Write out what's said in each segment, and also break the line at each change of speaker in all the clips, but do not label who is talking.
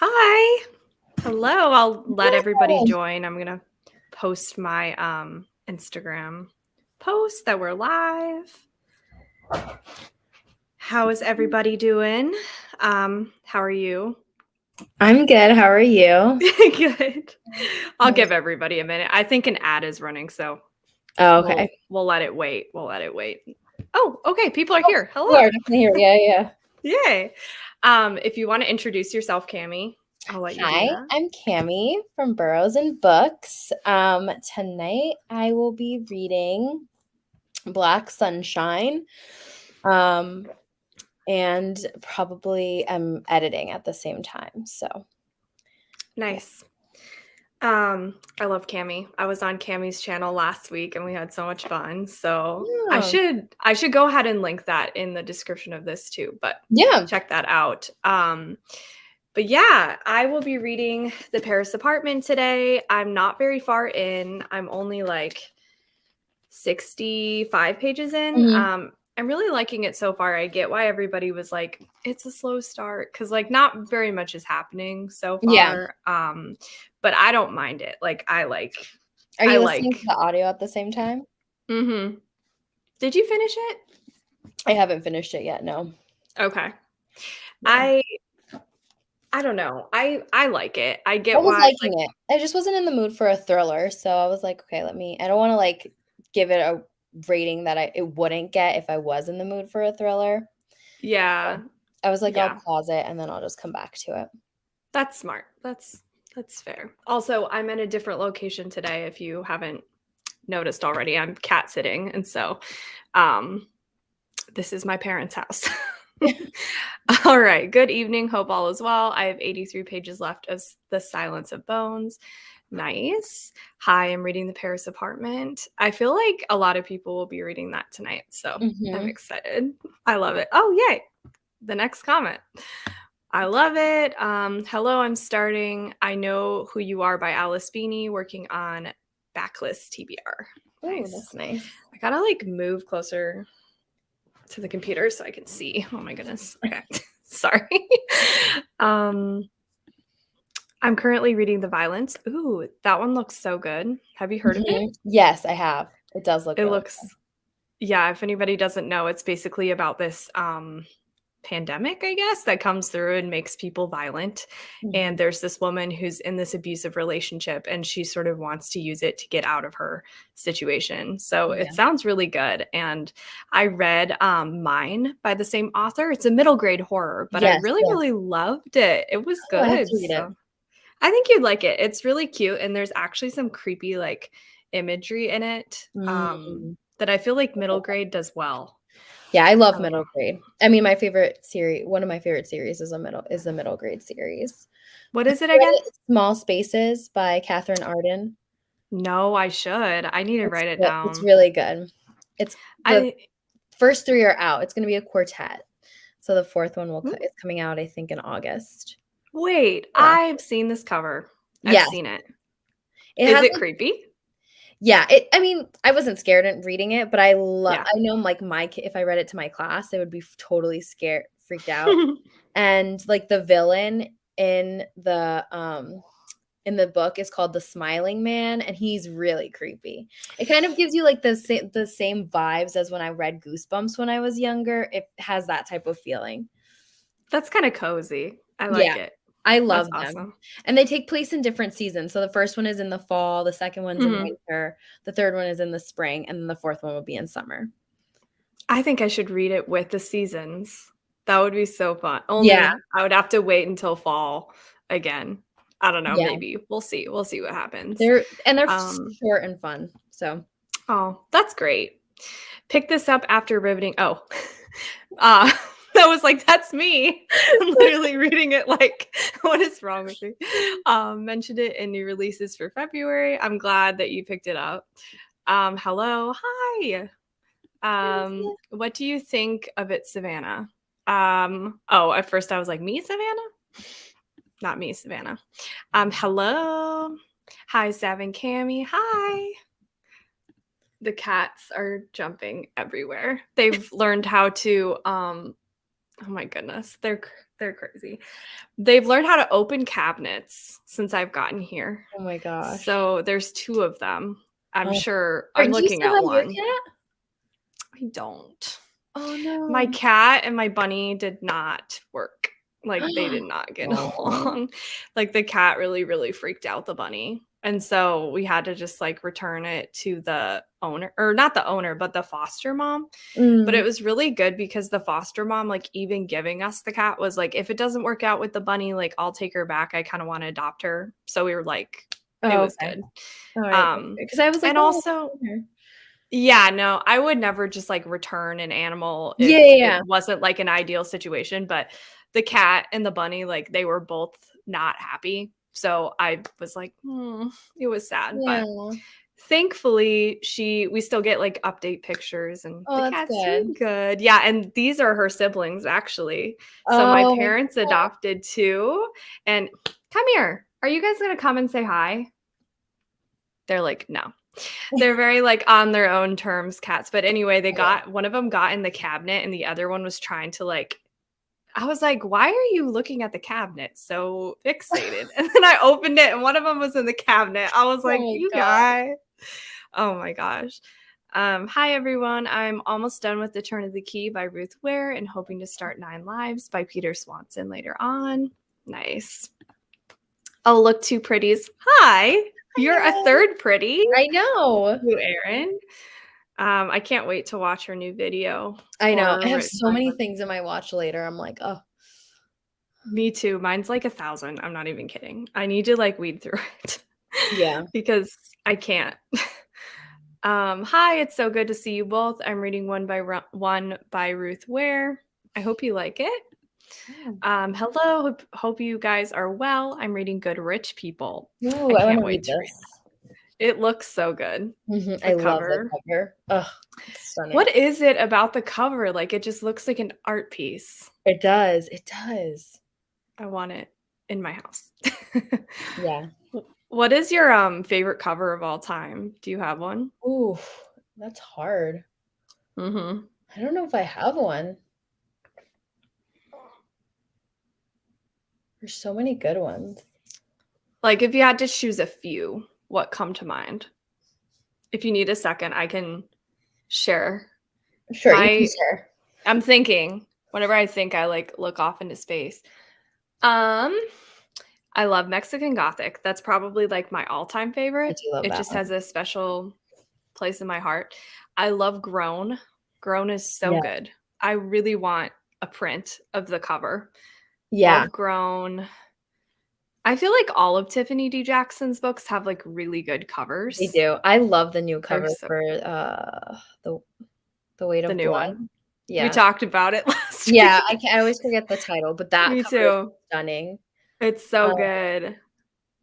Hi. Hello. I'll let everybody
Hi.
join. I'm going to post my Instagram post that we're live. How is everybody doing? How are you?
I'm good. How are you?
Good. I'll give everybody a minute. I think an ad is running, so
Oh,
we'll
okay.
we'll let it wait. We'll let it wait. Oh, okay. People are
Oh,
here.
you are
Hello.
definitely here. Yeah.
Yay. If you want to introduce yourself, Cami, I'll let you do
Hi,
that.
I'm Cami from Burrows and Books. Tonight I will be reading Black Sunshine. And probably I'm editing at the same time. So
Nice. I love Cami. I was on Cami's channel last week and we had so much fun. So I
yeah.
should go ahead and link that in the description of this too, but
Yeah.
check that out. But yeah, I will be reading The Paris Apartment today. I'm not very far in. I'm only like 65 pages in.
Mhm.
I'm really liking it so far. I get why everybody was like, it's a slow start because like not very much is happening so
Yeah.
far. But I don't mind it. Like
Are
I
you listening to
like.
the audio at the same time?
Mm-hmm. Did you finish it?
I haven't finished it yet. No.
Okay.
Yeah.
I I don't know. I like it. I
I
get
was
why like
liking it. I just wasn't in the mood for a thriller, so I was like, "Okay, I don't wanna, like, give it a rating that it wouldn't get if I was in the mood for a thriller."
yeah.
So, I was like, "I'll
Yeah.
pause it, and then I'll just come back to it."
That's smart. That's fair. Also, I'm in a different location today if you haven't noticed already. I'm cat sitting and so um this is my parents' house. All right. Good evening. Hope all is well. I have 83 pages left of The Silence of Bones. Nice. Hi, I'm reading The Paris Apartment. I feel like a lot of people will be reading that tonight. So I'm
Mhm.
excited. I love it. Oh, yay. The next comment. I love it. Hello, I'm starting I Know Who You Are by Alice Beanie, working on Backlist TBR.
Ooh,
Nice.
that's nice.
I gotta like move closer to the computer so I can see. Oh my goodness. Okay. Sorry. um I'm currently reading The Violence. Ooh, that one looks so good. Have you heard of it?
Mhm. Yes, I have. It does look
It
really
looks yeah, if anybody doesn't know, it's basically about this pandemic, I guess, that comes through and makes people violent.
Mhm.
And there's this woman who's in this abusive relationship and she sort of wants to use it to get out of her situation. So it
Yeah.
sounds really good. And I read Mine by the same author. It's a middle grade horror, but I
Yes,
really,
yes.
really loved it. It was
Oh, I have to
good.
read it.
So I think you'd like it. It's really cute. And there's actually some creepy, like, imagery in it
Mm.
that I feel like middle grade does well.
Yeah, I love
I don't know.
middle grade. I mean, my favorite series one of my favorite series is the middle grade series.
What
Have
is it
you read
again?
it, Small Spaces by Catherine Arden?
No, I should. I need to write it
It's
down.
really good. It's the
I
first 3 are out. It's gonna be a quartet. So the 4th one will
hmm,
is coming out, I think, in August.
wait,
Yeah.
I've seen this cover. I've
Yes.
seen it.
It
Is
has,
it
like
creepy?
yeah, I mean, I wasn't scared in reading it, but
Yeah.
I know, like, my ki if I read it to my class, they would be totally scared freaked out. And, like, the villain in in the book is called the Smiling Man, and he's really creepy. It kind of gives you, like, the same vibes as when I read Goosebumps when I was younger. It has that type of feeling.
That's kind of cozy. I like
Yeah,
it.
I
That's
love them.
awesome.
And they take place in different seasons. So the first one is in the fall, the second one's in
Mhm.
winter, the third one is in the spring, and then the fourth one will be in summer.
I think I should read it with the seasons. That would be so fun.
Yeah,
Only I would have to wait until fall again. I don't know,
yeah.
maybe. We'll see. We'll see what happens.
They're
Um,
short and fun. So,
oh, that's great. Pick this up after riveting. Oh, uh, that was like, that's me. I'm literally reading it like, what is wrong with me? Mentioned it in new releases for February. I'm glad that you picked it up. Hello. Hi. What do you think of it, Savannah? Oh, at first I was like, me, Savannah? Not me, Savannah. Hello. Hi, Sav and Cami. Hi. The cats are jumping everywhere. They've learned how to oh my goodness. They're crazy. They've learned how to open cabinets since I've gotten here.
Oh my gosh.
So there's 2 of them. I'm
Oh.
sure
Or
I'm
do you
looking
still
at
have your
one.
cat?
I don't.
Oh,
My
no.
cat and my bunny did not work. Like, they did not get
Oh.
along. Like, the cat really, really freaked out the bunny. And so we had to just, like, return it to the owner, or not the owner, but the foster mom. But it
Mm.
was really good because the foster mom, like, even giving us the cat was like, "If it doesn't work out with the bunny, like, I'll take her back. I kinda wanna adopt her." So we were like, it
Oh,
was
okay.
good.
Alright, because I was like,
And
"Oh,
also
okay."
yeah, no, I would never just, like, return an animal
Yeah,
if
yeah,
it
yeah.
wasn't, like, an ideal situation, but the cat and the bunny, like, they were both not happy, so I was like, it was sad, but
Yeah.
thankfully, we still get, like, update pictures, and
Oh,
the
that's
cat's doing
good.
good. Yeah, and these are her siblings, actually. So my
Oh my
parents
god.
adopted 2, and come here. Are you guys gonna come and say hi? They're like, "No." They're very, like, on their own terms cats, but anyway, they
Okay.
got one of them got in the cabinet, and the other one was trying to, like I was like, "Why are you looking at the cabinet so fixated?" And then I opened it, and one of them was in the cabinet. I was
Oh
like,
my
"You
god.
guys." Oh my gosh. Hi everyone. I'm almost done with The Turn of the Key by Ruth Ware and hoping to start 9 Lives by Peter Swanson later on. Nice. Oh, look, 2 pretties. Hi. You're a
Hi.
3rd pretty.
I know.
You, Erin. I can't wait to watch her new video.
I know. I
Horror
have
written
so
by
many
her.
things in my watch later. I'm like, "Oh."
Me too. Mine's like 1,000. I'm not even kidding. I need to like weed through it
Yeah.
because I can't. Hi, it's so good to see you both. I'm reading one by Ruth Ware. I hope you like it.
Oh.
Hello. Hope you guys are well. I'm reading Good Rich People. I
Ooh, I
can't
wanna
wait
read
to read
this.
it. It looks so good.
Mhm,
The
I love the
cover.
cover. Ugh, it's stunning.
What is it about the cover? Like it just looks like an art piece.
It does, it does.
I want it in my house.
Yeah.
What is your, favorite cover of all time? Do you have one?
Ooh, that's hard.
Mhm.
I don't know if I have one. There's so many good ones.
Like, if you had to choose a few, what come to mind? If you need a second, I can share.
Sure, you can
My
share.
I'm thinking. Whenever I think, I, like, look off into space. Um, I love Mexican Gothic. That's probably, like, my all-time
I
favorite.
do love
It
that
just
one.
has a special place in my heart. I love Grown. Grown is so
Yeah.
good. I really want a print of the cover.
Yeah,
Love Grown. I feel like all of Tiffany D. Jackson's books have, like, really good
they
covers.
do. I love the new
They're
cover
so
for, The Weight
the
of
new
Blood.
one. We
Yeah.
talked about it last
Yeah,
week.
I always forget the title, but that
Me
cover is
too.
stunning.
It's
Uh,
so good.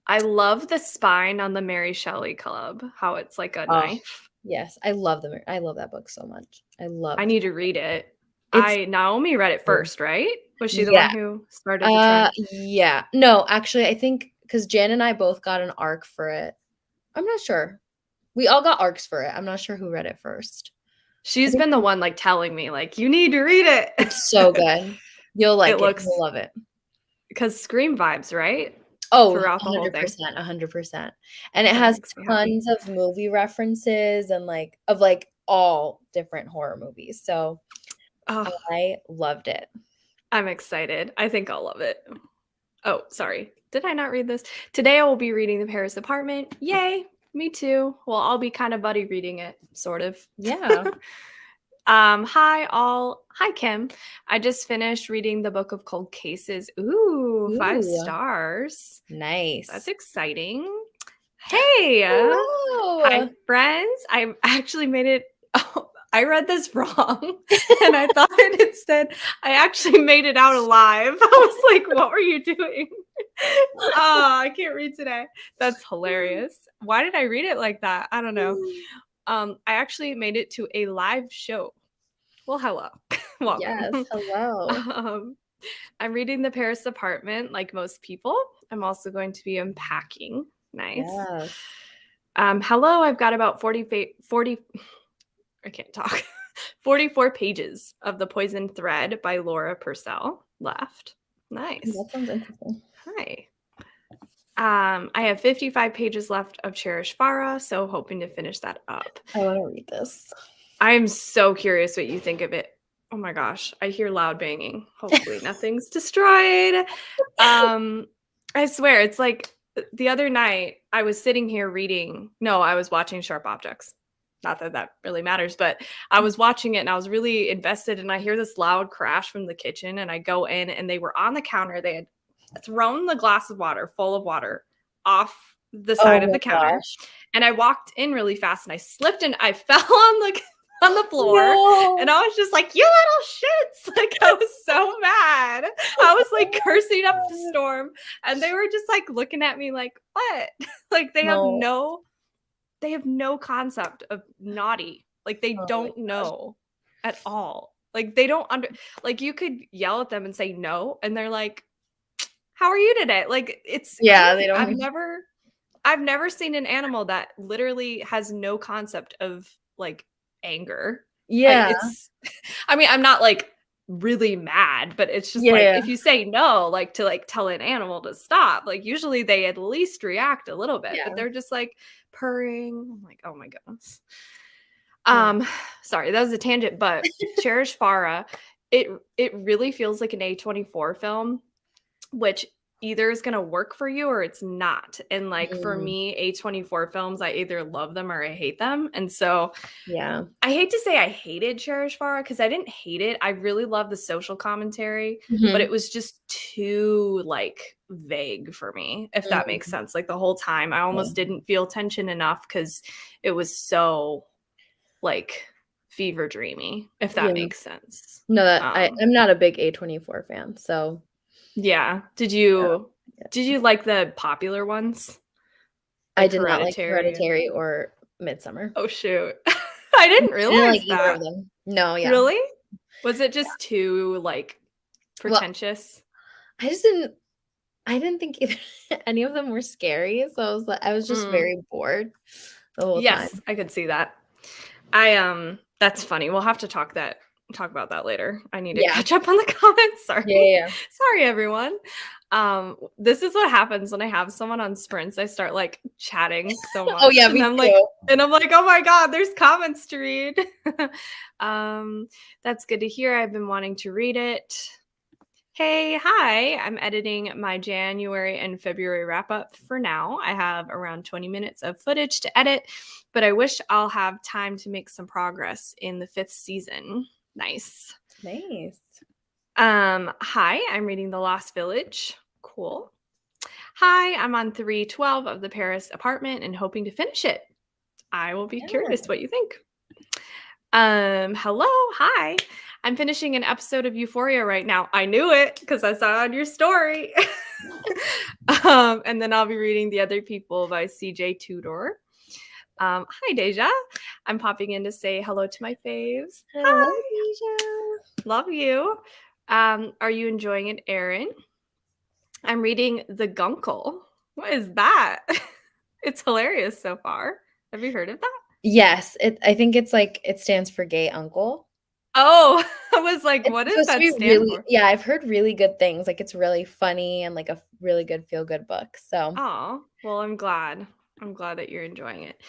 I love the spine on the Mary Shelley Club, how it's like a
oh,
knife.
yes, I love that book so much. I
I
loved
need to read it.
it's
Naomi read it
good.
first, right? Was she the
Yeah,
one who started the trend?
yeah. No, actually, I think because Jan and I both got an arc for it. I'm not sure. We all got arcs for it. I'm not sure who read it first. I
She's
think
been the one, like, telling me, like, "You need to read
it's so
it."
good. You'll
It
like it.
looks
You'll love it.
because Scream vibes, right?
Oh,
Throughout the whole thing.
100%, 100%. And it
That
has
makes me happy.
tons of movie references and, like of, like, all different horror movies, so
Oh,
I loved it.
I'm excited. I think I'll love it. Oh, sorry. Did I not read this? Today I will be reading The Paris Apartment. Yay! Me too. Well, I'll be kind of buddy reading it, sort of.
Yeah.
Hi all. Hi Kim. I just finished reading the Book of Cold Cases. Ooh, 5
Ooh,
stars. That's
nice.
exciting. Hey. Hi
Hello.
friends. I actually made it oh, I read this wrong and I thought it said I actually made it out alive. I was like, what were you doing? Oh, I can't read today. That's hilarious. Why did I read it like that? I don't know. I actually made it to a live show. Well, hello. Welcome.
Yes, hello.
Um, I'm reading The Paris Apartment like most people. I'm also going to be unpacking. Nice.
Yes.
Hello, I've got about 40 I can't talk. 44 pages of The Poisoned Thread by Laura Purcell left. Nice.
That sounds interesting.
Hi. I have 55 pages left of Cherish Farah, so hoping to finish that up.
I want to read this.
I'm so curious what you think of it. Oh my gosh, I hear loud banging. Hopefully nothing's destroyed. I swear, it's like the other night I was sitting here reading. No, I was watching Sharp Objects. Not that that really matters, but I was watching it and I was really invested, and I hear this loud crash from the kitchen, and I go in and they were on the counter. They had thrown the glass of water, full of water, off the side of the counter.
Gosh.
And I walked in really fast and I slipped and I fell on the floor.
No.
And I was just like, you little shits. Like, I was so mad. I was like cursing up the storm. And they were just like looking at me like, what? Like they have no concept of naughty. Like they don't know at all. Like they don't like you could yell at them and say no. And they're like, how are you today? Like it's crazy.
They don't.
I've never seen an animal that literally has no concept of like anger.
Yeah.
I mean, I'm not like really mad, but it's just like if you say no, like to like tell an animal to stop, like usually they at least react a little bit, but they're just like purring. I'm like, oh my goodness. Sorry, that was a tangent, but Cherish Farah, it really feels like an A24 film, which either is going to work for you or it's not. And like for me, A24 films, I either love them or I hate them. And so I hate to say I hated Cherish Farah because I didn't hate it. I really love the social commentary, but it was just too like vague for me, if that makes sense. Like the whole time I almost didn't feel tension enough because it was so like fever dreamy, if that makes sense.
No, I'm not a big A24 fan, so
yeah. Did you like the popular ones?
Like I did not like Hereditary or Midsummer.
Oh shoe. I didn't realize
that. Either of them. No,
Really? Was it just too like pretentious?
Well, I didn't think either any of them were scary, so I was just very bored the whole time.
Yes, I could see that. That's funny. We'll have to talk about that later. I need to catch up on the comments. Sorry. Sorry, everyone. This is what happens when I have someone on sprints. I start like chatting so much.
And I'm like,
oh my God, there's comments to read. That's good to hear. I've been wanting to read it. Hey, hi. I'm editing my January and February wrap up for now. I have around 20 minutes of footage to edit, but I wish I'll have time to make some progress in the 5th season. Nice. Hi, I'm reading The Lost Village. Cool. Hi, I'm on 312 of the Paris apartment and hoping to finish it. I will be curious what you think. Hello, hi. I'm finishing an episode of Euphoria right now. I knew it because I saw it on your story. And then I'll be reading The Other People by CJ Tudor. Hi, Deja. I'm popping in to say hello to my faves.
Hello,
Deja. Love you. Are you enjoying it, Erin? I'm reading The Gunkle. What is that? It's hilarious so far. Have you heard of that?
Yes. I think it's like it stands for gay uncle.
Oh, I was like, what does that stand for?
Yeah, I've heard really good things. Like it's really funny and like a really good feel-good book. So
well, I'm glad that you're enjoying it.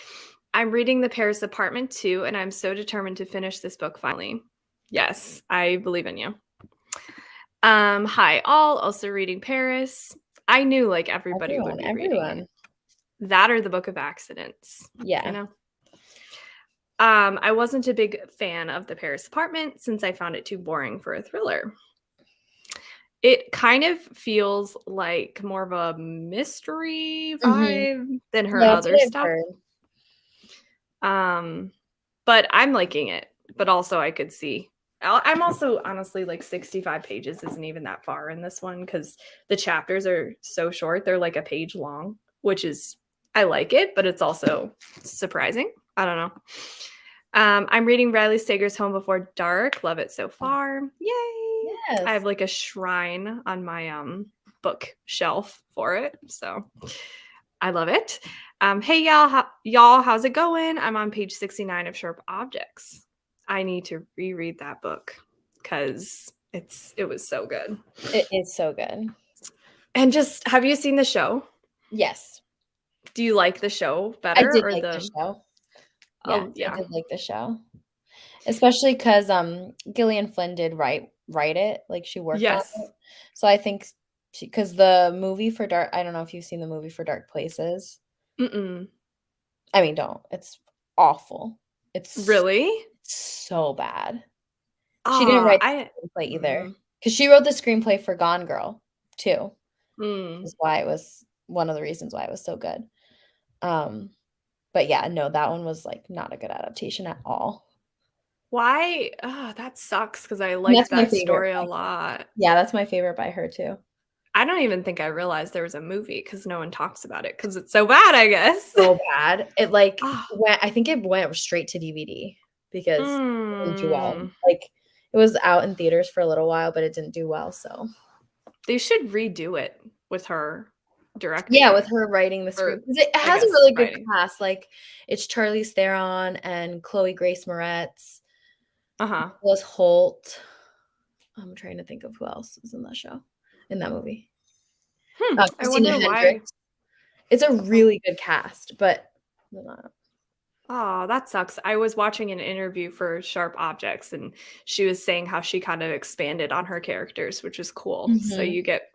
I'm reading The Paris Apartment too, and I'm so determined to finish this book finally. Yes, I believe in you. Hi all, also reading Paris. I knew like everybody would be reading it. That or The Book of Accidents.
Yeah.
You know? I wasn't a big fan of The Paris Apartment since I found it too boring for a thriller. It kind of feels like more of a mystery vibe than her other stuff. But I'm liking it. But also I could see. I'm also honestly like 65 pages isn't even that far in this one because the chapters are so short. They're like a page long, which is, I like it, but it's also surprising. I don't know. I'm reading Riley Sager's Home Before Dark. Love it so far. Yay! Yes. I have like a shrine on my bookshelf for it, so I love it. Hey y'all, how's it going? I'm on page 69 of Sharp Objects. I need to reread that book because It was so good.
It is so good.
And just have you seen the show?
Yes.
Do you like the show
I
better
did
or
like the
the
show. Yes,
Oh,
I
yeah.
did like the show. Especially 'cause, Gillian Flynn did write it, like, she worked on
Yes.
it. So I think because the movie for Dark I don't know if you've seen the movie for Dark Places.
Mm-mm.
I mean, don't. It's awful. It's
Really?
so bad. She didn't
Ah,
write
I
the screenplay either,
mm,
because she wrote the screenplay for Gone Girl too,
mm.
is why it was one of the reasons why it was so good. Um, but yeah, no, that one was, like, not a good adaptation at all.
Why? Oh, that sucks because I
And
like
that's my
that
favorite
story a
by
lot.
yeah, that's my favorite by her too.
I don't even think I realized there was a movie because no one talks about it because it's so bad, I guess.
So bad. It, like,
Ah,
I think it went straight to DVD because it didn't do well.
mm.
Like, it was out in theaters for a little while, but it didn't do well, so
They should redo it with her directing
yeah, with
it,
her writing the
or
script 'cause it
I
has a
guess
really good
writing.
cast, like, it's Charlize Theron and Chloe Grace Moretz,
Uh-huh.
Nicholas Hoult. I'm trying to think of who else is in that show in that movie.
I
Christina
wonder why.
Hendricks. It's a
Oh.
really good cast, but
Oh, that sucks. I was watching an interview for Sharp Objects, and she was saying how she kind of expanded on her characters, which is cool. So
Mhm.
you get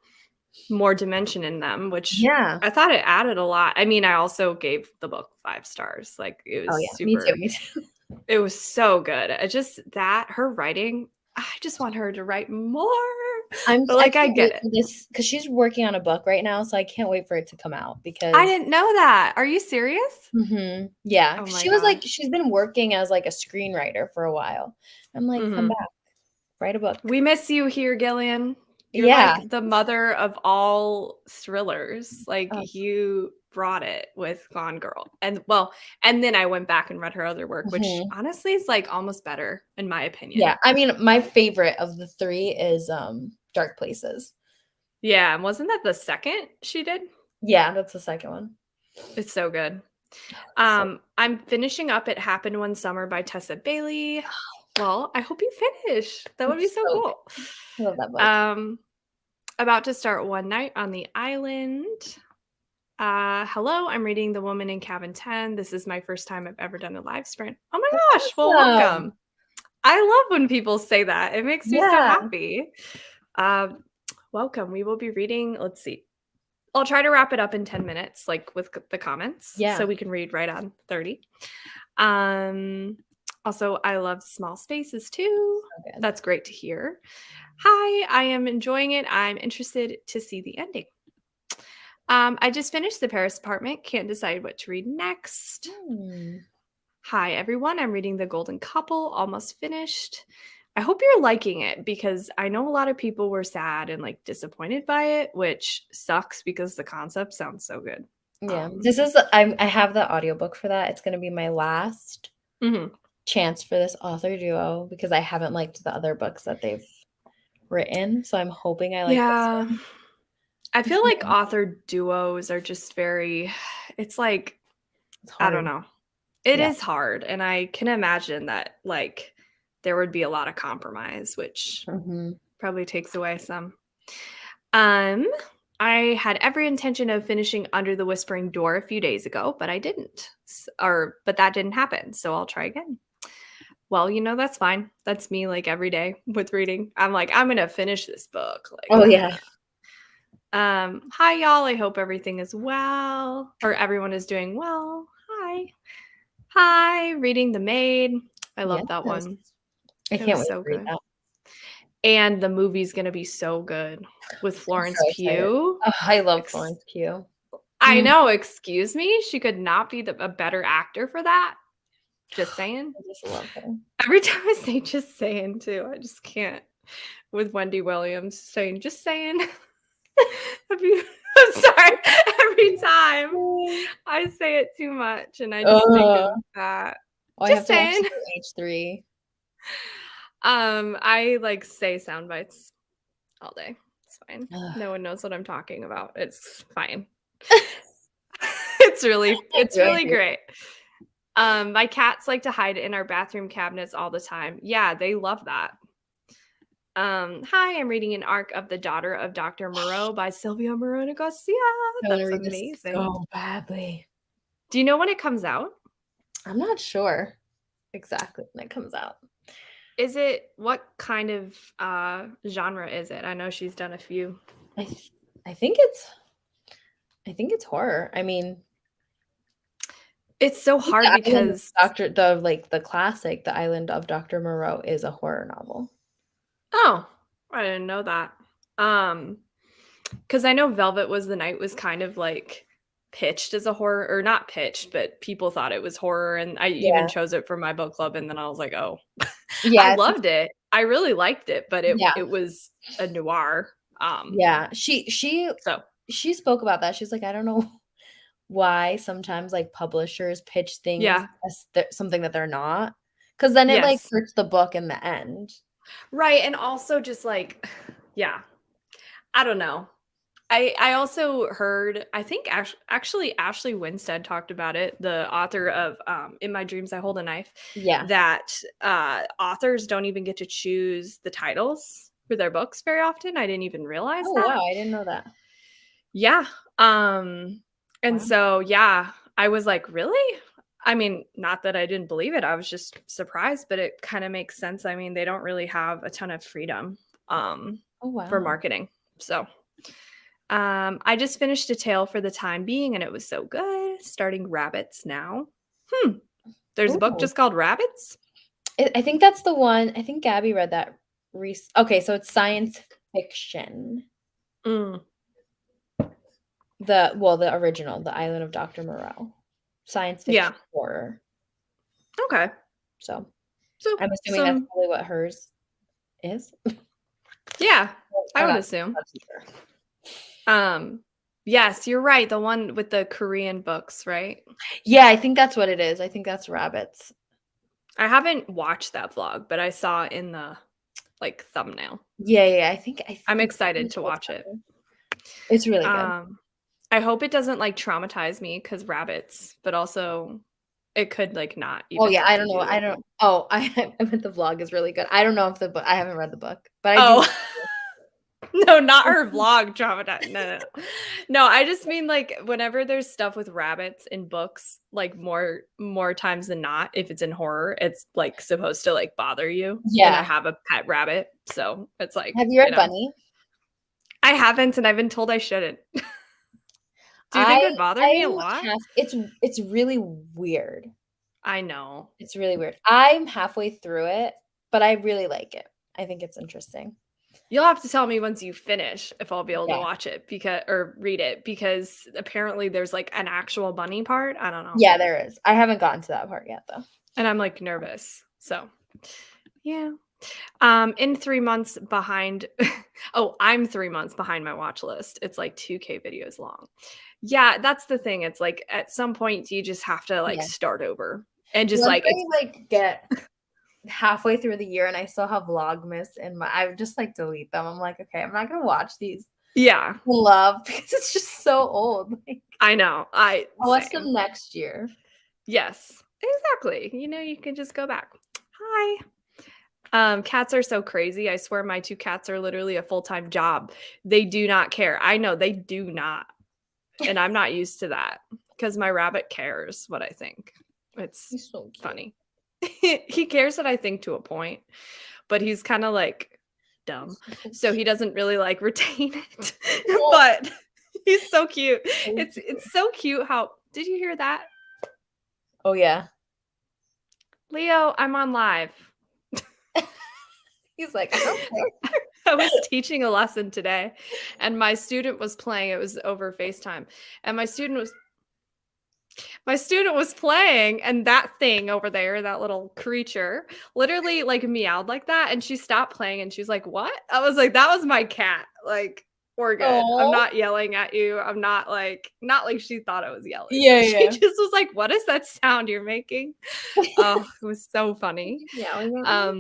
more dimension in them, which
Yeah.
I thought it added a lot. I mean, I also gave the book 5 stars. Like it
Oh,
was
yeah. Me too,
super
me too.
it was so good. I just that her writing, I just want her to write more. But
I
like I
can't
get
wait
it.
for this because she's working on a book right now, so I can't wait for it to come out
I
because
didn't know that. Are you serious?
yeah,
Oh
'cause
my
she was like
gosh.
she's been working as, like, a screenwriter for a while. I'm like, "Come
Mhm.
back, write a book."
We miss you here, Gillian. You're
Yeah.
like the mother of all thrillers. Like
Oh,
you brought it with Gone Girl. And well, and then I went back and read her other work, which
mhm.
honestly is like almost better in my opinion.
Yeah, I mean, my favorite of the 3 is, Dark Places.
Yeah, and wasn't that the second she did?
Yeah, that's the second one.
It's so good.
So
I'm finishing up It Happened One Summer by Tessa Bailey. Well, I hope you finish. That would be
it's
so
so
cool.
good. I love that book.
Um, about to start One Night on the Island. Hello, I'm reading The Woman in Cabin 10. This is my first time I've ever done a live sprint. Oh my
That's
gosh, well,
awesome.
welcome. I love when people say that. It makes me so
Yeah.
happy. Um, welcome. We will be reading, let's see. I'll try to wrap it up in 10 minutes, like with the comments, so
Yeah.
we can read right on 30. Um, also, I love small spaces too.
So good.
That's great to hear. Hi, I am enjoying it. I'm interested to see the ending. I just finished The Paris Apartment. Can't decide what to read next.
Hmm.
Hi, everyone. I'm reading The Golden Couple, almost finished. I hope you're liking it because I know a lot of people were sad and like disappointed by it, which sucks because the concept sounds so good.
Yeah. This is I have the audiobook for that. It's gonna be my last
Mhm.
chance for this author duo because I haven't liked the other books that they've written, so I'm hoping I like this
Yeah.
one.
I feel like
Yeah,
author duos are just very, it's like,
it's
I don't
hard.
know. It
Yeah.
is hard. And I can imagine that like there would be a lot of compromise, which
Mhm.
probably takes away some. Um, I had every intention of finishing Under the Whispering Door a few days ago, but I didn't. But that didn't happen, so I'll try again. Well, that's fine. That's me like every day with reading. I'm like, I'm gonna finish this book. Like,
Oh,
I'm
yeah.
gonna hi y'all. I hope everything is well or everyone is doing well. Hi. Hi, reading The Maid. I love that
Yes.
one.
I
It
can't
was
wait to
so
read
good.
that.
And the movie's gonna be so good with
I'm
Florence
so excited.
Pugh.
Oh, I love
Ex-
Florence Pugh.
I
Mm,
know, excuse me. She could not be a better actor for that. Just saying.
I just love her.
Every time I say just saying too, I just can't with Wendy Williams saying just saying. I'm sorry. Every time I say it too much and I just think
Ugh.
of that.
Oh, I have
Just
to watch
saying.
CH3.
I like say sound bites all day. It's fine.
Ugh.
No one knows what I'm talking about. It's fine. It's
I
really
do.
great. My cats like to hide in our bathroom cabinets all the time. Yeah, they love that. Hi, I'm reading an arc of The Daughter of Dr. Moreau by Sylvia Moreno Garcia.
I want to
That's
read this
amazing.
so badly.
Do you know when it comes out?
I'm not sure exactly when it comes out.
Is it what kind of genre is it? I know she's done a few.
I think it's horror. I mean,
It's so hard because
the classic, The Island of Dr. Moreau is a horror novel.
oh, I didn't know that. Because I know Velvet Was the Night was kind of like pitched as a horror, or not pitched, but people thought it was horror, and I even
Yeah.
chose it for my book club, and then I was like, oh, I
Yeah.
loved it. I really liked it, but it
Yeah.
it was a noir.
Yeah. She
So
spoke about that. She's like, I don't know why sometimes like publishers pitch things
yeah,
as something that they're not, because then it like
yes,
hurts the book in the end.
right, and also just like, yeah, I don't know. I also heard, I think actually Ashley Winstead talked about it, the author of In My Dreams I Hold a Knife,
Yeah.
that authors don't even get to choose the titles for their books very often. I didn't even realize
Oh
that.
wow, I didn't know that.
Yeah. And
Wow.
so yeah, I was like, really? I mean, not that I didn't believe it. I was just surprised, but it kind of makes sense. I mean, they don't really have a ton of freedom
Oh
for
wow.
marketing. So I just finished A Tale for the Time Being, and it was so good. Starting Rabbits now. There's a book
Ooh.
just called Rabbits?
I think that's the one. I think Gabby read that. Okay, so it's science fiction.
Mm,
The original, The Island of Dr. Moreau. Science
yeah.
fiction horror.
Okay.
So
So
I'm assuming that's
some
probably what hers is.
yeah, I
I'm
would
not
assume.
too sure.
Yes, you're right. The one with the Korean books, right?
Yeah, I think that's what it is. I think that's rabbits.
I haven't watched that vlog, but I saw in the like thumbnail.
Yeah,
I'm
I'm
excited
pretty
to
sure
watch it.
it's really good.
Um, I hope it doesn't like traumatize me because rabbits, but also it could like not
Oh
even
yeah,
have
I
to
don't know.
do
I
with
don't.
it.
Oh, I meant the vlog is really good. I don't know if the book. I haven't read the book, but I do.
Oh, no, not her vlog traumatized. No. No, I just mean like whenever there's stuff with rabbits in books, like more times than not, if it's in horror, it's like supposed to like bother you. And I
Yeah.
have a pet rabbit, so it's like,
Have you read Bunny?
I haven't, and I've been told I shouldn't. Do you think it
I
would bother me a
I'm
lot?
half. It's really weird.
I know.
It's really weird. I'm halfway through it, but I really like it. I think it's interesting.
You'll have to tell me once you finish if I'll be able to
Yeah.
watch it because or read it because apparently there's like an actual bunny part. I don't know.
Yeah, there is. I haven't gotten to that part yet though.
And I'm like nervous. So, yeah. In 3 months behind oh, I'm 3 months behind my watch list. It's like 2K videos long. Yeah, that's the thing. It's like at some point you just have to like
Yeah.
start over and just
Once
like it's
I like get halfway through the year and I still have Vlogmas in my I would just like delete them. I'm like, okay, I'm not gonna watch these
yeah,
love because it's just so old. Like,
I know.
I'll watch
Same.
them next year.
Yes. Exactly. You can just go back. Hi. Cats are so crazy. I swear my 2 cats are literally a full-time job. They do not care. I know they do not. And I'm not used to that because my rabbit cares what I think. It's
He's so cute.
funny. He cares what I think to a point, but he's kind of like dumb. So he doesn't really like retain it. But he's so cute. It's so cute how did you hear that?
Oh yeah.
Leo, I'm on live.
He's like, I don't care.
I was teaching a lesson today and my student was playing. It was over FaceTime. And my student was playing and that thing over there, that little creature, literally like meowed like that and she stopped playing and she's like, "What?" I was like, "That was my cat." Like, we're good. I'm
Oh.
not yelling at you. I'm not like she thought I was yelling.
Yeah,
She
yeah.
just was like, "What is that sound you're making?" Oh, it was so funny.
Yeah.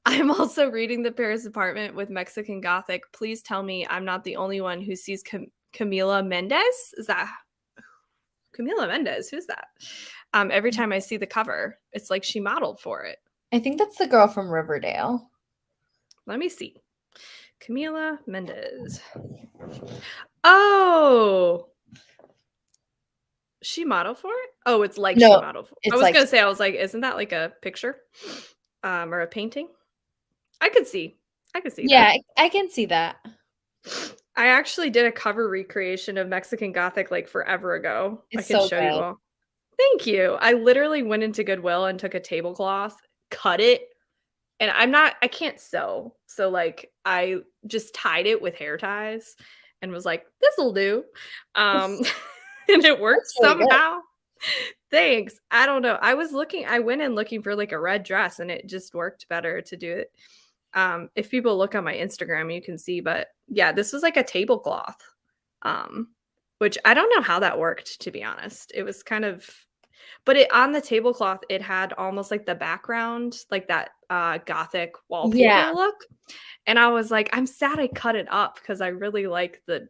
I'm also reading The Paris Apartment with Mexican Gothic. Please tell me I'm not the only one who sees Camila Mendez. Is that Camila Mendez? Who's that? Every time I see the cover, it's like she modeled for it.
I think that's the girl from Riverdale.
Let me see. Camila Mendez. Oh, she modeled for it? Oh, it's like she
No,
modeled for it. I
it's
was
like
gonna say, I was like, isn't that like a picture? Or a painting? I could see. I could see
yeah,
that.
I can see that.
I actually did a cover recreation of Mexican Gothic like forever ago. I
It's
can
so
show you
good.
all. Thank you. I literally went into Goodwill and took a tablecloth, cut it, and I can't sew. So like I just tied it with hair ties and was like, this'll do. Um and it worked
That's really good.
somehow. Thanks. I don't know. I went in looking for like a red dress and it just worked better to do it. If people look on my Instagram, you can see, but yeah, this was like a tablecloth. Um, which I don't know how that worked, to be honest. It was kind of, but it on the tablecloth, it had almost like the background, like that gothic wallpaper
Yeah.
look. And I was like, I'm sad I cut it up because I really like the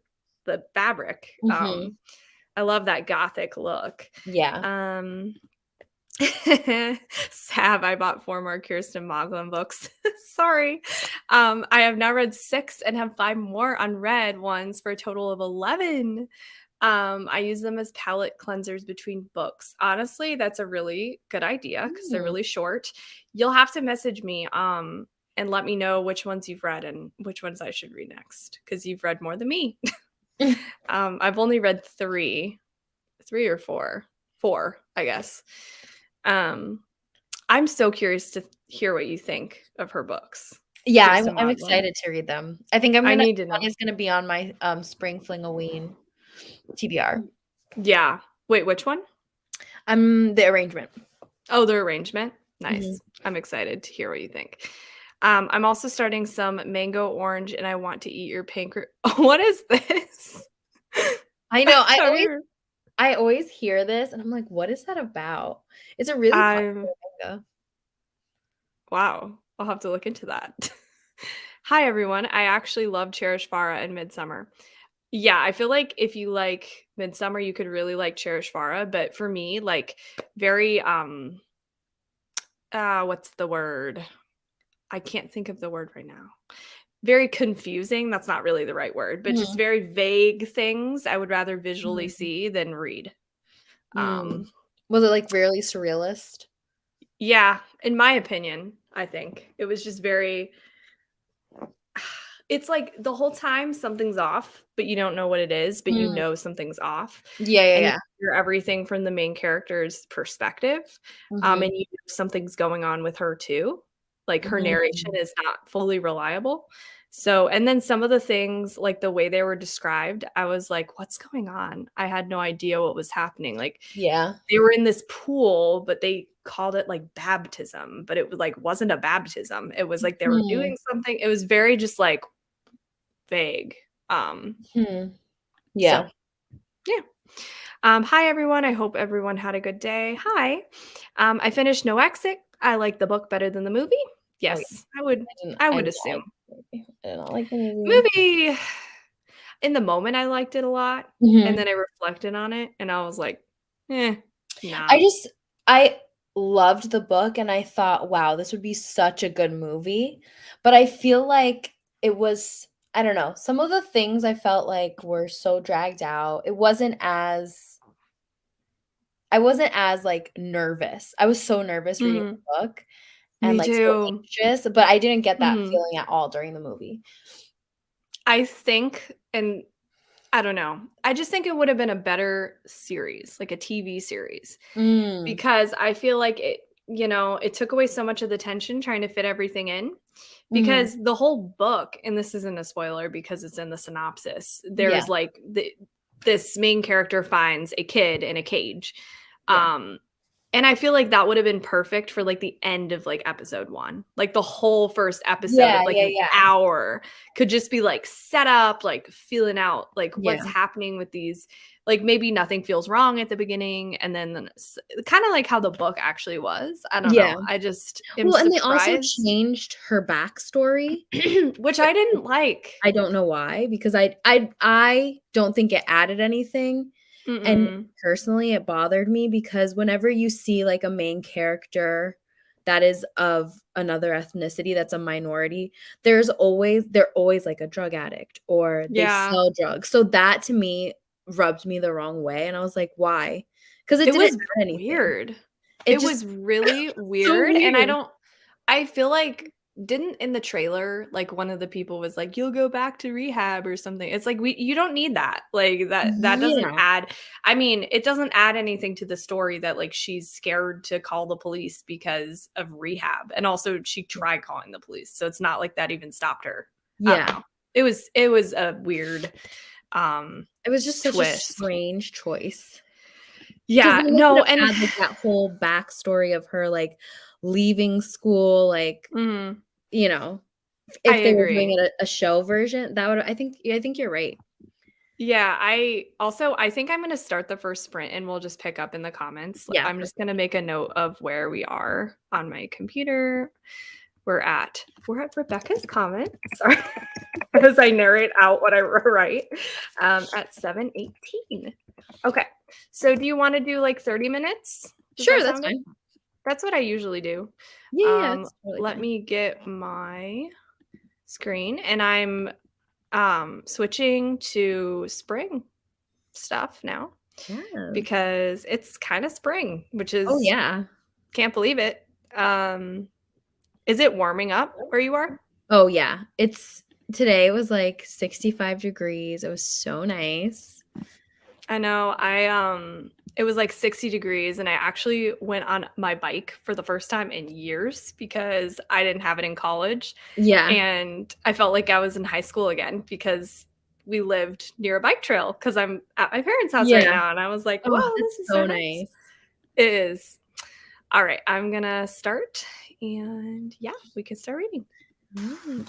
fabric.
Mhm.
I love that gothic look.
Yeah.
Um Sab, I bought 4 more Kirsten Moglin books. Sorry. I have now read 6 and have 5 more unread ones for a total of 11. I use them as palette cleansers between books. Honestly, that's a really good idea because they're
Mm.
really short. You'll have to message me and let me know which ones you've read and which ones I should read next because you've read more than me. I've only read 3 or 4. 4, I guess. I'm so curious to hear what you think of her books.
Yeah,
Kirsten
I'm
Moglin.
excited to read them. I think
I need to
one
know.
is gonna be on my, spring fling-a-ween TBR.
Yeah. Wait, which one?
The arrangement.
Oh, the arrangement.
Mhm.
Nice. I'm excited to hear what you think. I'm also starting some mango orange and I want to eat your pancreas. What is this?
I know,
Have you
I always hear this, and I'm like, "What is that about?" It's a really
I'm
popular manga.
wow. I'll have to look into that. Hi everyone. I actually love Cherish Farah and Midsummer. Yeah, I feel like if you like Midsummer, you could really like Cherish Farah, but for me, like very what's the word? I can't think of the word right now. Very confusing, that's not really the right word, but just
Mhm.
very vague things I would rather visually
Mhm.
see than read.
Mm.
Um
Was it, like, really surrealist?
yeah, in my opinion, I think. It was just very it's like the whole time something's off, but you don't know what it is, but you
Mm.
know something's off.
Yeah, yeah,
And you
yeah.
hear everything from the main character's perspective.
Mhm.
And you know something's going on with her too. Like her narration
Mm.
is not fully reliable. So, and then some of the things, like the way they were described, I was like, what's going on? I had no idea what was happening. Like
Yeah.
they were in this pool, but they called it like baptism, but it was like wasn't a baptism. It was like they were
Hmm.
doing something. It was very just like vague. Um,
Hmm.
so
Yeah.
yeah. Hi everyone. I hope everyone had a good day. Hi. I finished No Exit. I like the book better than the movie.
Oh, yeah.
Yes, I
I
would
did not
assume.
like the movie. I did not like the movie.
Movie in the moment I liked it a lot. And
Mhm.
then I reflected on it and I was like, nah.
I just I loved the book and I thought, "Wow, this would be such a good movie." But I feel like it was I don't know, some of the things I felt like were so dragged out. I wasn't as, like, nervous. I was so nervous reading
Mhm.
the book and,
Me
like, so
too.
anxious, but I didn't get that
Mhm.
feeling at all during the movie.
I think, and I don't know. I just think it would have been a better series, like a TV series,
Mm.
because I feel like it took away so much of the tension trying to fit everything in.
Mhm.
Because the whole book, and this isn't a spoiler because it's in the synopsis,
Yeah,
there's like this main character finds a kid in a cage.
yeah.
Um, and I feel like that would have been perfect for like the end of like episode 1. Like the whole first episode
Yeah,
of like
yeah,
an
yeah.
hour could just be like set up, like feeling out like
Yeah.
what's happening with these. Like maybe nothing feels wrong at the beginning, and then kind of like how the book actually was. I don't
Yeah.
know. I just am
Well, and they also
surprised,
changed her backstory,
which I didn't like.
I don't know why, because I don't think it added anything, and
Mm-mm.
personally, it bothered me because whenever you see, like, a main character that is of another ethnicity that's a minority, they're always like a drug addict or they
Yeah.
sell drugs. So that to me rubbed me the wrong way, and I was like, "Why?" Because it
It
didn't
was
add anything.
weird.
It
It
just
was really
so
weird, and
weird.
I feel like didn't in the trailer, like, one of the people was like, "You'll go back to rehab," or something. It's like, you don't need that. Like, that doesn't
Yeah.
add I mean, it doesn't add anything to the story that, like, she's scared to call the police because of rehab, and also she tried calling the police, so it's not like that even stopped her. I don't
Yeah.
know. It was a weird, um,
It was just such a
twist.
strange choice. Because
Yeah,
they could
no,
have
and
had, like, that whole backstory of her, like, leaving school, like,
Mhm.
you know,
I
if they were doing
agree.
it a show version, that would I think you're right.
Yeah, I think I'm gonna start the first sprint and we'll just pick up in the comments.
Yeah,
I'm just gonna make a note of where we are on my computer. We're at Rebecca's comment. Sorry. As I narrate out what I write. At 7:18. Okay. So do you want to do like 30 minutes? Does
sure,
that
that's
sound good?
fine.
That's what I usually do.
Yeah, yeah, that's totally
Let
fine.
me get my screen and I'm switching to spring stuff now
Yes.
because it's kind of spring, which
Oh,
is
yeah.
can't believe it. Is it warming up where you are?
Oh, yeah. Today was, like, 65 degrees, it was so nice.
I know. It was like 60 degrees and I actually went on my bike for the first time in years because I didn't have it in college
Yeah.
and I felt like I was in high school again because we lived near a bike trail because I'm at my parents' house right
Yeah.
now and I was like,
Oh,
"Whoa,
that's
this is so
so
nice."
nice.
It is. All right, I'm going to start and yeah, we can start reading.
Mm.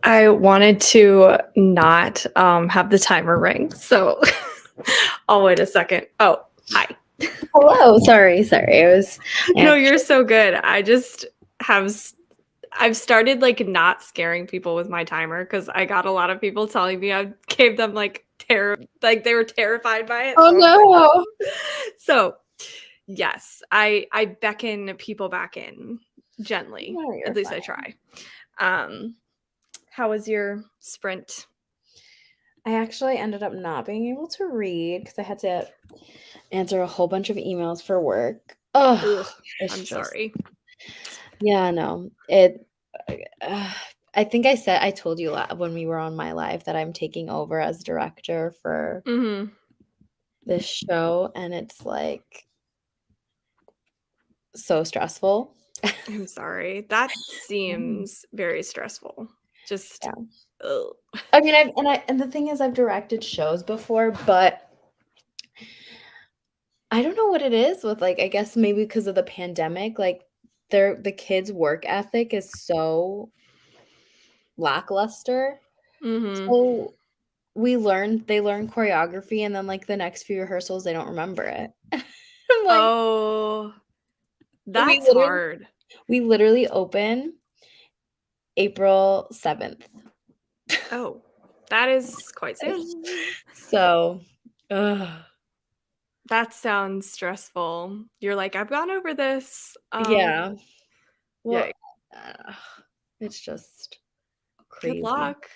I wanted to not have the timer ring, so I'll wait a second. Oh, hi.
Hello. Sorry. It was.
No, you're so good. I've started like not scaring people with my timer because I got a lot of people telling me I gave them like like they were terrified by it.
Oh no.
So yes, I beckon people back in gently.
No, you're
At least
fine.
I try. How was your sprint?
I actually ended up not being able to read because I had to answer a whole bunch of emails for work. Oh,
I'm sorry.
Yeah, no. I think I told you when we were on my live that I'm taking over as director for this show, and it's like so stressful.
I'm sorry. That seems very stressful. Just, ugh.
I mean, and the thing is, I've directed shows before, but I don't know what it is with, like, I guess maybe because of the pandemic, like the kids' work ethic is so lackluster. So they learn choreography, and then like the next few rehearsals, they don't remember it. I'm like,
Oh, that's hard.
We literally open April 7th.
Oh, that is quite soon.
So,
that sounds stressful. You're like, I've gone over this.
yeah. Well,
Yeah.
it's just crazy.
Good luck.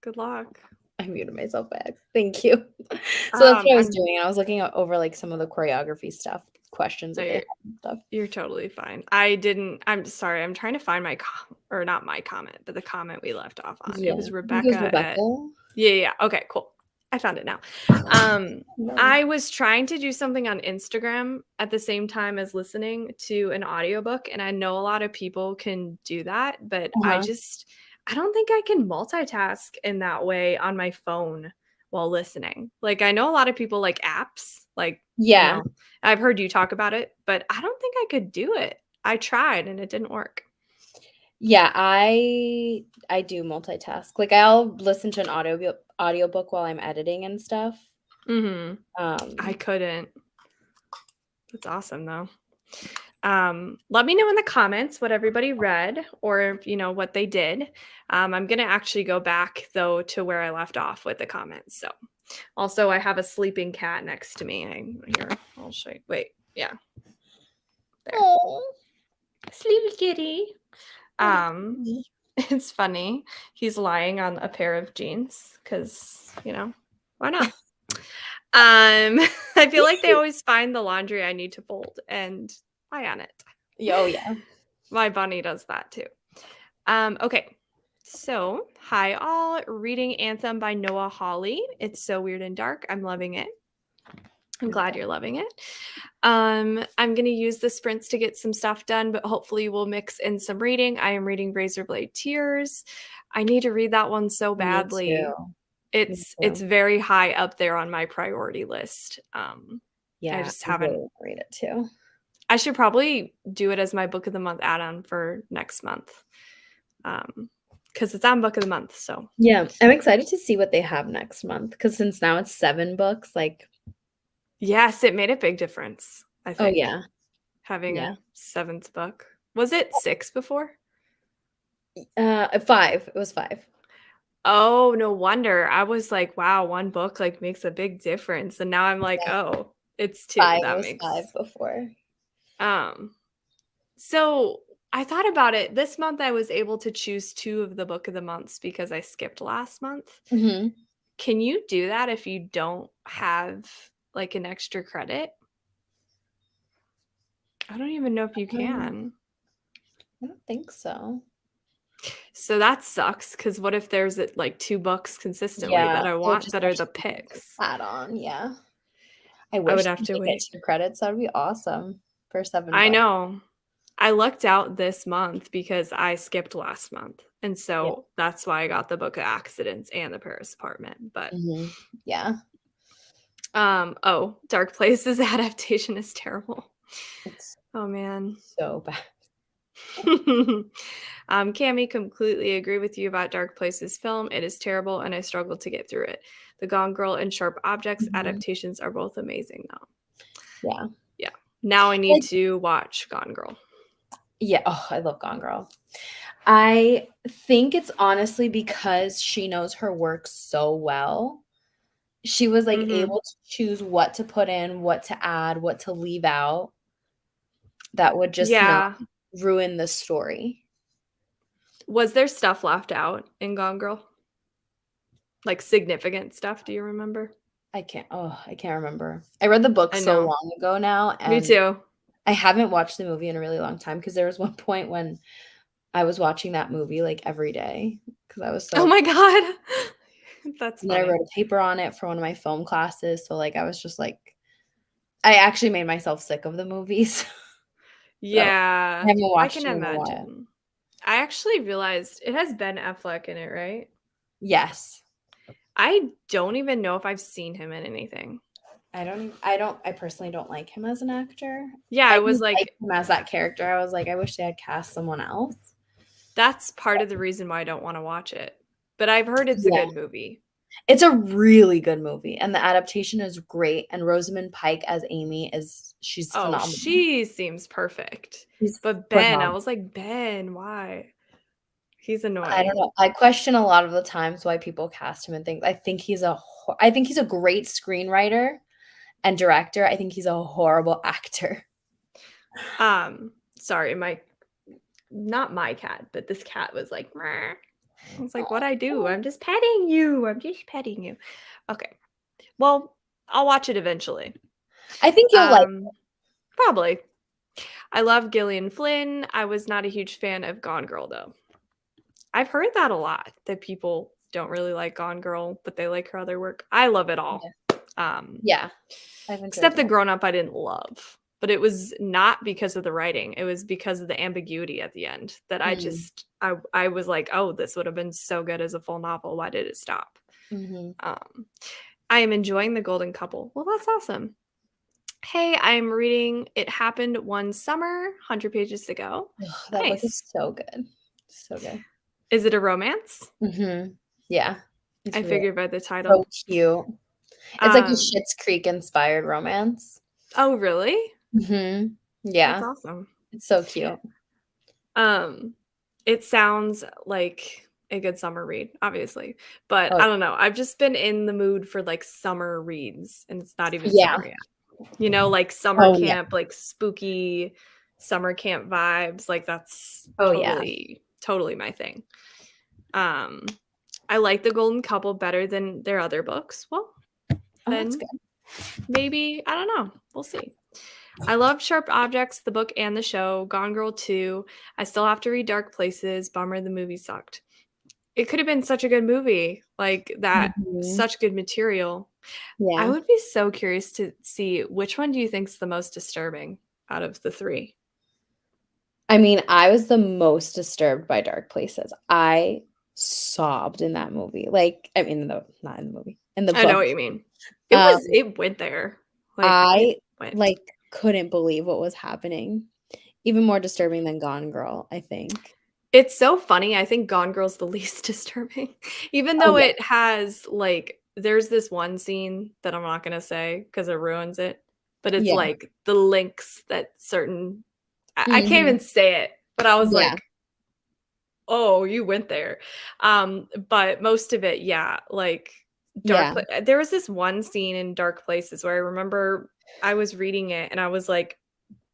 Good luck.
I muted myself back. Thank you. So that's what I was doing. I was looking over like some of the choreography stuff, questions that they had and stuff.
You're totally fine. I'm sorry. I'm trying to find not my comment, but the comment we left off on.
Yeah.
It was Rebecca. Yeah. Okay, cool. I found it now. I was trying to do something on Instagram at the same time as listening to an audiobook, and I know a lot of people can do that, but I don't think I can multitask in that way on my phone while listening. Like, I know a lot of people like apps, like, I've heard you talk about it, but I don't think I could do it. I tried and it didn't work.
Yeah, I do multitask. Like, I'll listen to an audiobook while I'm editing and stuff.
I couldn't. That's awesome though. Let me know in the comments what everybody read or what they did. I'm gonna actually go back though to where I left off with the comments. So also I have a sleeping cat next to me. Here, I'll show you. Wait, yeah. There. Sleepy kitty. It's funny. He's lying on a pair of jeans because, why not? I feel like they always find the laundry I need to fold and lie on it.
Oh, yeah.
My bunny does that too. Okay. So, hi all. Reading Anthem by Noah Hawley. It's so weird and dark. I'm loving it. I'm glad you're loving it. I'm going to use the sprints to get some stuff done, but hopefully we'll mix in some reading. I am reading Razorblade Tears. I need to read that one so badly.
Me too.
It's very high up there on my priority list. I just haven't
really read it too.
I should probably do it as my book of the month add-on for next month. Because it's on book of the month. So
yeah, I'm excited to see what they have next month. Because since now it's 7 books, like
yes, it made a big difference. I think.
Oh yeah,
having a 7th book. Was it 6 before?
5. It was 5.
Oh, no wonder. I was like, wow, one book like makes a big difference, and now I'm like, oh, it's 2.
5
that
was
makes
5 before.
So I thought about it. This month I was able to choose 2 of the book of the months because I skipped last month. Can you do that if you don't have like an extra credit? I don't even know if you can.
I don't think so.
So that sucks because what if there's like 2 books consistently that I want that are the picks?
Add on, yeah. I wish I would have to wait. 2 credits. That would be awesome for 7 bucks.
I know. I lucked out this month because I skipped last month. And so that's why I got the Book of Accidents and the Paris Apartment. But Dark Places adaptation is terrible. Oh man.
So bad.
Cami, completely agree with you about Dark Places film. It is terrible, and I struggled to get through it. The Gone Girl and Sharp Objects
Mhm.
adaptations are both amazing, though.
Yeah.
Yeah. Now I need
Like,
to watch Gone Girl.
yeah. Oh, I love Gone Girl. I think it's honestly because she knows her work so well. She was like
Hmm.
able to choose what to put in, what to add, what to leave out that would just not
Yeah.
ruin the story.
Was there stuff left out in Gone Girl? Like significant stuff? Do you remember?
I can't remember. I read the book
I
so
know.
long ago now,
Me
and
too.
I haven't watched the movie in a really long time because there was one point when I was watching that movie like every day because I was
Oh
so.
my God. That's
And then I
funny.
wrote a paper on it for one of my film classes. So like I was just like, I actually made myself sick of the movies. So I
Yeah,
haven't
I
watched
can
it in a while.
imagine. I actually realized it has Ben Affleck in it, right?
Yes.
I don't even know if I've seen him in anything.
I personally don't like him as an actor.
Yeah,
I
I
do
was
like
like,
him as that character. I was like, I wish they had cast someone else.
that's part of the reason why I don't want to watch it. But I've heard it's a
Yeah.
good movie.
It's a really good movie, and the adaptation is great, and Rosamund Pike as Amy she's
Oh,
phenomenal.
she seems perfect.
She's
But Ben, I
phenomenal.
was like, Ben, why? He's
I don't
annoying.
know. I question a lot of the times why people cast him and things. I think he's a great screenwriter and director. I think he's a horrible actor.
Sorry, not my cat, but this cat was like, "Meow." I was like, what I do? I'm just petting you. I'm just petting you. Okay. Well, I'll watch it eventually.
I think you'll like.
Um, Probably. I love Gillian Flynn. I was not a huge fan of Gone Girl though. I've heard that a lot that people don't really like Gone Girl, but they like her other work. I love it all.
Yeah,
Um,
yeah, I've enjoyed
Except
them
the
all.
Grown Up I didn't love. But it was not because of the writing. It was because of the ambiguity at the end that
Mm,
I was like, "Oh, this would have been so good as a full novel. Why did it stop?"
mhm.
Um, I am enjoying The Golden Couple. Well, that's awesome. Hey, I'm reading It Happened One Summer, 100 pages to go.
Ugh, that book is
Nice.
so good, so good.
Is it a romance?
Yeah, it's
I
really
figured by the
so
title.
cute. It's like a
Um,
Schitt's Creek inspired romance.
oh, really? That's
Yeah,
awesome.
it's so cute.
Um, it sounds like a good summer read, obviously, but
Oh,
I don't know. I've just been in the mood for like summer reads, and it's not even
yeah.
summer yet. Like summer
Oh, yeah.
camp, like spooky summer camp vibes. Like that's
Oh, yeah.
totally my thing. Um, I like The Golden Couple better than their other books. Well,
Oh, that's
then
good.
maybe I don't know. We'll see. I loved Sharp Objects, the book and the show. Gone Girl 2. I still have to read Dark Places. Bummer the movie sucked. It could have been such a good movie. Like that,
Mhm.
such good material. I
Yeah.
would be so curious to see which one do you think's the most disturbing out of the three?
I mean, I was the most disturbed by Dark Places. I sobbed in that movie. Like, I mean, not in the movie, in the
I know
book.
what you mean.
Um,
It went there. Like it
I
went.
like couldn't believe what was happening. Even more disturbing than Gone Girl, I think.
It's so funny. I think Gone Girl's the least disturbing. Even
Oh
though
yeah.
it has like there's this one scene that I'm not gonna say because it ruins it, but it's
Yeah.
like the links that certain I can't
Mhm.
even say it, but I was
Yeah.
like, "Oh, you went there." But most of it, yeah, like
Yeah.
there was this one scene in Dark Places where I remember I was reading it and I was like,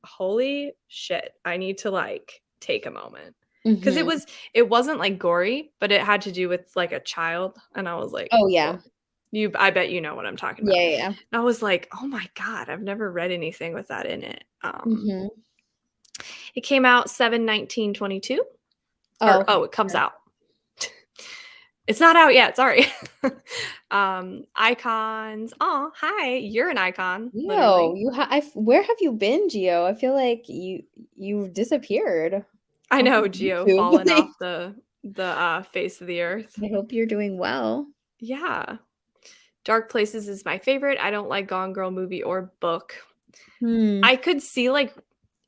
holy shit, I need to like take a moment. Because
Mhm.
it wasn't like gory, but it had to do with like a child. And I was like,
Oh yeah.
well, I bet you know what I'm talking
Yeah,
about.
yeah, yeah.
And I was like, oh my God, I've never read anything with that in it.
Mhm.
It came out 7/19/22.
Oh,
Or
okay.
it comes out. It's not out yet, sorry. Icons. Oh, hi, you're an icon,
Yo,
literally.
where have you been, Gio? I feel like you've disappeared
I
off
know
of
Geo
YouTube.
fallen
Like,
off the face of the earth.
I hope you're doing well.
Yeah. Dark Places is my favorite. I don't like Gone Girl movie or book.
Hmm.
I could see like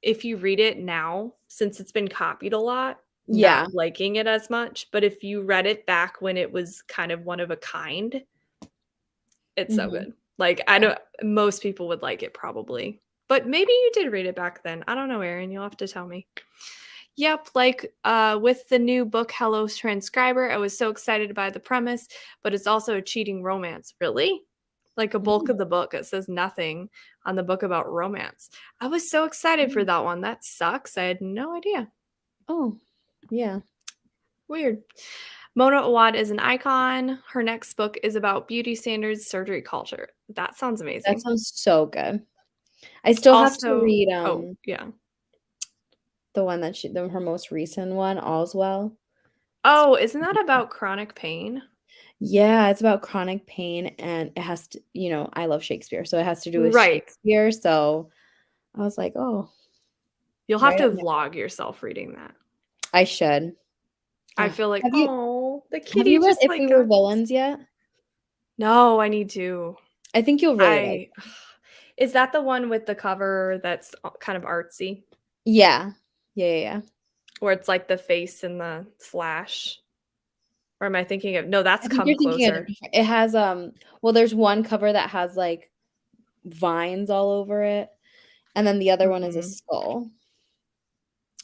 if you read it now, since it's been copied a lot,
Yeah.
not liking it as much, but if you read it back when it was kind of one of a kind, it's so
Mhm.
good. Like, I know most people would like it probably, but maybe you did read it back then. I don't know, Erin, you'll have to tell me. Yep, like, with the new book, Hello Transcriber, I was so excited by the premise, but it's also a cheating romance. Really? Like, a bulk of the book, it says nothing on the book about romance. I was so excited for
Mm.
that one. That sucks. I had no idea.
Oh, yeah.
Weird. Mona Awad is an icon. Her next book is about beauty standards, surgery culture. That sounds
That
amazing.
sounds so good. I still have to
Also,
read,
oh, yeah.
the one that her most recent one, All's Well. It's
Oh, isn't that about chronic pain?
Yeah, it's about chronic pain, and it has to I love Shakespeare, so it has to do with
Right.
Shakespeare, so I was like, "Oh,
You'll have
right
to
up my."
vlog yourself reading that.
I should.
I
Ugh.
feel like,
Have you
oh, the
have
kitty
you read
just
If We
like
Were
got
Villains yet?
No, I need to.
I think you'll really like
I Is that the one with the cover that's kind of artsy?
Yeah. Yeah, yeah, yeah.
Where it's like the face and the slash? Or am I thinking of No, that's
I think
Come
you're thinking of
Closer.
it has, well, there's one cover that has, like, vines all over it, and then the other one is a
Mhm.
skull,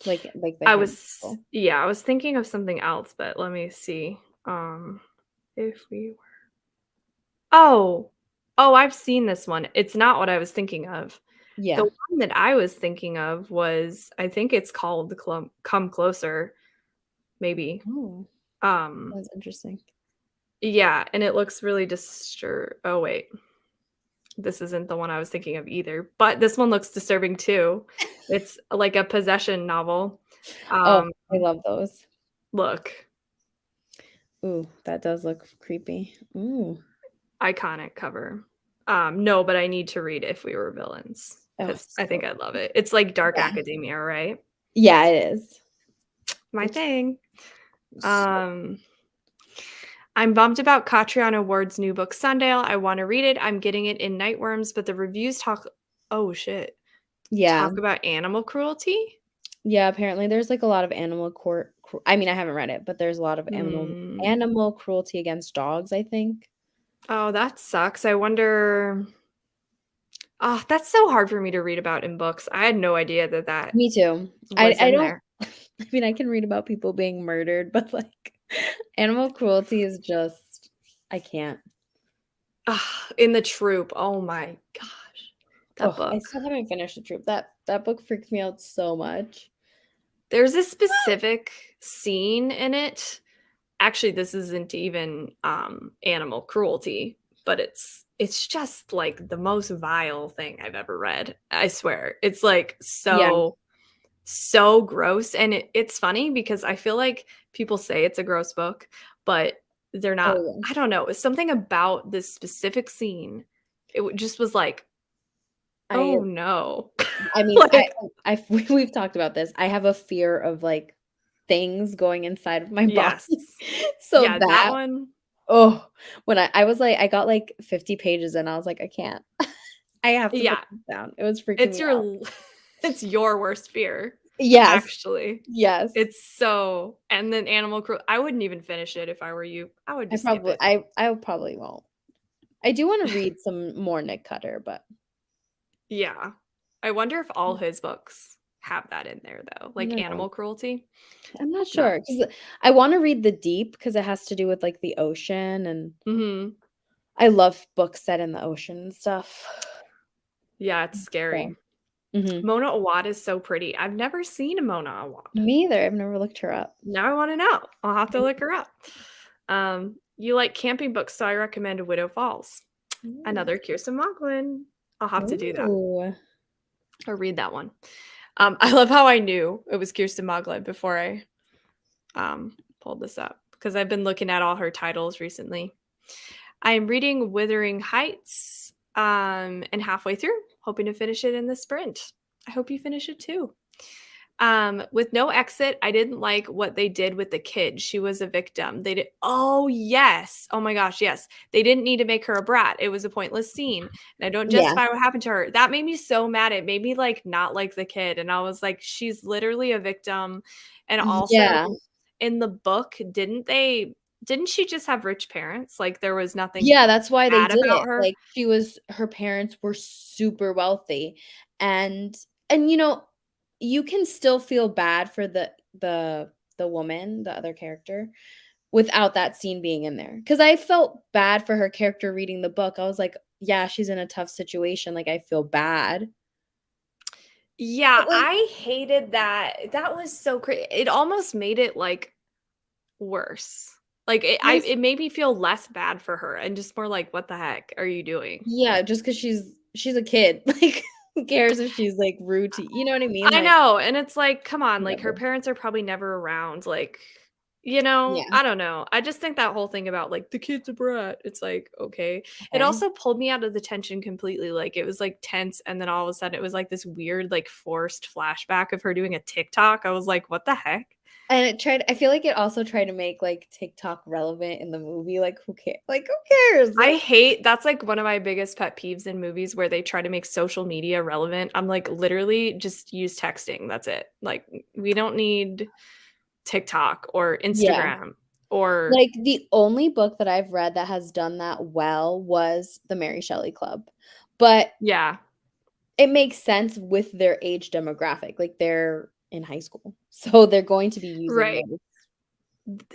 like the hand skull.
I was thinking of something else, but let me see. If we were Oh! Oh, I've seen this one. It's not what I was thinking of. The
Yeah.
one that I was thinking of was I think it's called Come Closer, maybe.
Oh,
Um,
that's interesting.
yeah, and it looks really oh, wait. This isn't the one I was thinking of either, but this one looks disturbing too. It's like a possession novel.
Oh,
Um,
I love those.
look,
Ooh, that does look creepy. Ooh.
iconic cover. No, but I need to read If We Were Villains
Oh,
because I
so
think I'd love it. It's like dark
yeah.
academia, right?
Yeah, it is.
My
It's
thing.
so
Um, I'm bummed about Catriona Ward's new book, Sundale. I want to read it. I'm getting it in Nightworms, but the reviews oh shit,
Yeah.
talk about animal cruelty.
Yeah, apparently there's, like, a lot of animal I mean, I haven't read it, but there's a lot of
Hmm.
animal cruelty against dogs, I think.
Oh, that sucks. I wonder. Oh, that's so hard for me to read about in books. I had no idea that that
Me too.
was
I
in
don't
there.
I mean, I can read about people being murdered, but, like, animal cruelty is just I can't.
Ah, in the Troop. Oh my gosh, that
Oh, I
book.
still haven't finished The Troop. That book freaks me out so much.
There's a specific scene in it. Actually, this isn't even animal cruelty, but it's just like the most vile thing I've ever read. I swear. It's like
Yeah.
so gross. And it's funny because I feel like people say it's a gross book, but they're
Oh,
not.
yeah.
I don't know. It's something about this specific scene. Just was like,
I
oh no.
I mean,
Like,
we've talked about this. I have a fear of, like, things going inside of my body.
yes.
So
Yeah, that
that
one.
oh, when I was like I got, like, 50 pages and I was like, "I can't. I have to put
Yeah.
this down." It was freaking
It's
me out.
it's your worst fear,
Yes.
actually.
Yes.
It's so and then animal I wouldn't even finish it if I were you. I would just skip it.
I probably won't. I do wanna read some more Nick Cutter, but
Yeah. I wonder if all his books have that in there though,
I
like
don't know.
animal cruelty?
I'm not
No.
sure 'cause I wanna read The Deep because it has to do with, like, the ocean, and
Mhm.
I love books set in the ocean and stuff.
Yeah, it's
So
scary.
mhm.
Mona Awad is so pretty. I've never seen a Mona Awad.
Me either, I've never looked her up.
Now I wanna know. I'll have to look her up. You like camping books, so I recommend Widow Falls.
Ooh.
Another Kirsten Macklin. I'll have to do that
Ooh.
or read that one. I love how I knew it was Kirsten Macklin before I pulled this up because I've been looking at all her titles recently. I am reading Wuthering Heights and halfway through, hoping to finish it in the sprint. I hope you finish it too. With no exit, I didn't like what they did with the kid. She was a victim. They did. Oh, yes. Oh my gosh, yes. They didn't need to make her a brat. It was a pointless scene. And I don't
Yeah.
justify what happened to her. That made me so mad. It made me like not like the kid. And I was like, she's literally a victim. And also
Yeah.
in the book, didn't she just have rich parents? Like there was nothing
Yeah, that's why they
bad
did
about
it.
her?
Like, her parents were super wealthy, and you know, you can still feel bad for the woman, the other character, without that scene being in there. Because I felt bad for her character reading the book. I was like, "Yeah, she's in a tough situation, like, I feel bad."
Yeah,
But, like
I hated that. That was so it almost made it like worse. Like,
yes,
it made me feel less bad for her and just more like, "What the heck are you doing?"
yeah, just because she's a kid, like, who cares if she's, like, rude to you know what I mean?
I
Like,
know, and it's like, come on, like, her
whatever.
parents are probably never around, like,
Yeah,
I don't know. I just think that whole thing about, like, "The kid's a brat," it's like, okay. It
okay.
also pulled me out of the tension completely, like, it was, like, tense, and then all of a sudden, it was, like, this weird, like, forced flashback of her doing a TikTok. I was like, "What the heck?"
And I feel like it also tried to make, like, TikTok relevant in the movie, like, who cares?
I hate that's, like, one of my biggest pet peeves in movies where they try to make social media relevant. I'm like, "Literally, just use texting, that's it." Like, we don't need TikTok or
Yeah.
Instagram or
Like, the only book that I've read that has done that well was The Mary Shelley Club, but
yeah,
it makes sense with their age demographic, like, they're in high school, so they're going to be using
right.
those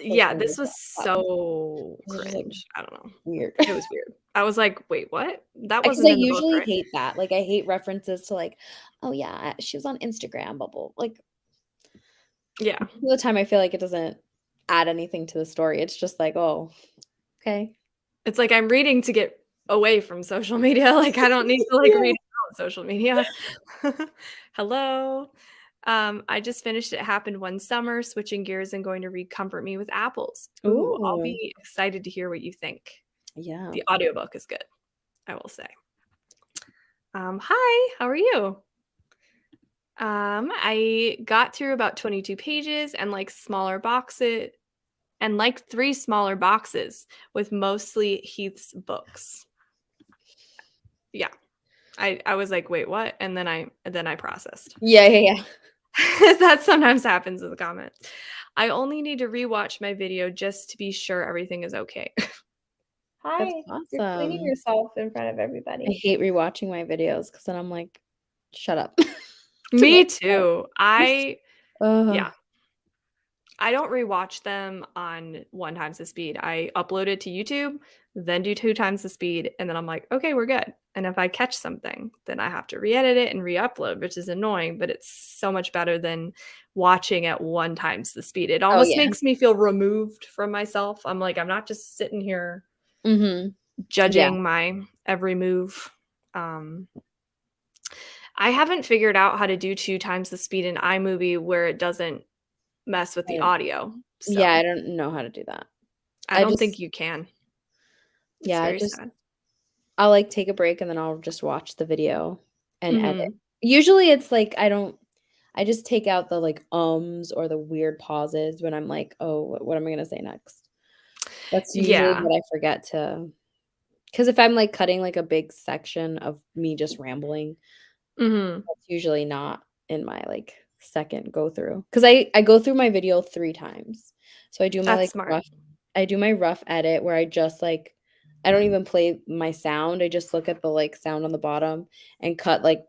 Yeah,
social media
this was
platforms.
so
It's just, like,
cringe. I don't know.
weird.
It was weird. I was like, "Wait, what? That
Because
wasn't
I
in the book,
usually
right?"
hate that, like, I hate references to, like, "Oh, yeah, she was on Instagram bubble," like,
Yeah.
most of the time I feel like it doesn't add anything to the story, it's just like, "Oh, okay."
It's like I'm reading to get away from social media, like, I don't need to, like,
Yeah.
read about social media. Hello. I just finished It Happened One Summer, switching gears and going to read Comfort Me with Apples. Ooh, I'll
Ooh,
be excited to hear what you think.
yeah.
The audiobook is good, I will say. Hi, how are you? I got through about 22 pages and like smaller boxes and like 3 smaller boxes with mostly Heath's books. Yeah. I was like, "Wait, what?" And then I processed.
Yeah, yeah, yeah.
That sometimes happens in the comments. I only need to rewatch my video just to be sure everything is okay.
That's
Hi, you're cleaning
awesome.
yourself in front of
I
everybody.
hate rewatching my videos because then I'm like, "Shut up." To
Me
myself.
too.
Ugh.
Yeah. I don't rewatch them on 1 times the speed. I upload it to YouTube, then do 2 times the speed, and then I'm like, "Okay, we're good." And if I catch something, then I have to re-edit it and re-upload, which is annoying, but it's so much better than watching at 1 times the speed. It
Oh,
almost
yeah.
makes me feel removed from myself. I'm like, I'm not just sitting here
Mhm. Yeah.
judging my every move. Um, I haven't figured out how to do 2 times the speed in iMovie where it doesn't mess with
I
the
don't
audio,
yeah,
so
I don't know how to do that.
I
I
don't think
just
you can. It's
yeah,
very sad.
I'll, like, take a break and then I'll just watch the video and edit.
Mhm.
Usually, it's like I just take out the, like, ums or the weird pauses when I'm like, "Oh, what am I gonna say next?" That's usually
Yeah.
what I forget to. Because if I'm, like, cutting, like, a big section of me just rambling,
Mhm.
that's usually not in my, like, second go through. Because I go through my video 3 times. So
That's smart.
I do my rough edit where I just, like I don't even play my sound, I just look at the, like, sound on the bottom and cut, like,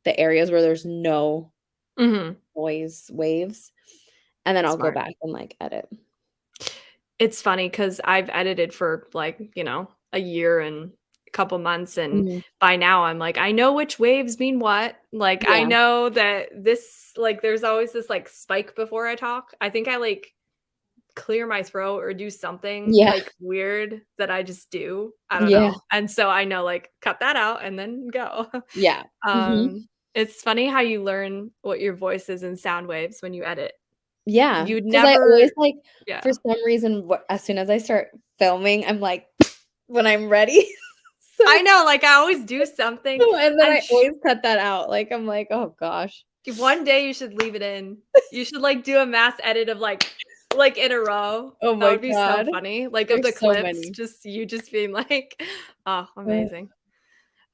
the areas where there's no
Mhm.
noise waves, and then I'll go
Smart.
back and, like, edit.
It's funny because 'cause I've edited for, like, a year and a couple months, and
Mhm.
by now I'm like, "I know which waves mean what." Like, I
Yeah.
know that this like, there's always this, like, spike before I talk. I think I, like, clear my throat or do something,
Yeah.
like, weird that I just do. I don't
Yeah.
know. And so I know, like, cut that out and then go.
Yeah. Mhm.
It's funny how you learn what your voice is in sound waves when you edit.
Yeah,
You'd
because I always,
never
like for
yeah.
some reason, as soon as I start filming, I'm like, when I'm ready. So
I know, like, I always do something.
and then
I'm
I
sh
always cut that out, like, I'm like, "Oh gosh."
One day you should leave it in. You should, like, do a mass edit of, like, in a row.
Oh
That
my
would be so
god.
funny. Like, of the
There's so
clips,
many.
just you just being like, "Oh,
Ugh.
amazing."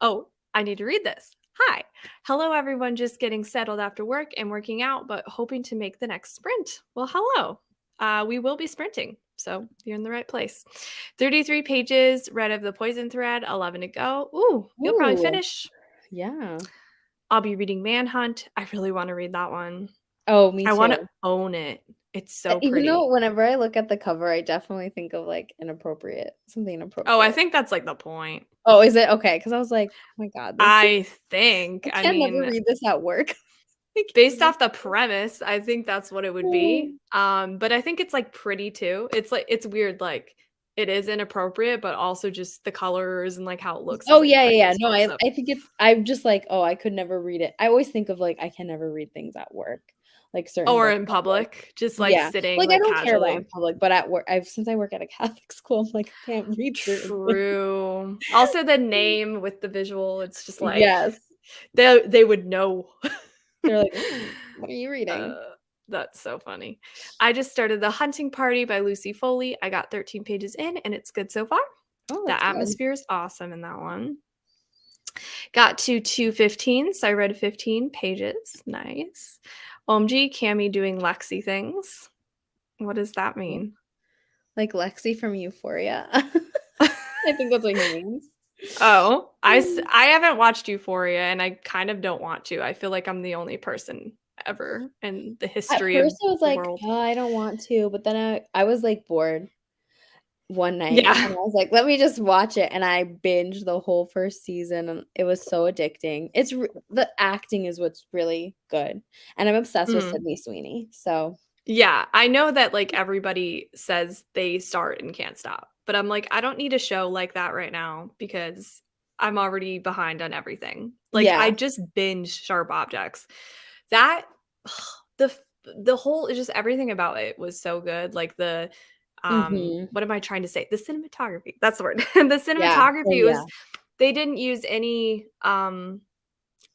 Oh, I need to read this. Hi. Hello, everyone. Just getting settled after work and working out, but hoping to make the next sprint. Well, hello. We will be sprinting, so you're in the right place. 33 pages, read of the poison thread, 11 to go. Ooh, you'll probably
Ooh,
finish.
yeah.
I'll be reading Manhunt. I really want to read that one.
Oh, me
I want to
too.
own it. It's so
Even though
pretty.
whenever I look at the cover, I definitely think of, like, something
Oh, I
inappropriate.
think that's like the point.
Oh, is it? Okay, because I was like, "Oh my god, this
I think,
I
I
can never
mean,
read this at work." I can't
based
read
off the premise, I think that's what it would be.
this.
But I think it's, like, pretty too. It's, like it's weird, like, it is inappropriate, but also just the colors and, like, how it looks is,
Oh,
like,
yeah,
pretty
yeah, yeah.
as
No,
well, so
I think it's I'm just like, "Oh, I could never read it." I always think of, like, I can never read things at work, like certain
or
books
in
at work.
public, just, like,
Yeah.
sitting,
Like, I
like,
don't care about in
casually.
public, but at work since I work at a Catholic school, I'm like, I can't read certain things.
True. Also, the name with the visual, it's just like,
Yes.
they would know.
They're like, what are you reading?"
Uh, that's so funny. I just started The Hunting Party by Lucy Foley. I got 13 pages in, and it's good so far.
Oh,
The
that's good.
atmosphere is awesome in that one. Got to 215, so I read 15 pages. Nice. OMG, Cami doing Lexi things. What does that
Yeah.
mean?
Like Lexi from Euphoria. I think that's what he means.
Oh,
Mm.
I haven't watched Euphoria, and I kind of don't want to. I feel like I'm the only person ever in the
At
history of
first, I was
the
like,
world.
"Oh, I don't want to," but then I was, like, bored one night, and
Yeah.
I was like, "Let me just watch it," and I binged the whole first season, and it was so addicting. It's r The acting is what's really good, and I'm obsessed with
Mhm.
Sydney Sweeney, so
Yeah, I know that, like, everybody says they start and can't stop, but I'm like, I don't need a show like that right now because I'm already behind on everything. Like, I
yeah.
just binged Sharp Objects. That the f the whole just everything about it was so good, like,
Mhm.
what am I trying to say? The cinematography, that's the word. The
Yeah. Oh,
cinematography
yeah.
was they didn't use any,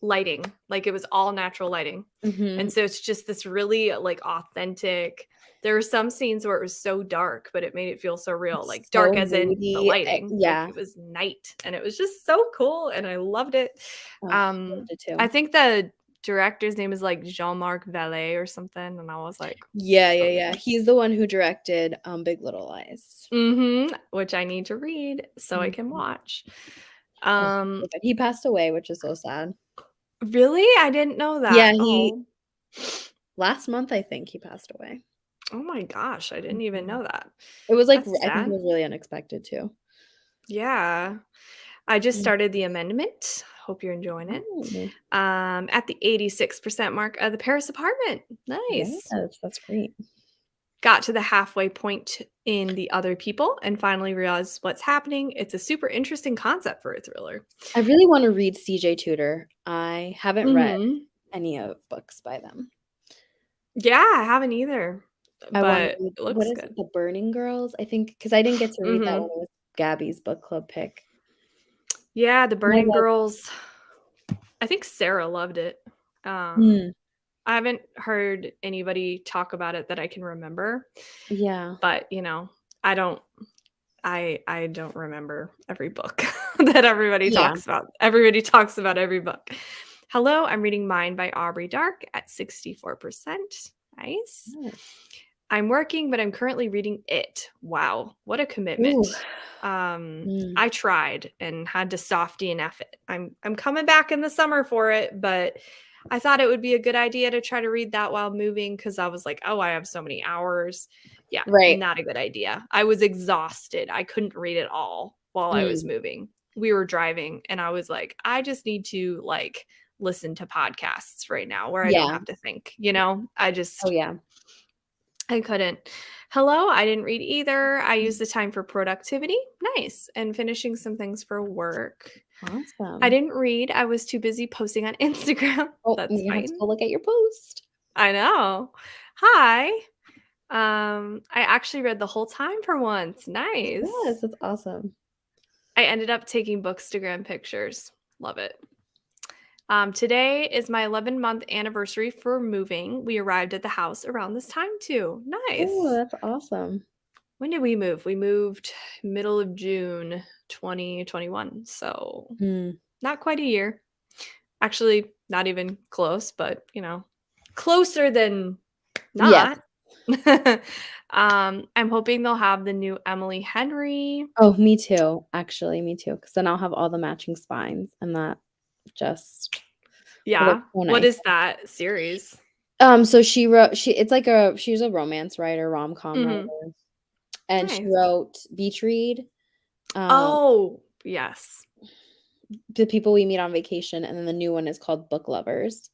lighting, like, it was all natural lighting, and
Mhm.
so it's just this really, like, authentic. There were some scenes where it was so dark, but it made it feel so real,
It's
like, dark
so
as in the
moody,
lighting, like,
yeah.
it was night, and it was just so cool, and I loved it.
Oh, I loved it
I
too.
think the director's name is, like, Jean-Marc Vallée or something, and I was like,
Yeah, yeah,
so
yeah.
good.
He's the one who directed, Big Little Lies.
Mhm, which I need to read so I can
Mhm.
watch.
Oh,
Um,
so good. He passed away, which is so sad.
really? I didn't know
Yeah,
that.
he
Oh.
last month, I think he passed away.
Oh my gosh, I didn't even
Mhm.
know that.
It was, like,
That's
I think it
sad.
was really unexpected too.
Yeah. I just
Mm.
started The Amendment. Hope you're enjoying it.
Oh,
At the 86% mark of The Paris Apartment. Nice.
yes, that's great.
Got to the halfway point in The Other People and finally realized what's happening. It's a super interesting concept for a thriller.
I really wanna read CJ Tudor. I haven't read
Mhm.
any of books by them.
Yeah, I haven't either,
I wanna
but
read
it
what
looks
is it?
good.
The Burning Girls? I think because I didn't get to read that when
Mhm.
it was Gabby's book club pick.
Yeah, The
And I
Burning
like
Girls. I think Sarah loved it. Um,
mm,
I haven't heard anybody talk about it that I can remember,
yeah.
but, I don't I don't remember every book that everybody
Yeah.
talks about. Everybody talks about every book. Hello, I'm reading Mine by Aubrey Dark at 64%. Nice.
Nice.
I'm working, but I'm currently reading It. Wow, what a
Ooh.
commitment.
Mm.
I tried and had to softy and F it. I'm coming back in the summer for it, but I thought it would be a good idea to try to read that while moving because I was like, oh, I have so many hours. Yeah,
Right.
not a good idea. I was exhausted. I couldn't read it all while I was
Mm.
moving. We were driving and I was like, I just need to like listen to podcasts right now where I don't
Yeah.
have to think, you know?
Oh, yeah.
I couldn't. Hello, I didn't read either. I used the time for productivity. Nice. And finishing some things for work. I
Awesome.
didn't read. I was too busy posting on Instagram.
Oh,
That's
you have to
fine.
go look at your post.
I know. Hi. I actually read the whole time for once.
Yes,
Nice.
that's awesome.
I ended up taking books to gram pictures. Love it. Today is my 11-month anniversary for moving. We arrived at the house around this time too.
Oh,
Nice.
that's awesome.
When did we move? We moved middle of June 2021. So
Mm.
not quite a year. Actually, not even close, but closer than
Yes.
not. I'm hoping they'll have the new Emily Henry.
Oh, me too. Actually, me too. Because then I'll have all the matching spines, and that just will look
Yeah.
so
What
nice.
is that series?
So she's a romance writer, rom-com
Mhm.
writer, and she
Nice.
wrote Beach Read, um,
Oh, yes.
The People We Meet on Vacation, and then the new one is called Book Lovers.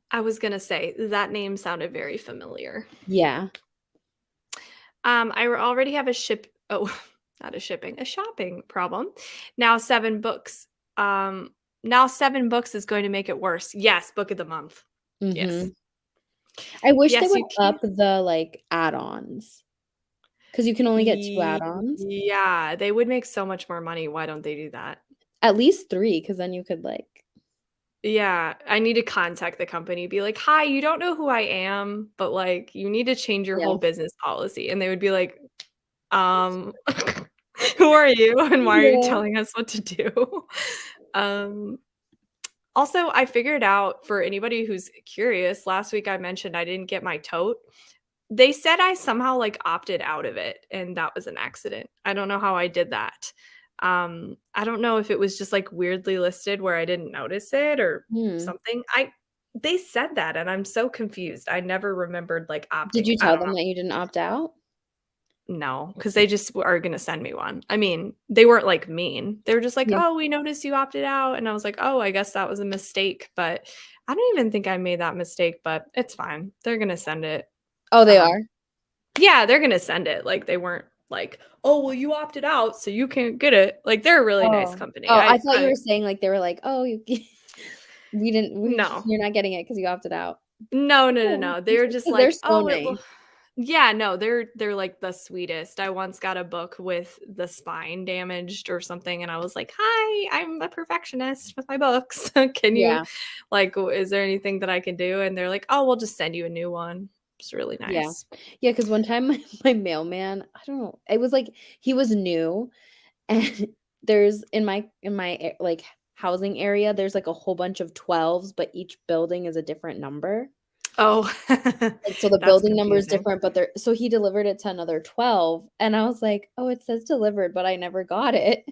I was gonna say that name sounded very familiar.
Yeah.
I already have not a shopping problem. Now 7 books. Now 7 books is going to make it worse. Yes, book of the month. Yes.
Mhm. I wish they
Yes,
would
you can.
up the, like, add-ons, because you can only get 2 add-ons.
Yeah, they would make so much more money. Why don't they do that?
At least 3, because then you could, like
Yeah, I need to contact the company, be like, "Hi, you don't know who I am, but, like, you need to change your
yeah.
whole business policy." And they would be like, Um, who are you and why are you
Yeah.
telling us what to do? Um, Also, I figured out for anybody who's curious, last week I mentioned I didn't get my tote. They said I somehow, like, opted out of it, and that was an accident. I don't know how I did that. I don't know if it was just, like, weirdly listed where I didn't notice it or
Hmm.
something. They said that, and I'm so confused. I never remembered, like,
Did
opting
you
I
tell
don't
them
know.
that you didn't opt out?
No, because they just are gonna send me one. I mean, they weren't, like, mean. They were just like,
Yeah.
"Oh, we noticed you opted out," and I was like, "Oh, I guess that was a mistake," but I don't even think I made that mistake, but it's fine. They're gonna send it.
Oh, they
Um,
are?
yeah, they're gonna send it, like, they weren't like, "Oh, well, you opted out, so you can't get it." Like, they're a really nice
Oh.
company.
Oh, I
I
thought you
I
were saying, like, they were like, "Oh, you we didn't we
No.
you're not getting it because you opted out."
No, no, no,
Oh,
no. They're just
'cause they're
like,
so
"Oh, it will."
nice.
Yeah, no, they're, like, the sweetest. I once got a book with the spine damaged or something, and I was like, "Hi, I'm a perfectionist with my books. Can you
Yeah,
is there anything that I can do?" And they're like, "Oh, we'll just send you a new one." It's really
yeah.
nice.
Yeah, because one time my mailman, I don't know, it was like he was new, and there's like, housing area, there's, like, a whole bunch of 12s, but each building is a different number.
Oh,
Like, so the
that's
building number is
confusing.
different, but there so he delivered it to another 12, and I was like, "Oh, it says delivered, but I never got it."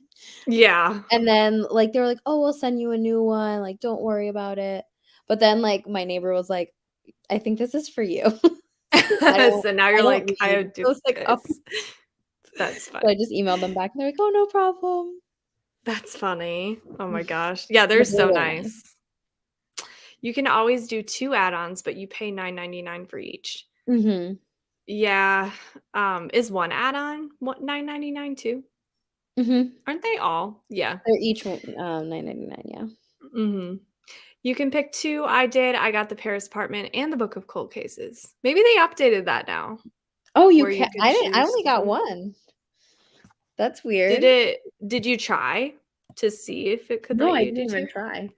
Yeah.
And then, like, they were like, "Oh, we'll send you a new one, like, don't worry about it." But then, like, my neighbor was like, "I think this is for you." I don't
So now
I
you're
don't
like, "I
read.
would do
So it's like, "Oh."
this." That's
So I
funny.
just emailed them back, and they're like, "Oh, no problem."
That's funny. Oh my gosh. Yeah, they're
But they're
so
really nice.
nice. You can always do 2 add-ons, but you pay $9.99 for each.
Mhm.
Yeah, is 1 add-on what $9.99 too?
Mhm.
Aren't they all? Yeah.
They're each $9.99, yeah.
Mhm. You can pick 2. I did. I got the Paris apartment and the Book of Cold Cases. Maybe they updated that now,
Oh, you
where
can
you can
I didn't I
choose
only
to
got
do.
1. That's
Did
weird.
it did you try to see if it could
No,
let
I
you
didn't
do
even
2?
try.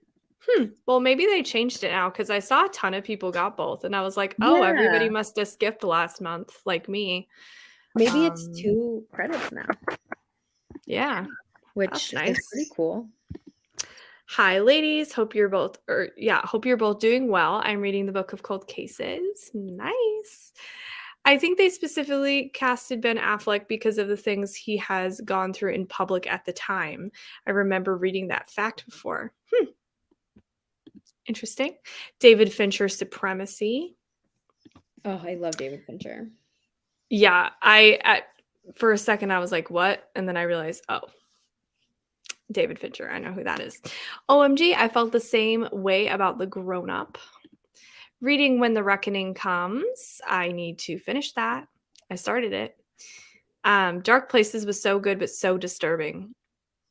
Well, maybe they changed it now because I saw a ton of people got both, and I was like, "Oh, everybody
Yeah.
must have skipped last month like me."
Maybe it's
Um,
2 credits now,
yeah,
which
that's
is pretty
nice.
cool.
Hi, ladies. Hope you're both doing well. I'm reading the Book of Cold Cases. Nice. I think they specifically casted Ben Affleck because of the things he has gone through in public at the time. I remember reading that fact before. Interesting. David Fincher Supremacy.
Oh, I love David Fincher.
Yeah, for a second I was like, "What?" And then I realized, "Oh, David Fincher. I know who that is." OMG, I felt the same way about The Grown Up. Reading When the Reckoning Comes. I need to finish that. I started it. Dark Places was so good but so disturbing.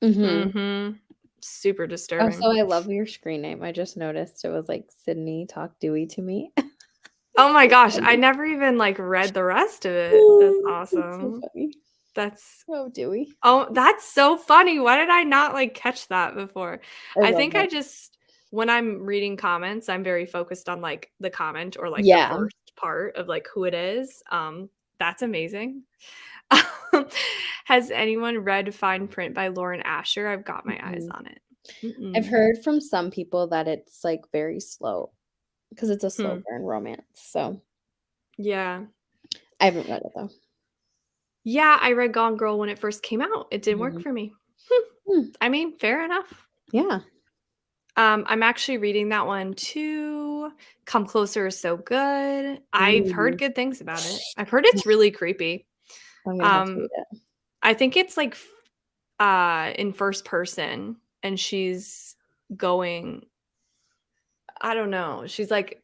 Mhm.
Mhm. Super
Oh,
disturbing.
so I love your screen name. I just noticed it was like Sydney Talk Dewey to me.
Oh my
So
gosh, I
funny.
never even, like, read the rest of it. That's
Ooh, that's so
awesome.
funny.
That's
Oh, Dewey.
Oh, that's so funny. Why did I not, like, catch that before?
I
I
love
think I
that.
just when I'm reading comments, I'm very focused on like the comment or like the
Yeah.
first part of like who it is. That's amazing. Has anyone read Fine Print by Lauren Asher? I've got my eyes
Mhm.
on it.
I've
Mm-mm.
heard from some people that it's, like, very slow because it's a slow
Hmm.
burn romance, so
Yeah.
I haven't read it, though.
Yeah, I read Gone Girl when it first came out. It didn't work
Mhm.
for me.
Hmm.
I mean, fair enough.
Yeah.
I'm actually reading that one too. Come Closer is so good. I've heard
Mm.
good things about it. I've heard it's really creepy.
I'm gonna have to
Um,
read it.
I think it's like in first person and she's going, I don't know. She's like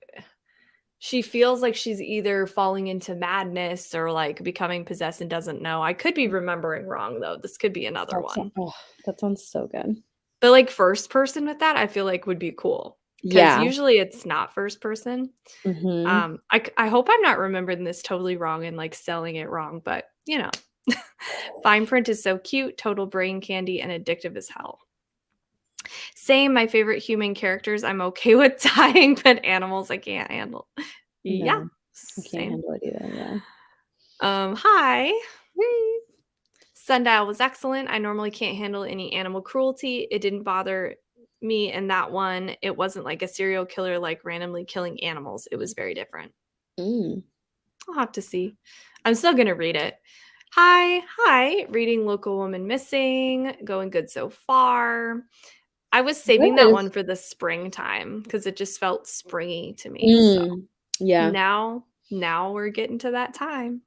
she feels like she's either falling into madness or like becoming possessed and doesn't know. I could be remembering wrong though. This could be another one.
That sounds so good.
But like first person with that, I feel like would be cool because
Yeah.
usually it's not first person.
Mhm.
I hope I'm not remembering this totally wrong and like selling it wrong, but you know, Fine Print is so cute, total brain candy, and addictive as hell. Same, my favorite human characters I'm okay with dying, but animals I can't handle. Yeah,
No, I can't
same.
handle it either, yeah.
Hi.
Hey.
Sundial was excellent. I normally can't handle any animal cruelty. It didn't bother me in that one. It wasn't like a serial killer, like randomly killing animals. It was very different.
Mm.
I'll have to see. I'm still going to read it. Hi. Reading Local Woman Missing. Going good so far. I was saving that
Good.
one for the springtime because it just felt springy to me. So
Mm. Yeah.
now we're getting to that time.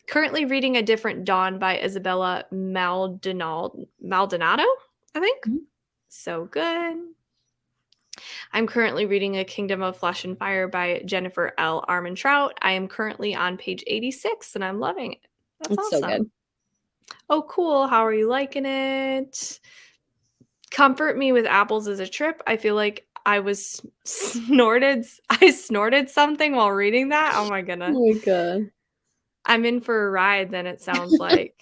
Currently reading A Different Dawn by Isabella Maldonado, I think.
Mhm.
So good. I'm currently reading A Kingdom of Flesh and Fire by Jennifer L. Armentrout. I am currently on page 86 and I'm loving it. That's
It's so good.
awesome. Oh, cool. How are you liking it? Comfort Me with Apples is a trip. I feel like I snorted something while reading that. Oh my goodness.
Oh my god.
I'm in for a ride then it sounds like.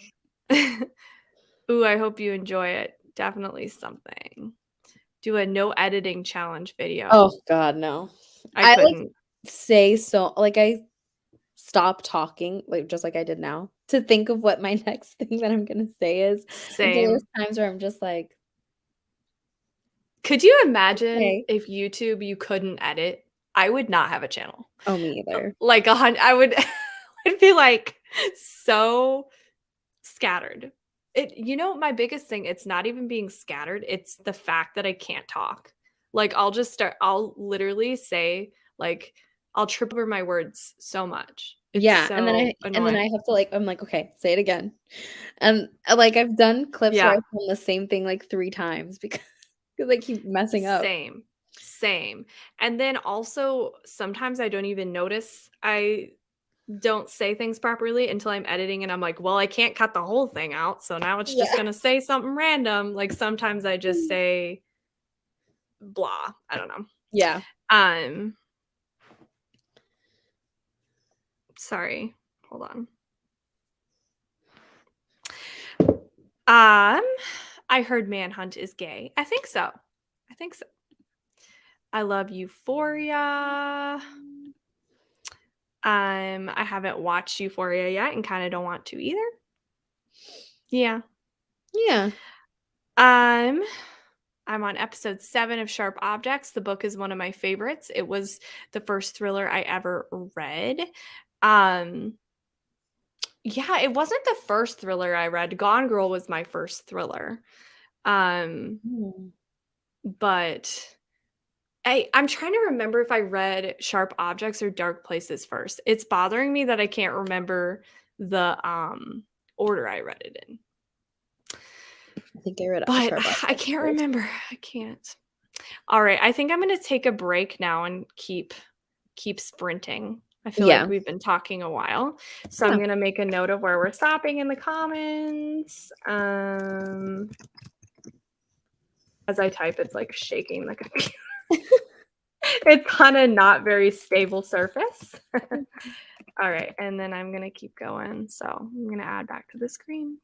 Ooh, I hope you enjoy it. Definitely something. Do a no editing challenge video.
Oh god, no.
I
I, like,
couldn't.
say so like, I stop talking, like, just like I did now, to think of what my next thing that I'm gonna say is, and so there's
Same.
times where I'm just like,
Could you imagine
"Okay."
if YouTube you couldn't edit? I would not have a channel.
Oh, me either.
Like I would I'd be like so scattered. My biggest thing, it's not even being scattered, it's the fact that I can't talk. Like I'll literally say like I'll trip over my words so much. It's
Yeah, and then
so
I
annoying.
have to, like I'm like, "Okay, say it again." And, like, I've done clips where
Yeah.
I've done the same thing, like, 3 times because I keep messing up.
Same. Same. And then also sometimes I don't even notice I don't say things properly until I'm editing and I'm like, "Well, I can't cut the whole thing out, so now it's just
Yeah.
gonna say something random." Like sometimes I just say blah. I don't know.
Yeah.
Um, sorry. Hold on. Um, I heard Manhunt is gay. I think so. I think so. I love Euphoria. I haven't watched Euphoria yet and kind of don't want to either. Yeah.
Yeah.
Um, I'm on episode 7 of Sharp Objects. The book is one of my favorites. It was the first thriller I ever read. Um, yeah, it wasn't the first thriller I read. Gone Girl was my first thriller. Um,
Mm.
but I'm trying to remember if I read Sharp Objects or Dark Places first. It's bothering me that I can't remember the order I read it in.
I think I read
But
Sharp
I
Objects
can't
first.
remember. I can't. All right, I think I'm going to take a break now and keep sprinting. I feel like
Yeah.
we've been talking a while. So I'm
Yeah.
going to make a note of where we're stopping in the comments. As I type, it's like shaking the computer. It's on a not very stable surface. All right, and then I'm going to keep going. So I'm going to add back to the screen.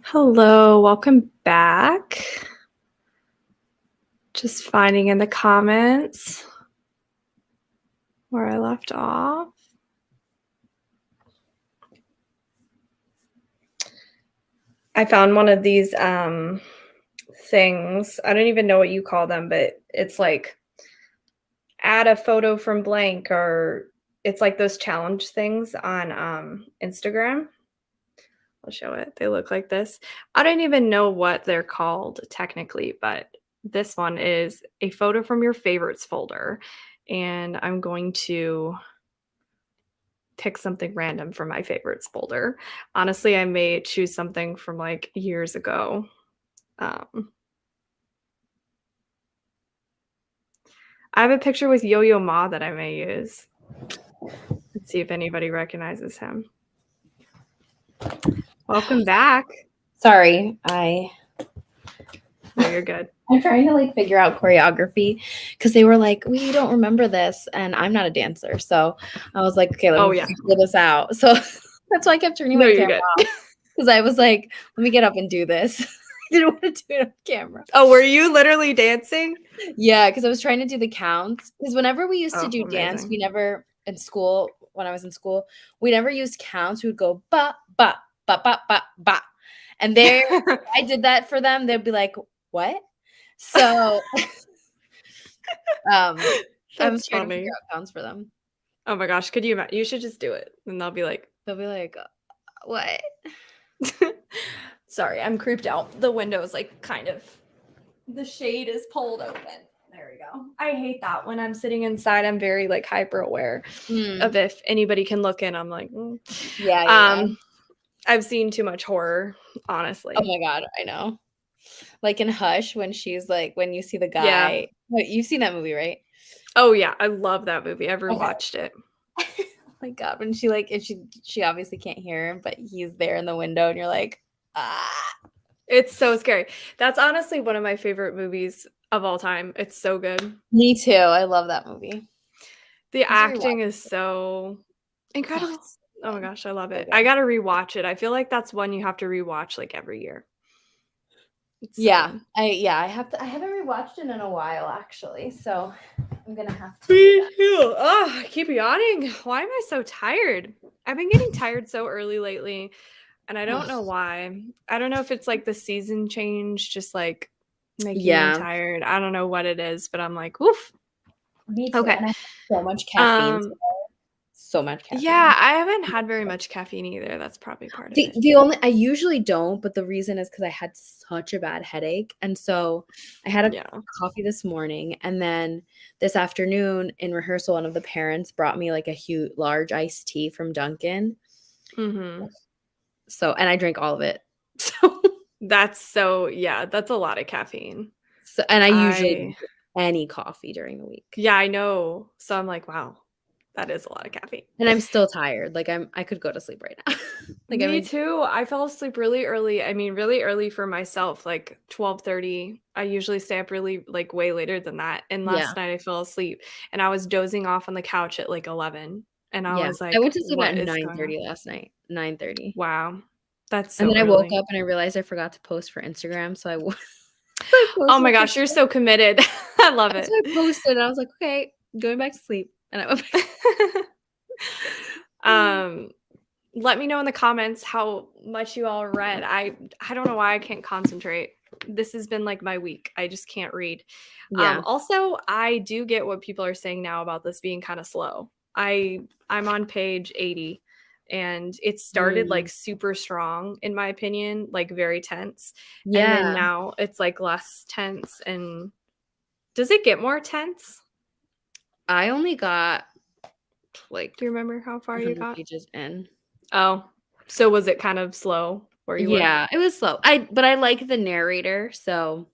Hello, welcome back. Just finding in the comments where I left off. I found one of these things. I don't even know what you call them, but it's like add a photo from blank, or it's like those challenge things on Instagram. I'll show it. They look like this. I don't even know what they're called technically, but this one is a photo from your favorites folder. And I'm going to pick something random from my favorites folder. Honestly, I may choose something from like years ago. I have a picture with Yo-Yo Ma that I may use. Let's see if anybody recognizes him. Welcome back.
Sorry,
No, you're good.
I'm trying to like figure out choreography because they were like, we don't remember this, and I'm not a dancer, so I was like, okay, let me figure this out. So that's why I kept turning my camera off because I was like, let me get up and do this. I didn't want to do it on camera.
Oh, were you literally dancing?
Yeah, because I was trying to do the counts. Because whenever we used to do dance, we never in school. When I was in school, we never used counts. We would go ba ba ba ba ba ba, and there I did that for them. They'd be like, what? So, I was trying to figure out counts for them.
Oh my gosh, could you imagine? You should just do it, and they'll be like,
what?
Sorry, I'm creeped out. The window is like kind of, the shade is pulled open. There we go. I hate that when I'm sitting inside. I'm very like hyper aware of if anybody can look in. I'm like,
Yeah.
I've seen too much horror, honestly.
Oh my God, I know. Like in Hush, when she's like, when you see the guy. Yeah. You've seen that movie, right?
Oh yeah, I love that movie. I've rewatched it.
Oh my God, when she like, if she obviously can't hear him, but he's there in the window, and you're like, ah.
It's so scary. That's honestly one of my favorite movies of all time. It's so good.
Me too. I love that movie.
The acting is so incredible. Oh my gosh, I love it. I gotta rewatch it. I feel like that's one you have to rewatch like every year.
I haven't rewatched it in a while actually, so I'm gonna have to do that.
Oh, I keep yawning. Why am I so tired? I've been getting tired so early lately, and I don't know why. I don't know if it's like the season change, just like making me tired. I don't know what it is, but I'm like, oof.
Me too. Okay. And I have so much caffeine today. So much caffeine.
Yeah, I haven't had very much caffeine either. That's probably part of it.
I usually don't, but the reason is because I had such a bad headache. And so I had a coffee this morning, and then this afternoon in rehearsal, one of the parents brought me like a huge, large iced tea from Dunkin'. So, and I drank all of it. So
that's a lot of caffeine.
So, and I usually don't drink any coffee during the week.
Yeah, I know. So I'm like, wow. That is a lot of caffeine.
And I'm still tired. Like I could go to sleep right now.
Me too. I fell asleep really early. I mean, really early for myself, like 12:30. I usually stay up really like way later than that. And last night I fell asleep and I was dozing off on the couch at like 11. And I was like,
I went to sleep at 9:30 last night. 9:30.
Wow. That's so
And then
early.
I woke up and I realized I forgot to post for Instagram. So I
oh my gosh, you're so committed. I love it.
So I posted and I was like, okay, going back to sleep. And I went
back. Let me know in the comments how much you all read. I don't know why I can't concentrate. This has been like my week. I just can't read. Also, I do get what people are saying now about this being kind of slow. I'm on page 80 and it started like super strong in my opinion, like very tense. And then now it's like less tense. And does it get more tense?
I only got like,
do you remember how far you got?
Pages in.
Oh, so was it kind of slow where you were?
Yeah, it was slow. But I like the narrator, so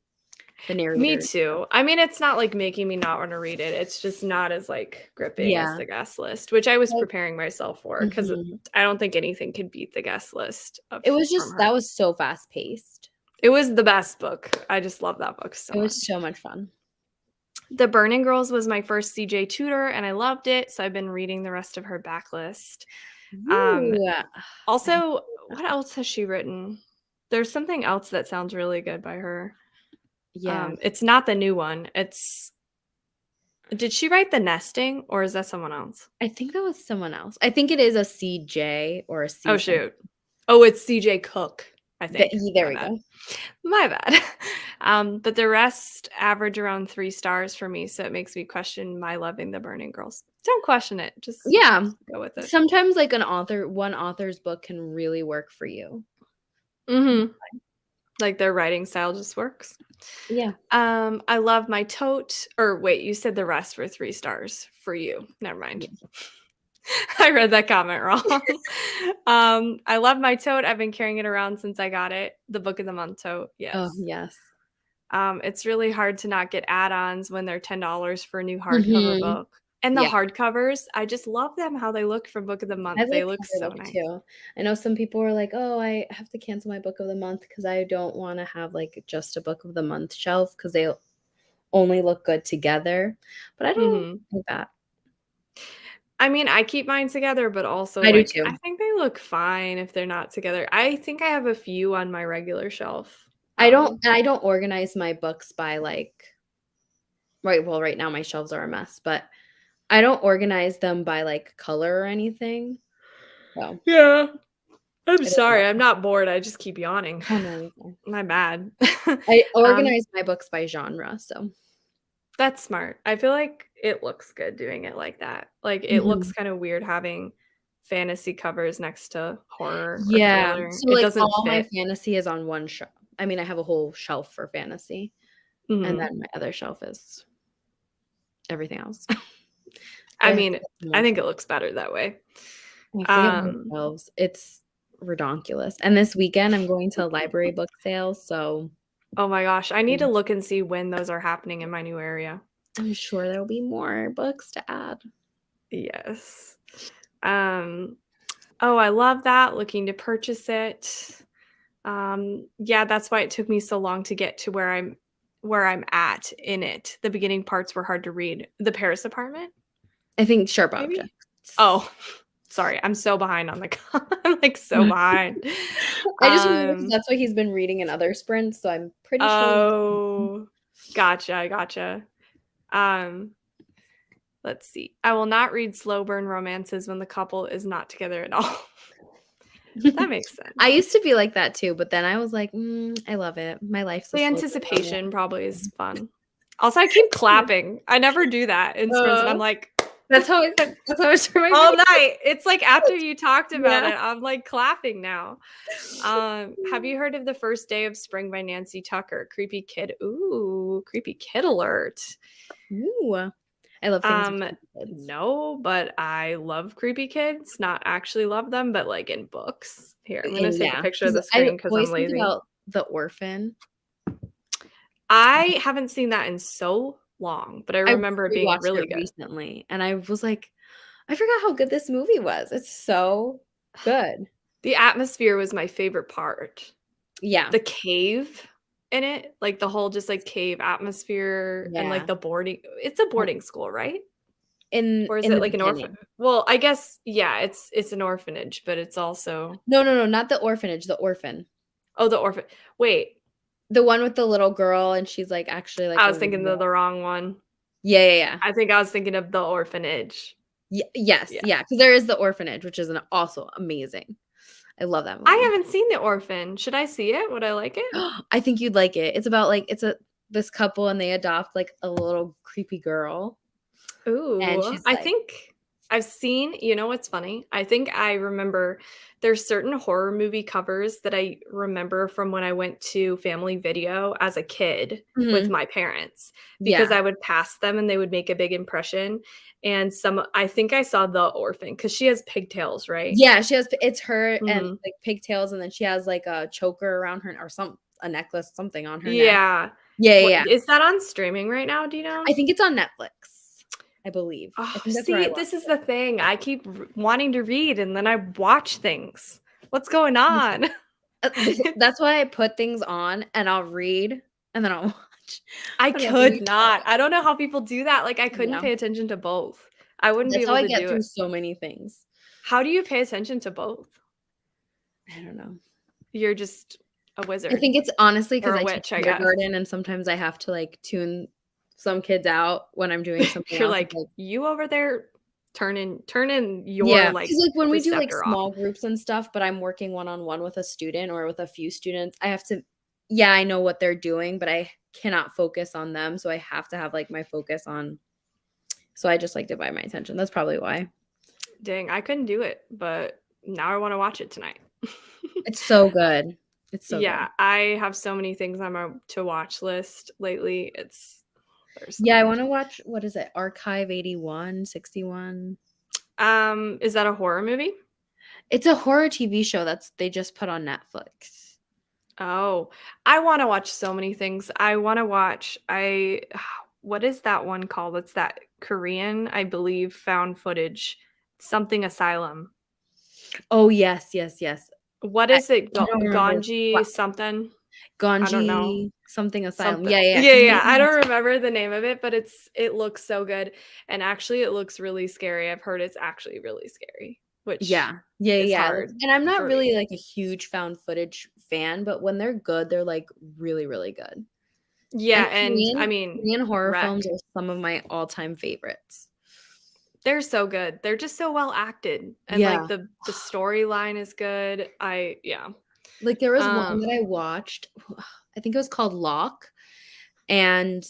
the narrator.
Me too. I mean, it's not like making me not want to read it. It's just not as like gripping as the guest list, which I was preparing myself for because I don't think anything could beat the guest list.
It was just that was so fast paced.
It was the best book. I just love that book so much.
It was so much fun.
The Burning Girls was my first CJ tutor and I loved it. So I've been reading the rest of her backlist. Also, what else has she written? There's something else that sounds really good by her.
Yeah.
It's not the new one. Did she write The Nesting, or is that someone else?
I think that was someone else. I think it is a CJ or a
Oh,
C something.
shoot. Oh, it's CJ Cook, I think.
There
My
we
bad.
go.
My bad. But the rest average around 3 stars for me, so it makes me question my loving the Burning Girls. Don't question it. Just
Yeah.
go with it.
Sometimes like one author's book can really work for you.
Mhm. Like, their writing style just works.
Yeah.
I love my tote, or wait, you said the rest were 3 stars for you. Never mind.
Yeah.
I read that comment wrong. I love my tote. I've been carrying it around since I got it. The book of the month tote.
Oh,
Yes.
yes.
It's really hard to not get add-ons when they're $10 for a new hardcover
Mhm.
book. And the
Yeah.
hardcovers, I just love them how they look for book of the
I
month. They
like
look
how they
so
look
nice.
too. I know some people are like, "Oh, I have to cancel my book of the month because I don't wanna have, like, just a book of the month shelf because they only look good together." But I don't
Mhm.
think that.
I mean, I keep mine together, but also,
I do
like, I
too.
think they look fine if they're not together. I think I have a few on my regular shelf.
I don't organize my books by, like right now my shelves are a mess, but I don't organize them by, like, color or anything. So,
Yeah. I'm
it doesn't
sorry, I'm
matter.
not bored, I just keep yawning.
Oh, no, you're fine.
My bad.
I
Um,
organize my books by genre, so
that's smart. I feel like it looks good doing it like that. Like, it looks
Mhm.
kinda weird having fantasy covers next to horror or
Yeah.
thriller.
So,
It
like,
doesn't
all my
fit.
fantasy is on one shelf. I mean, I have a whole shelf for fantasy, and
Mhm.
then my other shelf is everything else.
I
Everything
mean,
that's
I think
emotional.
it looks better that way.
I have to get more
Um,
shelves. It's redonkulous, and this weekend, I'm going to a library book sale, so
oh my gosh, I need to
mm,
look and see when those are happening in my new area.
I'm sure there'll be more books to add.
Yes. Um, oh, I love that, looking to purchase it. Yeah, that's why it took me so long to get to where I'm at in it. The beginning parts were hard to read. The Paris Apartment,
I think sharp
maybe?
objects.
Oh, sorry, I'm so behind on the I'm, like, so behind.
I just remember because
Um,
that's what he's been reading in other sprints, so I'm pretty sure
oh, gotcha, gotcha. Um, let's see. I will not read slow burn romances when the couple is not together at all. That makes
I
sense.
used to be like that too, but then I was like, I love it. My life's a
The
slow burn
anticipation probably is
romance."
fun. Also, I keep clapping. I never do that in sprints, and
Uh,
I'm like
that's how it's for my
all
video.
night. It's like after you talked about
Yeah.
it, I'm, like, clapping now. Have you heard of The First Day of Spring by Nancy Tucker? Creepy kid. Ooh, creepy kid alert.
Ooh. I love things with
Um,
kids.
no, but I love creepy kids. Not actually love them, but, like, in books. Here, I'm gonna
And
take a
yeah,
picture of
because
the
I
screen because 'cause I'm
always think
lazy.
about The Orphan.
I haven't seen that in so long, but I
I
remember it being
rewatched
really
it
good.
recently, and I was like, "I forgot how good this movie was." It's so good.
The atmosphere was my favorite part.
Yeah.
The cave in it, like, the whole just, like, cave atmosphere and, like,
Yeah.
the boarding it's a boarding school, right? Or is
In
it
the
like an orphan
beginning.
well, I guess, yeah, it's an orphanage, but it's also
No, not the orphanage, the orphan.
oh, the orphan wait,
The one with the little girl, and she's, like, actually, like,
I
a
was thinking of
real
the wrong one.
Yeah.
I think I was thinking of the orphanage.
Yes,
Yeah.
yeah, because there is The Orphanage, which is an also amazing. I love that
I
movie.
haven't seen The Orphan. Should I see it? Would I like it?
I think you'd like it. It's about, like it's a this couple, and they adopt, like, a little creepy girl, and
Ooh,
she's
I
like
think I've seen you know what's funny? I think I remember there's certain horror movie covers that I remember from when I went to Family Video as a kid with
Mhm.
my parents, because
Yeah.
I would pass them and they would make a big impression, and some I think I saw The Orphan because she has pigtails, right?
Yeah, she has it's her and,
Mhm.
like, pigtails, and then she has, like, a choker around her or a necklace, something on her neck.
Yeah. What
Yeah.
is that on streaming right now, do you know?
I think it's on Netflix, I believe. I
Oh,
think that's where I
see, this
watched
is
it.
the thing. I keep wanting to read and then I watch things. What's going on?
That's why I put things on, and I'll read, and then I'll watch.
I
I don't know, maybe
could not. I don't know how people do that. Like, I couldn't
yeah.
pay attention to both. I wouldn't be
That's how
able
I
to
get
do
through
it.
so many things.
How do you pay attention to both?
I don't know.
You're just a wizard.
I think it's honestly because
Or a
I teach
witch, I guess.
kindergarten, and sometimes I have to, like, tune some kids out when I'm doing something
You're
else. It's
like,
like
"You over there, turn in your,
yeah,
like,
because like, when we do, like,
preceptor off."
small groups and stuff, but I'm working one-on-one with a student or with a few students, I have to yeah, I know what they're doing, but I cannot focus on them, so I have to have, like, my focus on so I just, like, divide my attention. That's probably why.
Dang, I couldn't do it, but now I wanna watch it tonight.
It's so good. It's so good.
Yeah, I have so many things on my to-watch list lately. There's so
Yeah, I
much.
wanna watch what is it? Archive 81, 61.
Is that a horror movie?
It's a horror TV show that's they just put on Netflix.
Oh, I wanna watch so many things. I wanna watch what is that one called? It's that Korean, I believe, found footage, something asylum.
Oh, yes, yes, yes.
What
I
is it?
I don't remember
Ganji
what
something? I don't know.
Ganji something asylum.
Something.
Yeah, yeah,
Yeah,
because
yeah,
maybe
I
that's
don't remember the name of it, but it looks so good, and actually it looks really scary. I've heard it's actually really scary, which
yeah. Yeah,
is
yeah, like
hard
and I'm not
for
really,
me.
like, a huge found footage fan, but when they're good, they're, like, really, really good.
Yeah,
And
and I mean,
Korean horror films
Wreck.
are some of my all-time favorites.
They're so good. They're just so well acted, and, like,
Yeah.
the storyline is good. Yeah.
Like, there was one
Um
that I watched, I think it was called Lock, and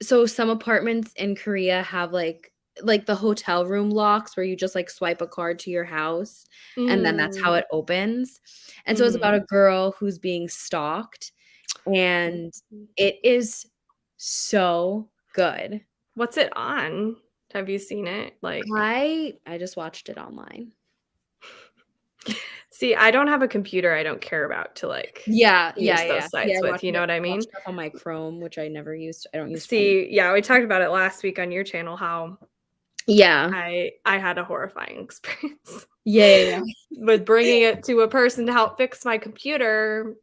so some apartments in Korea have, like, the hotel room locks where you just, like, swipe a card to your house, and then that's how
Mm,
it opens, and so it's about a
mhm.
girl who's being stalked, and
Mhm.
it is so good.
What's it on? Have you seen it? Like
I just watched it online.
see, I don't have a computer I don't care about to, like,
Yeah, yeah,
use
yeah,
those
yeah. Yeah,
sites with, you know what I
I watch
mean?
stuff on my Chrome, which I never used I don't use Chrome.
See, yeah, we talked about it last week on your channel how
Yeah.
I had a horrifying experience
Yeah, yeah, yeah.
with bringing it to a person to help fix my computer.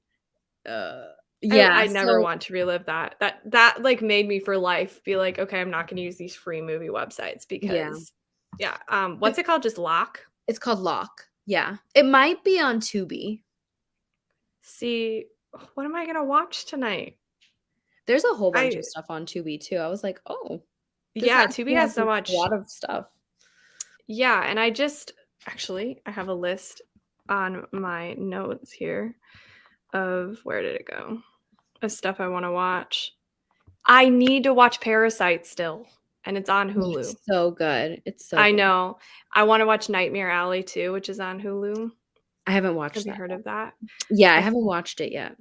Yeah,
I never
so
want to relive that. That, like, made me for life be like, "Okay, I'm not gonna use these free movie websites
yeah.
because" yeah, what's it called? Just Lock?
It's called Lock. Yeah. It might be on Tubi.
See, what am I gonna watch tonight?
There's a whole bunch of
I
stuff on Tubi too. I was like, "Oh, this
Yeah, Tubi
actually
has
has
so
a
much.
lot of stuff."
Yeah, and I have a list on my notes here of where did it go? Of stuff I wanna watch. I need to watch Parasite still, and it's on
Oh,
Hulu.
it's so good. It's so
I
good.
know. I wanna watch Nightmare Alley too, which is on Hulu.
I haven't
Have
watched
you
that
heard
yet.
of that?
Yeah, I
I
haven't watched it yet.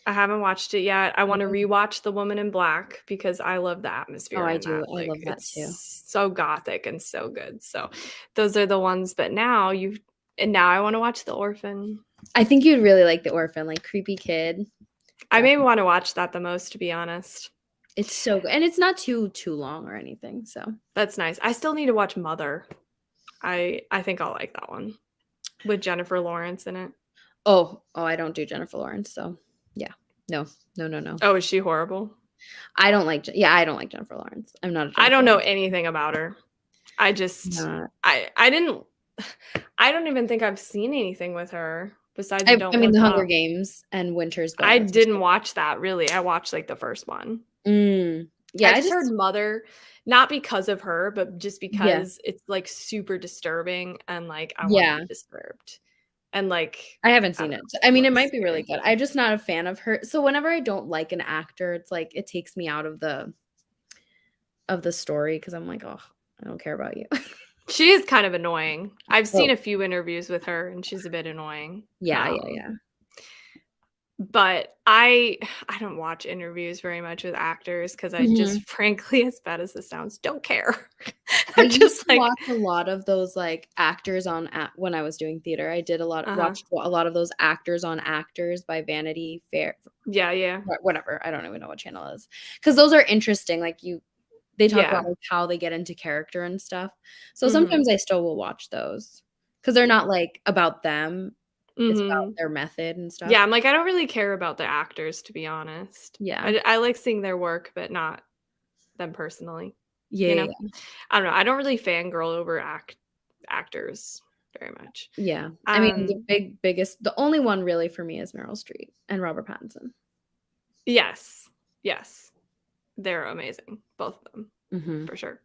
I haven't watched it yet. I wanna
Okay.
rewatch The Woman in Black because I love the
Oh,
atmosphere
I
in
do.
that,
I
like,
love that too.
it's so gothic and so good, so those are the ones, but now I wanna watch The Orphan.
I think you'd really like The Orphan, like, creepy kid.
I maybe
Definitely.
wanna watch that the most, to be honest.
It's so good, and it's not too long or anything, so
That's nice. I still need to watch Mother. I think I'll like that one with Jennifer Lawrence in it.
oh, I don't do Jennifer Lawrence, so yeah. No. No, no, no.
Oh, is she horrible?
I don't like Je yeah, I don't like Jennifer Lawrence. I'm not a
I
Jennifer
don't know
Lawrence
anything about her. I just
not
I didn't I don't even think I've seen anything with her besides
I
Don't
mean,
Look
The Hunger
Up.
Games and Winter's
I
Bone, those are
didn't
so
watch that really. I watched, like, the first one.
Yeah,
I
I
just heard
just
Mother, not because of her, but just
yeah,
because it's, like, super disturbing and, like, I wanna
yeah.
be disturbed. And, like,
I haven't
I
seen
don't
it.
know,
So, I
it
mean, it
looks
might be really
scary.
good. I'm just not a fan of her. So whenever I don't like an actor, it's like it takes me out of the story because 'cause I'm like, "Oh, I don't care about you."
She is kind of annoying. I've seen
Oh,
a few interviews with her, and she's a bit annoying.
yeah, yeah, yeah.
But I don't watch interviews very much with actors because I
Mhm.
just frankly, as bad as this sounds, don't care.
I
I'm
used
just
to
like
watch a lot of those, like, actors on a when I was doing theater. I did
uh-huh.
watched a lot of those Actors on Actors by Vanity Fair
Yeah, yeah.
whatever, I don't even know what channel it is. Because those are interesting, like, they talk about,
Yeah.
like, how they get into character and stuff. So
Mhm.
sometimes I still will watch those because 'cause they're not, like, about them, it's about
Mhm.
their method and stuff.
Yeah, I'm like, I don't really care about the actors, to be honest.
Yeah.
I like seeing their work, but not them personally,
Yeah,
you
yeah,
know?
yeah.
I don't know, I don't really fangirl over actors very much.
Yeah. I mean, the only one really for me is Meryl Streep and Robert Pattinson.
Yes. Yes. They're amazing. Both of them, for sure.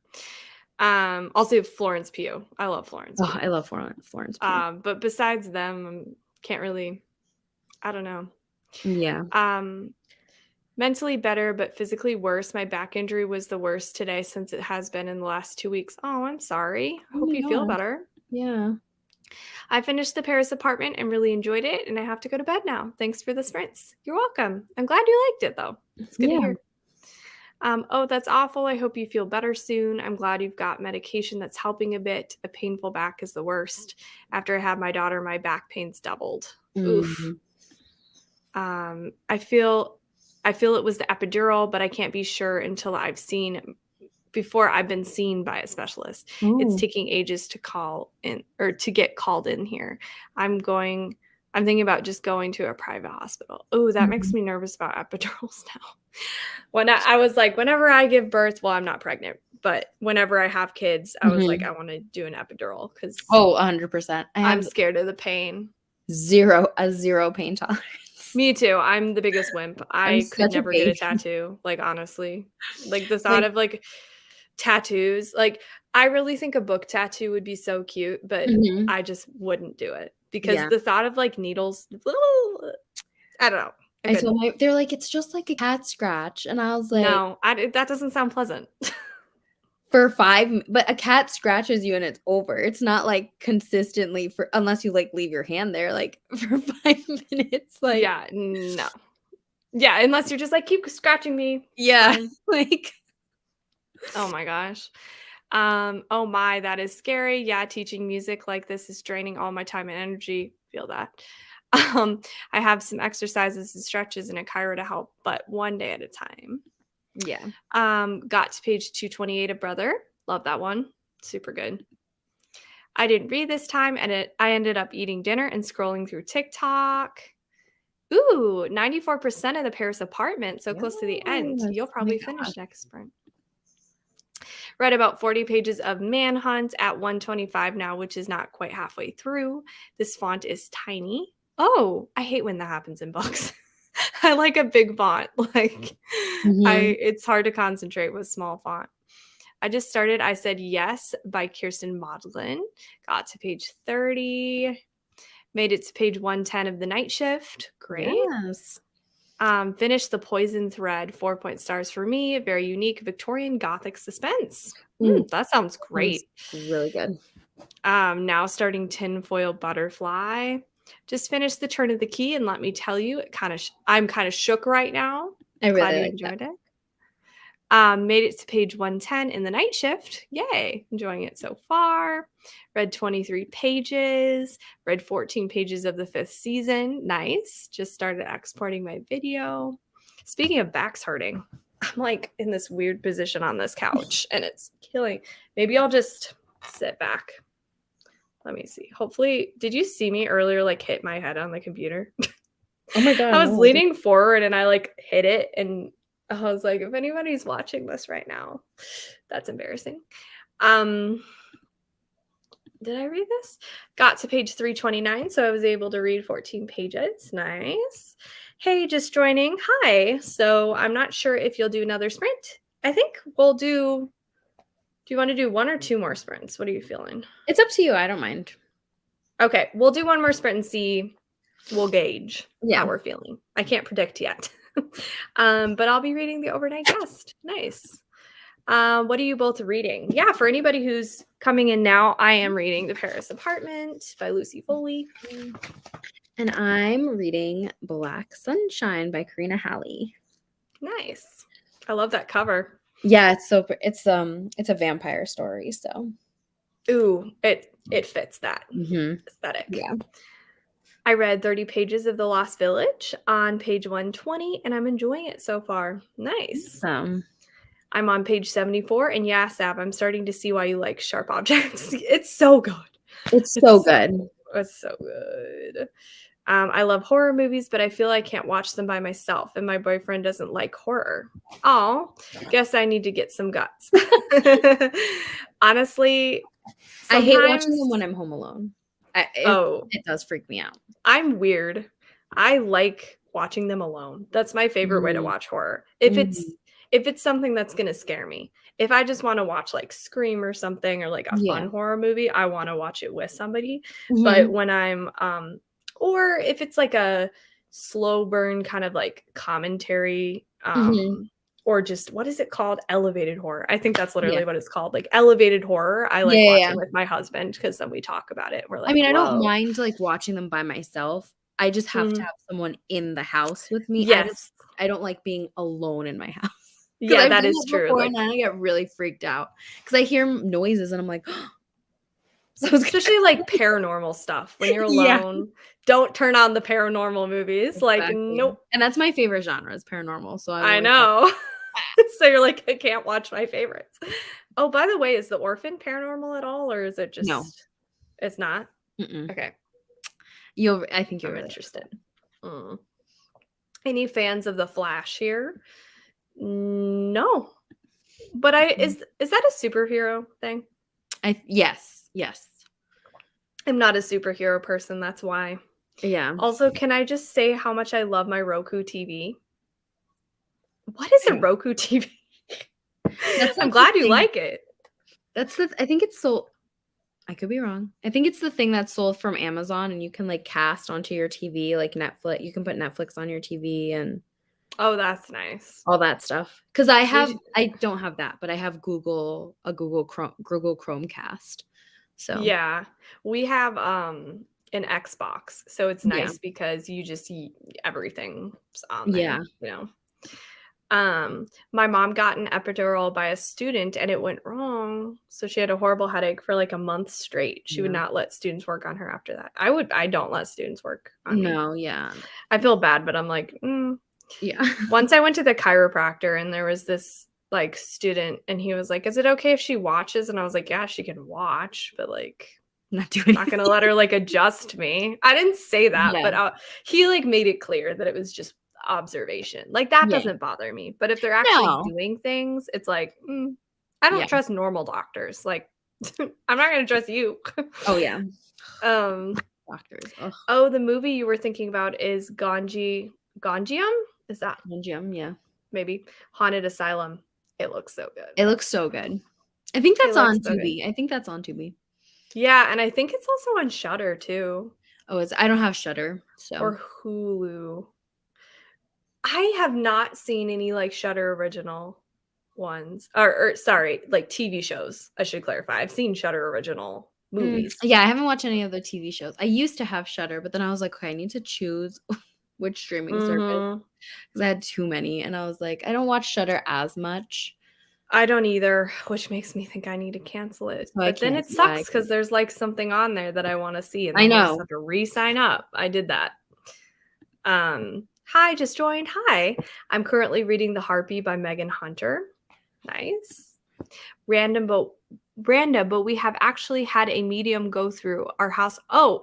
Also Florence Pugh. I love Florence Pugh.
I love Florence Pugh.
But besides them, can't really, I don't know.
Yeah.
Mentally better, but physically worse. My back injury was the worst today since it has been in the last 2 weeks. Oh, I'm sorry.
Oh
Hope
my
you feel
gosh.
better.
Yeah.
I finished the Paris apartment and really enjoyed it, and I have to go to bed now. Thanks for the sprints. You're welcome. I'm glad you liked it, though. It's good to hear. Oh, that's awful. I hope you feel better soon. I'm glad you've got medication that's helping a bit. A painful back is the worst. After I had my daughter, my back pains doubled. Oof. I feel it was the epidural, but I can't be sure until before I've been seen by a specialist. It's taking ages to call in or to get called in here. I'm thinking about just going to a private hospital. Oh, that makes me nervous about epidurals now. When I was like, whenever I give birth, well, I'm not pregnant, but whenever I have kids, I was like, I want to do an epidural because
100%.
I'm scared of the pain.
Zero pain tolerance.
Me too. I'm the biggest wimp. I could never get a tattoo. Like, honestly, like the thought of like tattoos, like I really think a book tattoo would be so cute, but I just wouldn't do it because the thought of like needles, I don't know.
I told they're like, it's just like a cat scratch. And I was like,
no, that doesn't sound pleasant.
But a cat scratches you and it's over. It's not like consistently unless you like leave your hand there like for 5 minutes. Like,
yeah, no. Yeah, unless you're just like, keep scratching me.
Yeah. Like,
oh my gosh. Oh my, that is scary. Yeah, teaching music like this is draining all my time and energy. Feel that. I have some exercises and stretches and a chiro to help, but one day at a time.
Yeah.
Got to page 228 of Brother. Love that one. Super good. I didn't read this time, and I ended up eating dinner and scrolling through TikTok. Ooh, 94% of the Paris apartment, so close to the end. You'll probably finish next sprint. Read about 40 pages of Manhunt at 125 now, which is not quite halfway through. This font is tiny. Oh, I hate when that happens in books. I like a big font. Like it's hard to concentrate with small font. I just started I Said Yes by Kirsten Maudlin. Got to page 30. Made it to page 110 of The Night Shift. Great.
Yes.
Finished The Poison Thread. 4 stars for me. Very unique Victorian Gothic suspense. That sounds great.
Sounds really good.
Now starting Tinfoil Butterfly. Just finished The Turn of the Key, and let me tell you, I'm kind of shook right now.
I really
Glad you enjoyed it. Made it to page 110 in The Night Shift. Yay. Enjoying it so far. Read 23 pages. Read 14 pages of the 5th season. Nice. Just started exporting my video. Speaking of backs hurting, I'm like in this weird position on this couch and it's killing. Maybe I'll just sit back. Let me see. Hopefully, did you see me earlier like hit my head on the computer?
Oh my God.
I was leaning forward and I like hit it and I was like, if anybody's watching this right now, that's embarrassing. Did I read this? Got to page 329, so I was able to read 14 pages. Nice. Hey, just joining. Hi. So I'm not sure if you'll do another sprint. I think we'll do you want to do 1 or 2 more sprints? What are you feeling?
It's up to you. I don't mind.
Okay, we'll do 1 more sprint and see. We'll gauge how we're feeling. I can't predict yet. But I'll be reading The Overnight Guest. Nice. What are you both reading? Yeah, for anybody who's coming in now, I am reading The Paris Apartment by Lucy Foley.
And I'm reading Black Sunshine by Karina Halley.
Nice. I love that cover.
Yeah, it's a vampire story, so.
Ooh, it fits that aesthetic.
Yeah.
I read 30 pages of The Lost Village on page 120, and I'm enjoying it so far. Nice. I'm on page 74, and yeah, Sab, I'm starting to see why you like sharp objects. It's so good.
It's so good.
It's so good. I love horror movies, but I feel I can't watch them by myself, and my boyfriend doesn't like horror. Oh, guess I need to get some guts. Honestly,
I hate watching them when I'm home alone. It does freak me out.
I'm weird. I like watching them alone. That's my favorite way to
Mhm.
watch horror. If
Mhm.
it's something that's gonna scare me. If I just wanna watch, like, Scream or something or, like, a
Yeah.
fun horror movie, I wanna watch it with somebody. But
Mhm.
when I'm, or if it's, like, a slow burn kind of, like, commentary,
Mhm.
or just what is it called? Elevated horror. I think that's
Yeah.
literally what it's called, like, elevated horror, I
Yeah,
like
yeah, yeah.
watching with my husband because then we talk about it, we're
I
like,
mean, I don't
"Whoa."
mind, like, watching them by myself. I just have to
Mhm.
have someone in the house with me.
Yes.
I don't like being alone in my house because 'cause
Yeah,
I've
that
done
is
that
true,
before and
like
I get really freaked out because I hear noises and I'm like, "Someone's gonna
especially,
come."
like, paranormal stuff. When you're
Yeah,
alone, don't turn on the paranormal movies, like,
exactly.
nope.
And that's my favorite genre is paranormal, so I'm
I
always like,
know.
"Ah."
So you're like, "I can't watch my favorites." Oh, by the way, is The Orphan paranormal at all, or is it
No.
just it's not?
Mm-mm.
Okay,
I think you'll
I'm
really like
interested.
it.
Mm. Any fans of The Flash here? No, but I
Mm.
is that a superhero thing?
Yes, yes.
I'm not a superhero person, that's why.
Yeah.
Also, can I just say how much I love my Roku TV? What is a
I
Roku TV?
That's
I'm
like the
glad you
thing
like it.
I think it's sold I could be wrong. I think it's the thing that's sold from Amazon and you can, like, cast onto your TV, like Netflix you can put Netflix on your TV and
Oh, that's nice.
all that stuff. Because
We j
I don't have that, but I have Google Chromecast. So,
yeah, we have, an Xbox, so it's
yeah.
nice because you just see everything's on
Yeah.
there, you know? My mom got an epidural by a student and it went wrong, so she had a horrible headache for, like, a month straight. She would
Yeah.
not let students work on her after that. I don't let students work on me.
No, yeah.
I feel bad, but I'm like, "Mm."
Yeah.
Once I went to the chiropractor and there was this, like, student and he was like, "Is it okay if she watches?" And I was like, "Yeah, she can watch, but, like,
Not doing
not
anything.
gonna let her, like, adjust me." I didn't say that,
Yeah.
but, he, like, made it clear that it was just observation. Like, that
Yeah.
doesn't bother me, but if they're actually
No.
doing things, it's like, I don't
Yeah.
trust normal doctors, like, I'm not gonna trust you.
Oh, yeah.
Um,
Doctors. Ugh.
oh, the movie you were thinking about is Gonjiam? Is that
Gym, yeah.
maybe? Haunted Asylum. It looks so good.
It looks so good. I think
It
that's
looks
on
so good.
Tubi. I think that's on Tubi.
Yeah, and I think it's also on Shudder too,
Oh, I don't have Shudder, so
or Hulu. I have not seen any, like, Shudder original ones, or sorry, like, TV shows, I should clarify. I've seen Shudder original movies.
Yeah, I haven't watched any of the TV shows. I used to have Shudder, but then I was like, "Okay, I need to choose which streaming service,"
Mhm.
'cause I had too many, and I was like, "I don't watch Shudder as much."
I don't either, which makes me think I need to cancel it,
So I
but then
can't
it
yeah, I
sucks because
can't.
there's, like, something on there that I wanna see, and
I
then I'll just
know.
have to re-sign up. I did that. Hi, just joined. Hi. I'm currently reading The Harpy by Megan Hunter. Nice. Random but Random, but we have actually had a medium go through our house. Oh,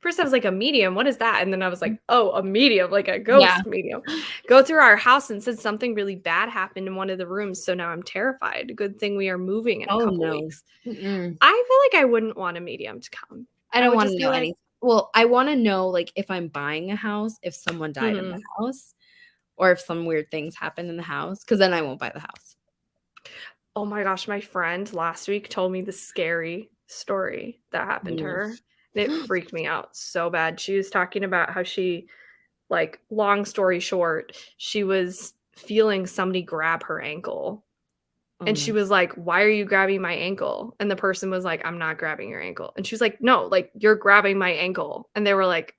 first I was like, a medium, what is that? And then I was like, oh, a medium, like a
Yeah.
ghost medium. Go through our house and said something really bad happened in one of the rooms. So now I'm terrified. Good thing we are moving in a
Oh,
couple
no.
weeks.
Mm-mm.
I feel like I wouldn't want a medium to come.
I
I
don't
would
wanna
just be
know
like,
any well, I wanna know, like, if I'm buying a house, if someone died in the
mhm.
house, or if some weird things happened in the house, because then I won't buy the house.
Oh my gosh, my friend last week told me the scary story that happened to
Mm.
her. And it freaked me out so bad. She was talking about how she, like, long story short, she was feeling somebody grab her ankle.
Oh,
And she
no.
was like, "Why are you grabbing my ankle?" And the person was like, "I'm not grabbing your ankle." And she was like, "No, like, you're grabbing my ankle." And they were like,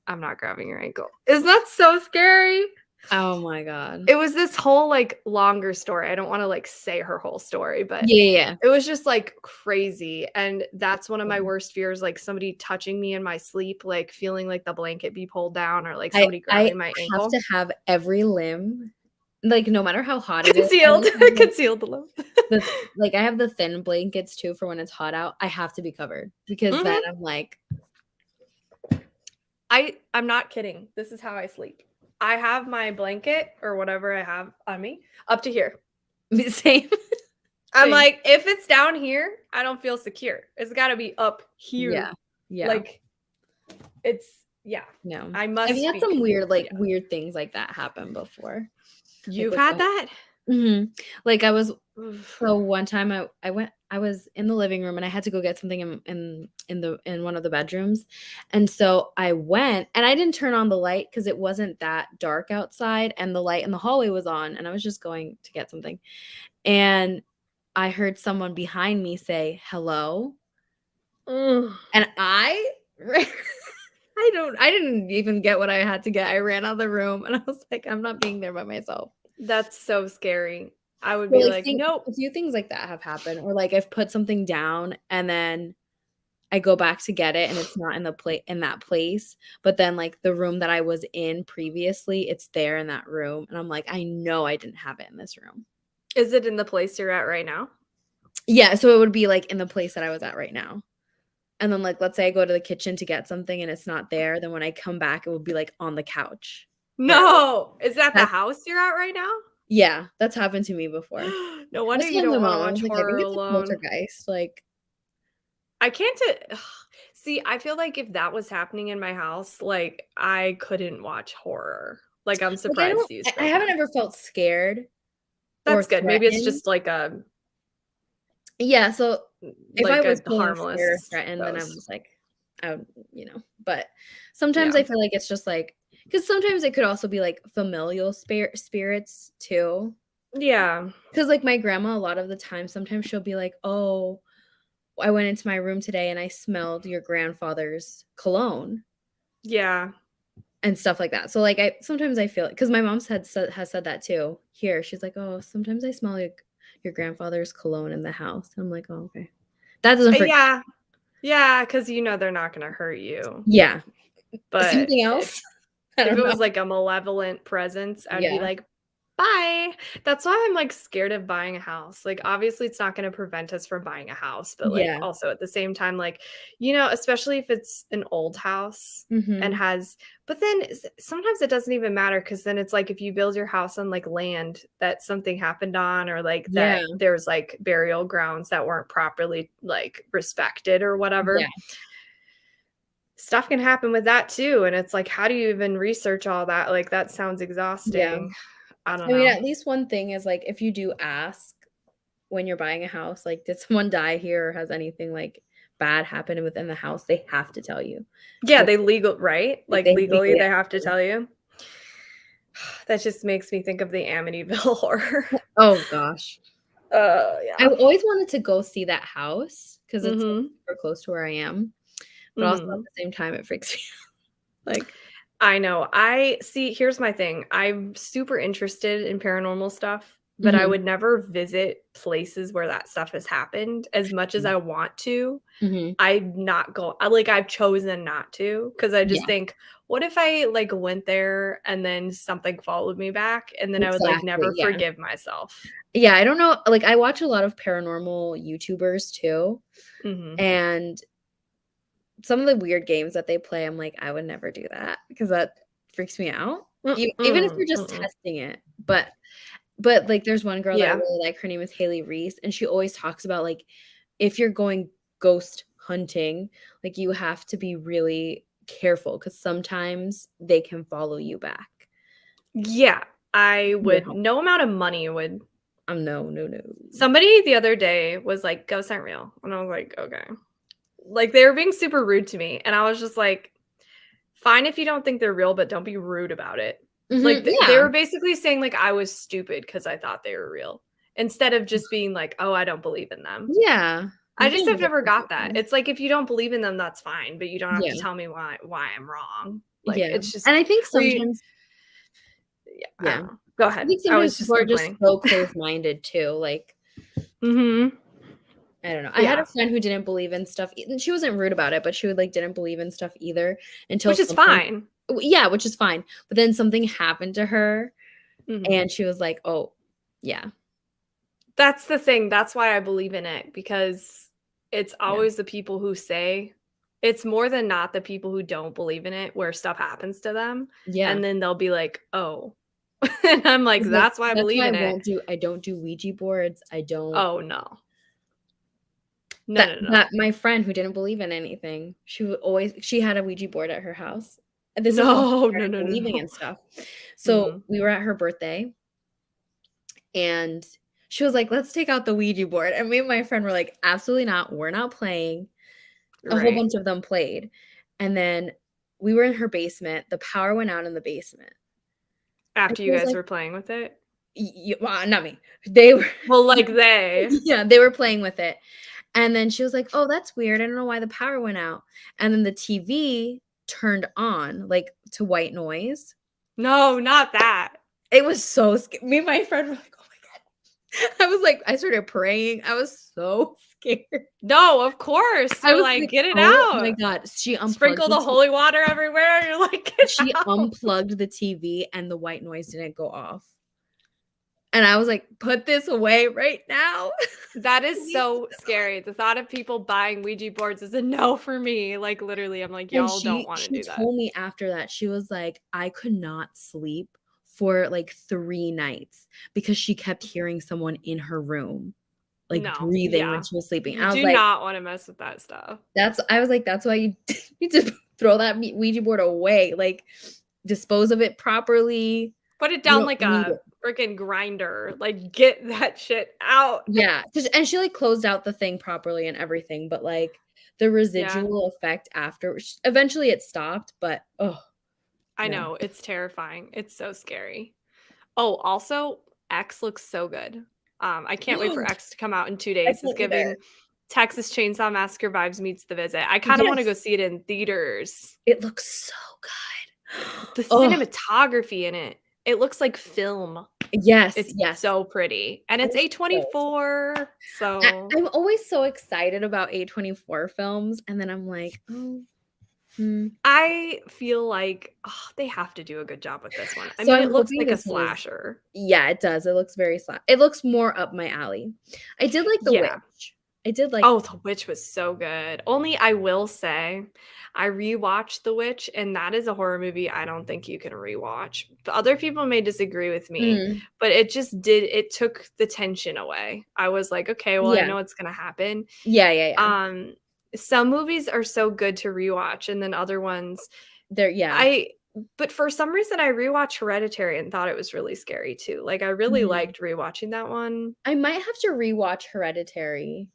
"I'm not grabbing your ankle." Isn't that so scary?
Oh my god.
It was this whole, like, longer story. I don't wanna, like, say her whole story, but
Yeah, yeah,
it was just, like, crazy, and that's one of my
yeah.
worst fears, like, somebody touching me in my sleep, like, feeling like the blanket be pulled down or, like,
I
somebody
I
grabbing my
have
ankle.
to have every limb, like, no matter how hot it is, I
Concealed,
like have, like,
concealed below.
the I have the thin blankets too for when it's hot out. I have to be covered because then
Mhm.
I'm like
I'm not kidding. This is how I sleep. I have my blanket or whatever I have on me up to here.
same,
I'm
same.
like, if it's down here, I don't feel secure. It's gotta be up
Yeah.
here.
Yeah.
Like, it's
No.
I must
I've had
speak.
some weird, like,
Yeah.
weird things like that happen before. Like
You've
with
had that?
like I was
Oof.
so one time I was in the living room and I had to go get something in one of the bedrooms. And so I went and I didn't turn on the light because it wasn't that dark outside and the light in the hallway was on and I was just going to get something. And I heard someone behind me say hello.
Ugh.
And I I didn't even get what I had to get. I ran out of the room and I was like, I'm not being there by myself.
That's so scary. I would
So,
be
like,
like, "Nope."
a few things like that have happened, or, like, I've put something down and then I go back to get it and it's not in that place, but then, like, the room that I was in previously, it's there in that room, and I'm like, "I know I didn't have it in this room."
Is it in the place you're at right now?
Yeah, so it would be, like, in the place that I was at right now, and then, like, let's say I go to the kitchen to get something and it's not there, then when I come back, it would be, like, on the couch where I was
No! Is that the
that's
house you're at right now?
yeah, that's happened to me before.
No
I
wonder
was
you
telling my
don't wanna
mom, I
watch
was like, "I
horror
think it's a
alone.
poltergeist," like
I can't see, I feel like if that was happening in my house, like, I couldn't watch horror. Like, I'm
I don't
surprised you
I
still
haven't
can.
ever felt scared or
That's good. Maybe it's
threatened.
just like a
Yeah, so if I was feeling scared or
harmless
threatened, then I'm
ghost.
just like, I would, but sometimes
Yeah.
I feel like it's just like because sometimes it could also be like familial spirits too.
Yeah.
Because like my grandma, a lot of the time, sometimes she'll be like, "Oh, I went into my room today and I smelled your grandfather's cologne."
Yeah.
And stuff like that. So, like, I sometimes I feel because my mom has said that too. Here, she's like, "Oh, sometimes I smell like your grandfather's cologne in the house." I'm like, "Oh, okay." That doesn't freak
Yeah. Yeah, because they're not gonna hurt you.
Yeah.
But
Something else? I
if
don't
it
know.
was like a malevolent presence, I'd be
Yeah.
like, "Bye." That's why I'm, like, scared of buying a house. Like, obviously, it's not gonna prevent us from buying a house, but, like,
Yeah.
also at the same time, like, especially if it's an old house and
Mhm.
has but then sometimes it doesn't even matter because then it's like if you build your house on, like, land that something happened on or, like,
Yeah.
that there's, like, burial grounds that weren't properly, like, respected or
Yeah.
whatever, stuff can happen with that too, and it's like, how do you even research all that? Like, that sounds
Yeah.
exhausting. I don't
I mean,
know.
at least one thing is, like, if you do ask when you're buying a house, like, "Did someone die here or has anything, like, bad happened within the house?" They have to tell you.
Yeah,
Like
they legal right?
like,
Like,
they
legally,
legally
they
have
have to
to.
tell you? That just makes me think of the Amityville horror.
Oh gosh.
Yeah.
I've always wanted to go see that house because it's, like,
Mhm.
super close to where I am, but also at
Mhm.
the same time, it freaks me out. Like
I know. I see, here's my thing. I'm super interested in paranormal stuff, but I
Mhm.
would never visit places where that stuff has happened as much as I want to.
Mhm.
I'm not go like, I've chosen not to because I just
Yeah,
think, "What if I, like, went there and then something followed me back?" And then I would, like,
exactly,
never
yeah.
forgive myself.
Yeah, I don't know like, I watch a lot of paranormal YouTubers too,
Mhm.
and some of the weird games that they play, I'm like, "I would never do that," because that freaks me out, even if
Mm-mm,
you're just
mm-mm.
testing it, but, like, there's one girl that I
Yeah.
really like, her name is Haley Reese, and she always talks about, like, if you're going ghost hunting, like, you have to be really careful because sometimes they can follow you back.
Yeah. I
Your
would
home.
no amount of money would
No, no, no.
somebody the other day was like, "Ghosts aren't real." And I was like, "Okay." Like, they were being super rude to me, and I was just like, "Fine if you don't think they're real, but don't be rude about it."
Mhm,
Like, they
yeah,
were basically saying, like, I was stupid because I thought they were real, instead of just being like, "Oh, I don't believe in them."
yeah.
I
You
just
can have
have never
different
got that.
opinions.
It's like, if you don't believe in them, that's fine, but you don't have to
Yeah,
tell me why I'm wrong. Like,
yeah,
it's
and
just
I think
or you
sometimes
yeah, I
yeah,
don't know. Go
I
ahead.
think
I
sometimes
was just
people are just
complaining.
so closed-minded too, like,
Mhm.
I don't know. I had
Yeah.
a friend who didn't believe in stuff e and she wasn't rude about it, but she would, like, didn't believe in stuff either until
Which is
something
fine.
yeah, which is fine, but then something happened to her,
Mhm.
and she was like, "Oh, yeah,
That's the thing, that's why I believe in it, because it's
yeah,
always the people who say it's more than not the people who don't believe in it where stuff happens to them,
yeah."
and then they'll be like, "Oh." And I'm like,
It's like
"That's why I
that's
believe
why
in it."
I don't do Ouija boards, I don't
Oh, no. No, no, no.
That my friend who didn't believe in anything, she had a Ouija board at her house. And this is when she
No, no,
started
no, no,
believing in
no.
stuff. So
Mhm.
we were at her birthday and she was like, "Let's take out the Ouija board." And me and my friend were like, "Absolutely not. We're not playing." A whole
Right.
bunch of them played. And then we were in her basement. The power went out in the basement. And
After
she
you
was
guys
like,
were playing with it?
Well, not me. They were
Well, like they.
yeah, they were playing with it. And then she was like, "Oh, that's weird. I don't know why the power went out." And then the TV turned on, like, to white noise.
No, not that.
It was so me and my friend were like, "Oh my god." I was like I started praying. I was so scared.
No, of course.
I
You're
was
like,
like,
"Get it
"Oh my
out."
god." She unplugged
Sprinkle
the
the
TV.
holy water everywhere. You're like, "Get
She
out."
unplugged the TV and the white noise didn't go off. And I was like, "Put this away right now."
That is
Please
so
don't.
scary. The thought of people buying Ouija boards is a no for me. Like, literally, I'm like,
And
y'all don't wanna
she
do that.
told me after that, she was like, "I could not sleep for, like, 3 nights because she kept hearing someone in her room, like,
No,
breathing when
yeah.
she was sleeping."
You
I was
do
like,
not wanna mess with that stuff.
"That's why you need to throw that Ouija board away, like, dispose of it properly.
Put it
You
down
don't
like
need
a
it."
freaking grinder. Like, get that shit out.
Yeah, and she, like, closed out the thing properly and everything, but, like, the
Yeah,
residual effect after eventually it stopped, but, oh,
I
no.
know. It's terrifying. It's so scary. Oh, also, X looks so good. I can't wait for X to come out in 2
I
days. It's
can't either.
giving Texas Chainsaw Massacre vibes meets The Visit. I kinda wanna
Yes,
go see it in theaters.
it looks so good.
The
Oh,
cinematography in it, it looks like film.
yes,
It's
yes.
so pretty, and
It
it's
was so
A24,
I
so
I'm always so excited about A24 films, and then I'm like, "Oh, hmm."
I feel like, they have to do a good job with this one. I
So
mean,
I'm
it looks
hoping
like a
this one is
slasher.
yeah, it does, it looks very it looks more up my alley. I did like The
Yeah.
Witch. I did like
Oh, The Witch was so good. Only I will say, I rewatched The Witch, and that is a horror movie I don't think you can rewatch. The other people may disagree with me,
mm,
but it took the tension away. I was like, "Okay, well, I
yeah.
know what's gonna happen."
Yeah, yeah, yeah.
Um, some movies are so good to rewatch, and then other ones
Yeah.
I but for some reason, I rewatched Hereditary and thought it was really scary too. Like, I really
Mhm.
liked rewatching that one.
I might have to rewatch Hereditary.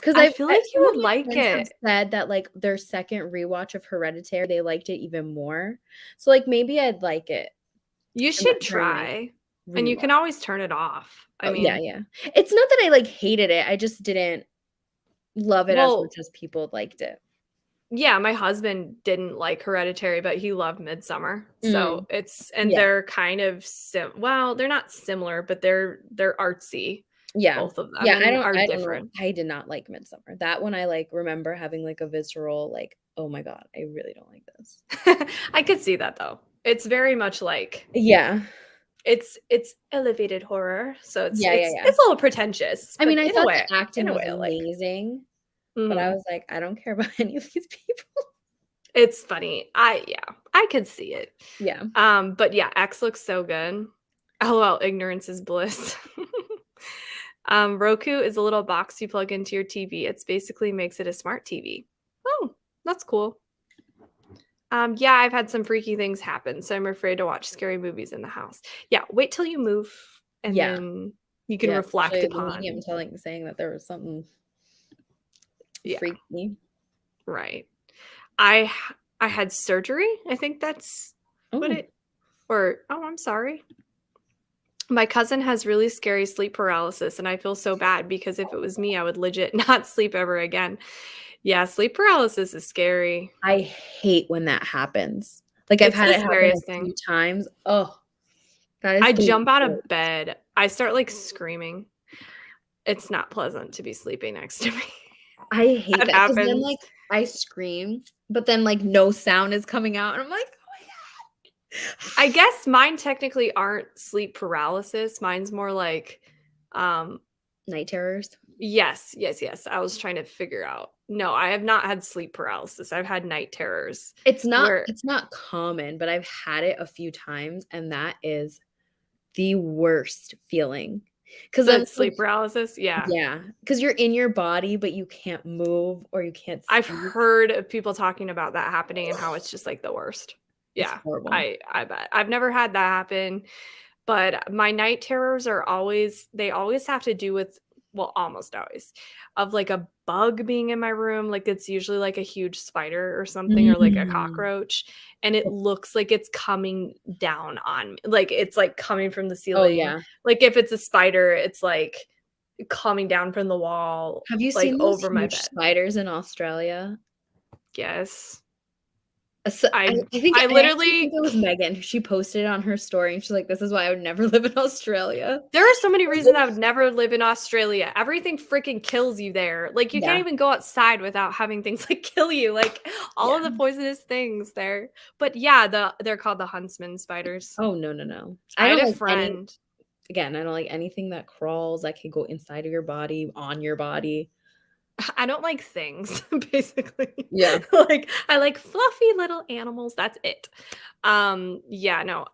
'Cause
I feel like you
some of
would
my
like
friends have
it.
said that, like, their second rewatch of Hereditary, they liked it even more. So, like, maybe I'd like it
You
in my
should
during my
try, and you
rewatch.
can always turn it off. I
Oh, yeah,
mean,
yeah. It's not that I, like, hated it, I just didn't love it as much
well,
as people liked it.
yeah, my husband didn't like Hereditary, but he loved Midsummer. So
Mm,
it's and
yeah,
they're kind of well, they're not similar, but they're artsy,
yeah.
both of them,
Yeah,
and are
I don't know.
different.
I did not like Midsummer. That one I, like, remember having, like, a visceral, like, "Oh my god, I really don't like this."
I could see that though. It's very much like
Yeah.
it's elevated horror, so it's
Yeah, yeah,
it's
yeah.
it's a little pretentious,
I
but
mean, I thought the
in
acting
a
was
way I like.
amazing, but I
Mhm.
was like, "I don't care about any of these people."
It's funny. Yeah, I could see it.
Yeah.
But yeah, X looks so good. LOL, ignorance is bliss. Roku is a little box you plug into your TV. It's basically makes it a smart TV. Oh, that's cool. Yeah, I've had some freaky things happen, so I'm afraid to watch scary movies in the house. Yeah, wait till you move and
Yeah.
then you can
Yeah,
reflect
especially the medium
upon.
saying that there was something
Yeah,
freaky.
right. I I had surgery. I think that's what
Oh,
it or oh, I'm sorry. My cousin has really scary sleep paralysis, and I feel so bad because if it was me, I would legit not sleep ever again. Yeah, sleep paralysis is scary.
I hate when that happens. Like, I've
It's
had
the
it happen
scariest
a few
thing.
times. Oh, that is
I
the
jump out of
worst.
bed. I start like screaming. It's not pleasant to be sleeping next to me.
I hate
That
that because then,
happens.
like, I scream, but then, like, no sound is coming out, and I'm like, "Oh
I guess mine technically aren't sleep paralysis. Mine's more like, um,
Night terrors.
yes, yes, yes. I was trying to figure out. No, I have not had sleep paralysis. I've had night terrors where
It's not common, but I've had it a few times, and that is the worst feeling. 'Cause
The
then
sleep paralysis? Yeah.
yeah, because you're in your body, but you can't move or you can't
I've
speak.
heard of people talking about that happening and how it's just, like, the worst.
It's
Yeah,
horrible.
I bet. I've never had that happen, but my night terrors are always they always have to do with well, almost always, of, like, a bug being in my room, like, it's usually, like, a huge spider or something or, like, a
Mm.
cockroach, and it looks like it's coming down on me, like, it's, like, coming from the
Oh,
ceiling.
yeah.
Like, if it's a spider, it's, like, coming down from the wall,
Have you
like,
seen those
over my
huge
bed.
spiders in Australia?
Yes.
So
I
I
I
actually think
literally
it was Megan. She posted it on her story, and she's like, "This is why I would never live in Australia."
there are so many reasons I would never live in Australia. Everything freaking kills you there. Like, you can't
Yeah,
even go outside without having things, like, kill you, like, all of the
yeah.
poisonous things there. But, yeah, they're called the huntsman spiders.
Oh, no, no, no. I
I had
don't
a
like any
friend
again, I don't like anything that crawls, that can go inside of your body, on your body.
I don't like things, basically.
Yeah.
Like, I like fluffy little animals, that's it. Yeah, no,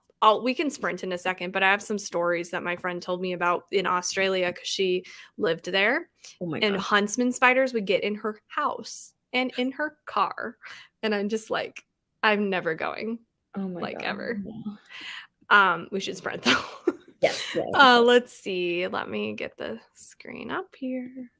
we can sprint in a second, but I have some stories that my friend told me about in Australia because she lived there,
Oh my
and
gosh.
huntsman spiders would get in her house and in her car, and I'm just like, "I'm never going,
Oh my
like,
god.
ever."
Yeah.
We should sprint, though.
Yes, yeah, I think
Let's see, let me get the screen up here.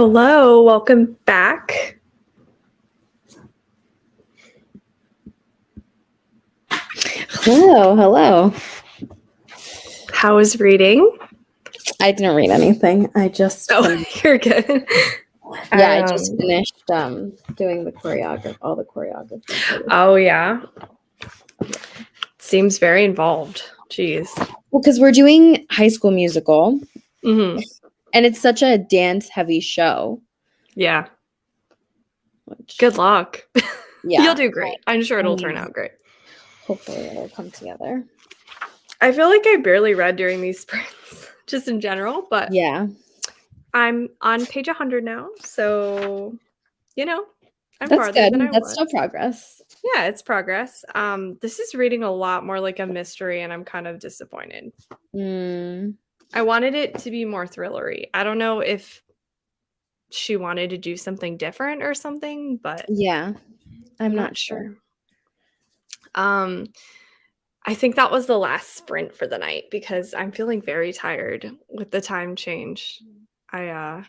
Hello, welcome back.
Hello.
How was reading?
I didn't read anything. I just
You're good.
I just finished doing all the choreography.
Oh yeah. Seems very involved. Jeez.
Well, because we're doing High School Musical,
Mm-hmm.
and it's such a dance-heavy show.
Yeah. Good luck.
Yeah.
You'll do great. I'm sure it'll turn out great.
Hopefully it'll come together.
I feel like I barely read during these sprints, just in general, but
yeah.
I'm on page 100 now, so I'm
That's
farther
good.
than I
That's
was.
still progress.
Yeah, it's progress. This is reading a lot more like a mystery, and I'm kind of disappointed. I wanted it to be more thrillery. I don't know if she wanted to do something different or something, but
yeah, I'm not sure.
I think that was the last sprint for the night because I'm feeling very tired with the time change. I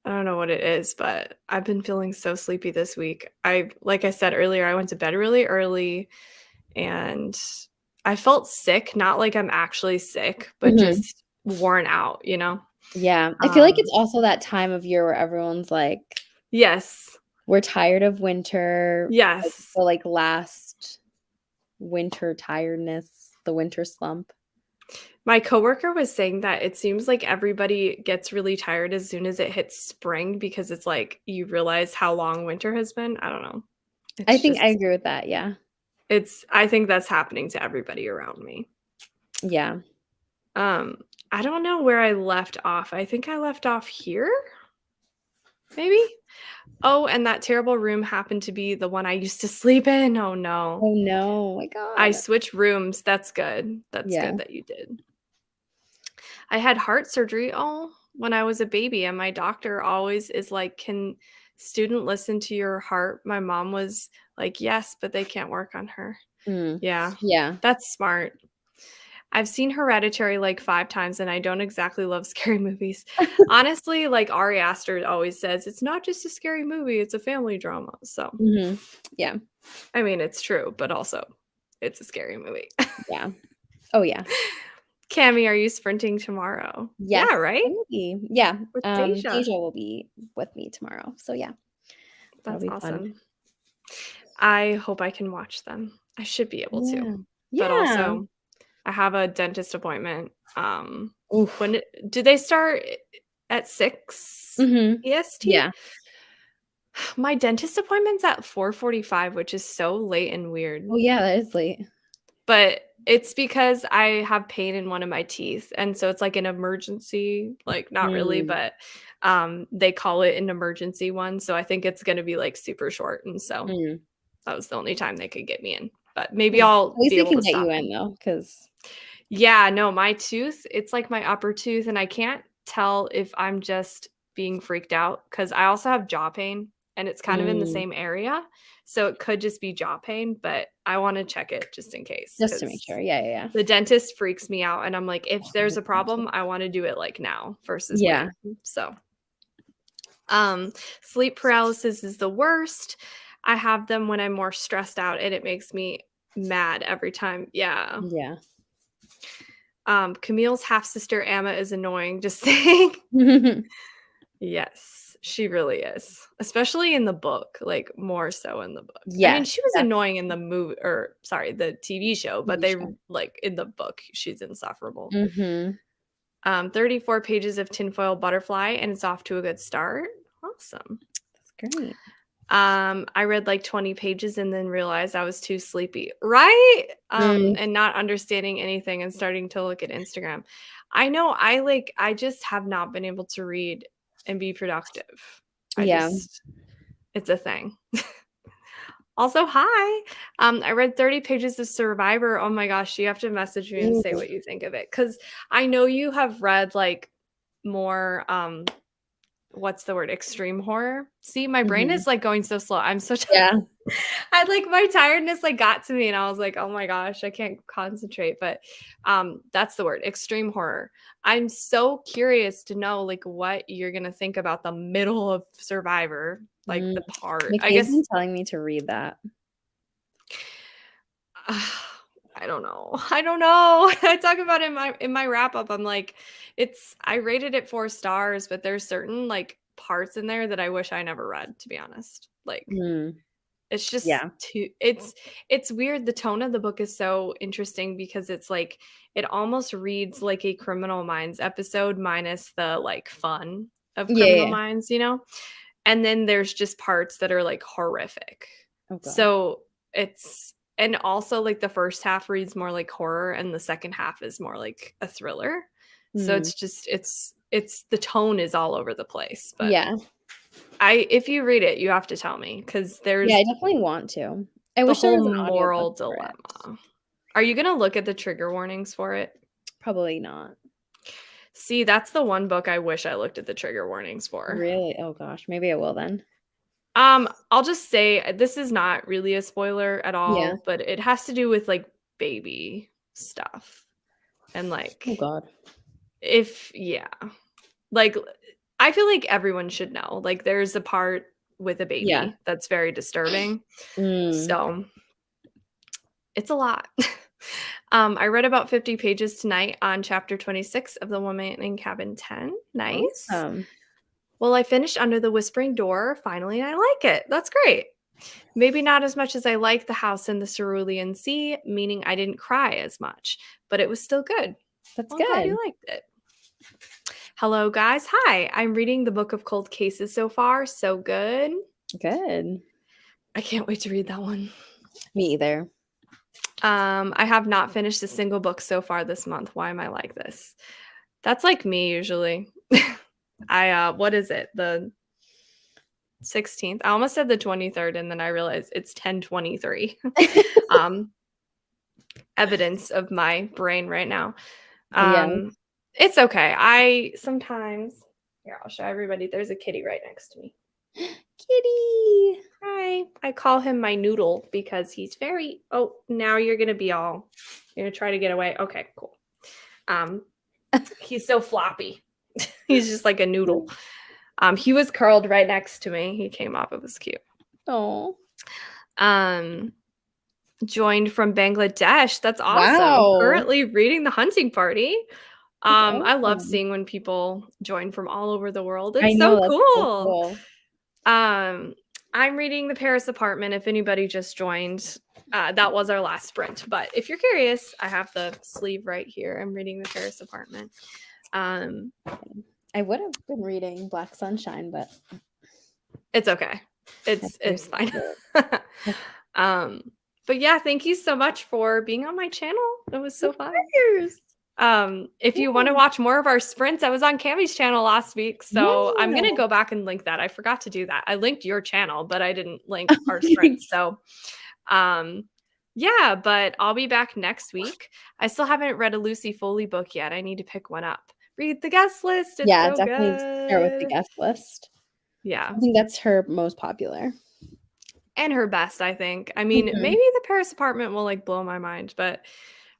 don't know what it is, but I've been feeling so sleepy this week. Like I said earlier, I went to bed really early and I felt sick, not like I'm actually sick, but just worn out,
Yeah. I feel like it's also that time of year where everyone's like,
yes,
we're tired of winter.
yes.
The last winter tiredness, the winter slump.
My coworker was saying that it seems like everybody gets really tired as soon as it hits spring because it's like you realize how long winter has been. I don't know.
I think I agree with that. Yeah.
I think that's happening to everybody around me.
Yeah.
I don't know where I left off. I think I left off here. Maybe. Oh, and that terrible room happened to be the one I used to sleep in. Oh no.
Oh no. My God.
I switched rooms. That's good. That's good that you did. I had heart surgery when I was a baby, and my doctor always is like, "Can student listen to your heart?" My mom was like, "Yes, but they can't work on her." Yeah.
Yeah.
That's smart. I've seen Hereditary like 5 times, and I don't exactly love scary movies. Honestly, like Ari Aster always says, it's not just a scary movie, it's a family drama. So,
yeah.
I mean, it's true, but also it's a scary movie.
yeah. Oh, yeah.
Cami, are you sprinting tomorrow?
Yes,
Yeah, right?
Yeah.
With Deja.
Deja will be with me tomorrow. So, yeah.
That's awesome. Fun. I hope I can watch them. I should be able to.
Yeah.
But also, I have a dentist appointment. When do they start at 6 EST?
Yeah.
My dentist appointment's at 4:45, which is so late and weird.
Oh yeah, that is late.
But it's because I have pain in one of my teeth, and so it's like an emergency, like not really, but they call it an emergency one. So I think it's going to be like super short, and so that was the only time they could get me in. But maybe I'll be able to
get you in though, because
my tooth, it's like my upper tooth, and I can't tell if I'm just being freaked out because I also have jaw pain, and it's kind of in the same area. So it could just be jaw pain, but I want to check it just in case.
Just to make sure. Yeah.
The dentist freaks me out, and I'm like, if there's a problem, I want to do it like now versus later. So sleep paralysis is the worst. I have them when I'm more stressed out, and it makes me mad every time. Yeah. Camille's half-sister Emma is annoying, just saying. Yes, she really is. Especially in the book, like more so in the book. I mean, she was annoying in the movie, or sorry, the TV show, but like in the book, she's insufferable. 34 pages of tinfoil butterfly, and it's off to a good start. Awesome.
That's great.
I read like 20 pages and then realized I was too sleepy, right? And not understanding anything and starting to look at Instagram. I know I just have not been able to read and be productive. It's a thing. Also, hi. I read 30 pages of Survivor. Oh my gosh, you have to message me and say what you think of it. Because I know you have read like more what's the word? Extreme horror. See, my brain is like going so slow. I'm so tired. I like my tiredness like got to me and I was like, oh my gosh, I can't concentrate. But that's the word, extreme horror. I'm so curious to know like what you're gonna think about the middle of Survivor, like the part. I
McKay's
guess
been telling me to read that.
I don't know. I don't know. I talk about it in my wrap up. I'm like, I rated it 4 stars, but there's certain like parts in there that I wish I never read, to be honest. Like
Mm,
it's just
yeah.
it's weird. The tone of the book is so interesting because it's like it almost reads like a Criminal Minds episode minus the like fun of
Yeah,
Criminal
yeah.
Minds, you know? And then there's just parts that are like horrific.
Oh god.
So it's and also like the first half reads more like horror and the second half is more like a thriller. So
Mm,
it's just it's the tone is all over the place. But
yeah.
if you read it, you have to tell me because
Yeah, I
there's
definitely want to. I
the
wish there
whole
was an audiobook
moral
for it.
dilemma. Are you gonna look at the trigger warnings for it?
Probably not.
See, that's the one book I wish I looked at the trigger warnings for.
Really? Oh gosh, maybe I will then.
I'll just say this is not really a spoiler at
Yeah.
all, but it has to do with like baby stuff. And
Oh
like
god.
yeah. Like I feel like everyone should know. Like there's a part with a
Yeah.
baby that's very disturbing.
Mm.
So it's a lot. I read about 50 pages tonight on chapter 26 of The Woman in Cabin 10. Nice.
Awesome.
Well, I finished Under the Whispering Door finally, and I like it. That's great. Maybe not as much as I like The House in the Cerulean Sea, meaning I didn't cry as much, but it was still good.
That's
Well, I'm glad
good.
you liked it. Hello, guys. Hi. I'm reading the Book of Cold Cases so far. So good.
Good.
I can't wait to read that one.
Me either.
I have not finished a single book so far this month. Why am I like this? That's like me usually. What is it? The 16th. I almost said the 23rd and then I realized it's 10:23. Evidence of my brain right now.
Yeah.
It's okay. I sometimes here, I'll show everybody. There's a kitty right next to me.
Kitty.
Hi. I call him my noodle because he's very now you're gonna try to get away. Okay, cool. He's so floppy. He's just like a noodle. He was curled right next to me. He came up. It was cute.
Oh.
Joined from Bangladesh. That's awesome.
Wow.
Currently reading The Hunting Party. I love
Awesome.
seeing when people join from all over the world.
I
It's
know,
so
that's so
cool.
cool.
I'm reading The Paris Apartment. If anybody just joined, that was our last sprint. But if you're curious, I have the sleeve right here. I'm reading The Paris Apartment.
I would have been reading Black Sunshine, but
It's okay. It's fine. But yeah, thank you so much for being on my channel. It was so fun. If you want to watch more of our sprints, I was on Cami's channel last week, so I'm gonna go back and link that. I forgot to do that. I linked your channel, but I didn't link our sprints. So yeah, but I'll be back next week. I still haven't read a Lucy Foley book yet. I need to pick one up. Read the guest list. It's so
definitely start with the
good.
guest list.
Yeah.
I think that's her most popular.
And her best, I think. I mean, maybe The Paris Apartment will like blow my mind, but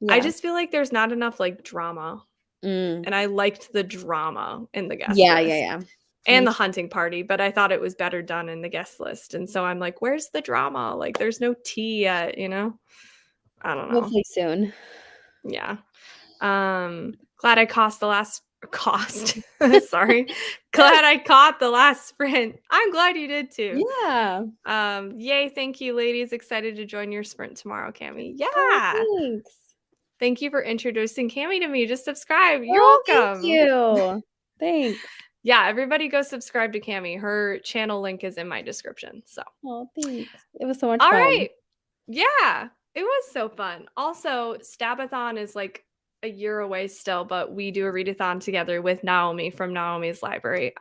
I just feel like there's not enough like drama. And I liked the drama in the guest list.
Yeah.
And The Hunting Party, but I thought it was better done in the guest list. And so I'm like, where's the drama? Like there's no tea yet, you know? I don't know.
Hopefully soon.
Yeah. Glad I Sorry. Glad I caught the last sprint. I'm glad you did too.
Yeah.
Yay, thank you, ladies. Excited to join your sprint tomorrow, Cami. Yeah.
Oh, thanks.
Thank you for introducing Cami to me. Just subscribe. You're welcome.
Thank you. Thanks.
Yeah, everybody go subscribe to Cami. Her channel link is in my description. So
thanks. It was so much
all
fun.
right. Yeah, it was so fun. Also, Stabathon is like a year away still, but we do a readathon together with Naomi from Naomi's library.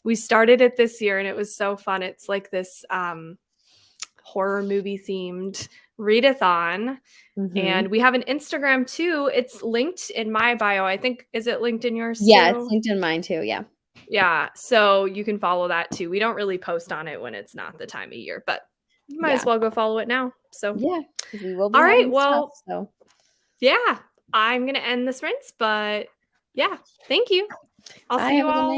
We started it this year and it was so fun. It's like this horror movie themed readathon. And we have an Instagram too. It's linked in my bio. I think, is it linked in yours too?
Yeah, it's linked in mine too. Yeah.
Yeah. So you can follow that too. We don't really post on it when it's not the time of year, but You might as well go follow it now. So
Yeah, because we will be
all right,
having
well,
stuff, so.
yeah, I'm gonna end this rinse, but yeah, thank you. I'll
Bye,
see you
have a good
all.
night.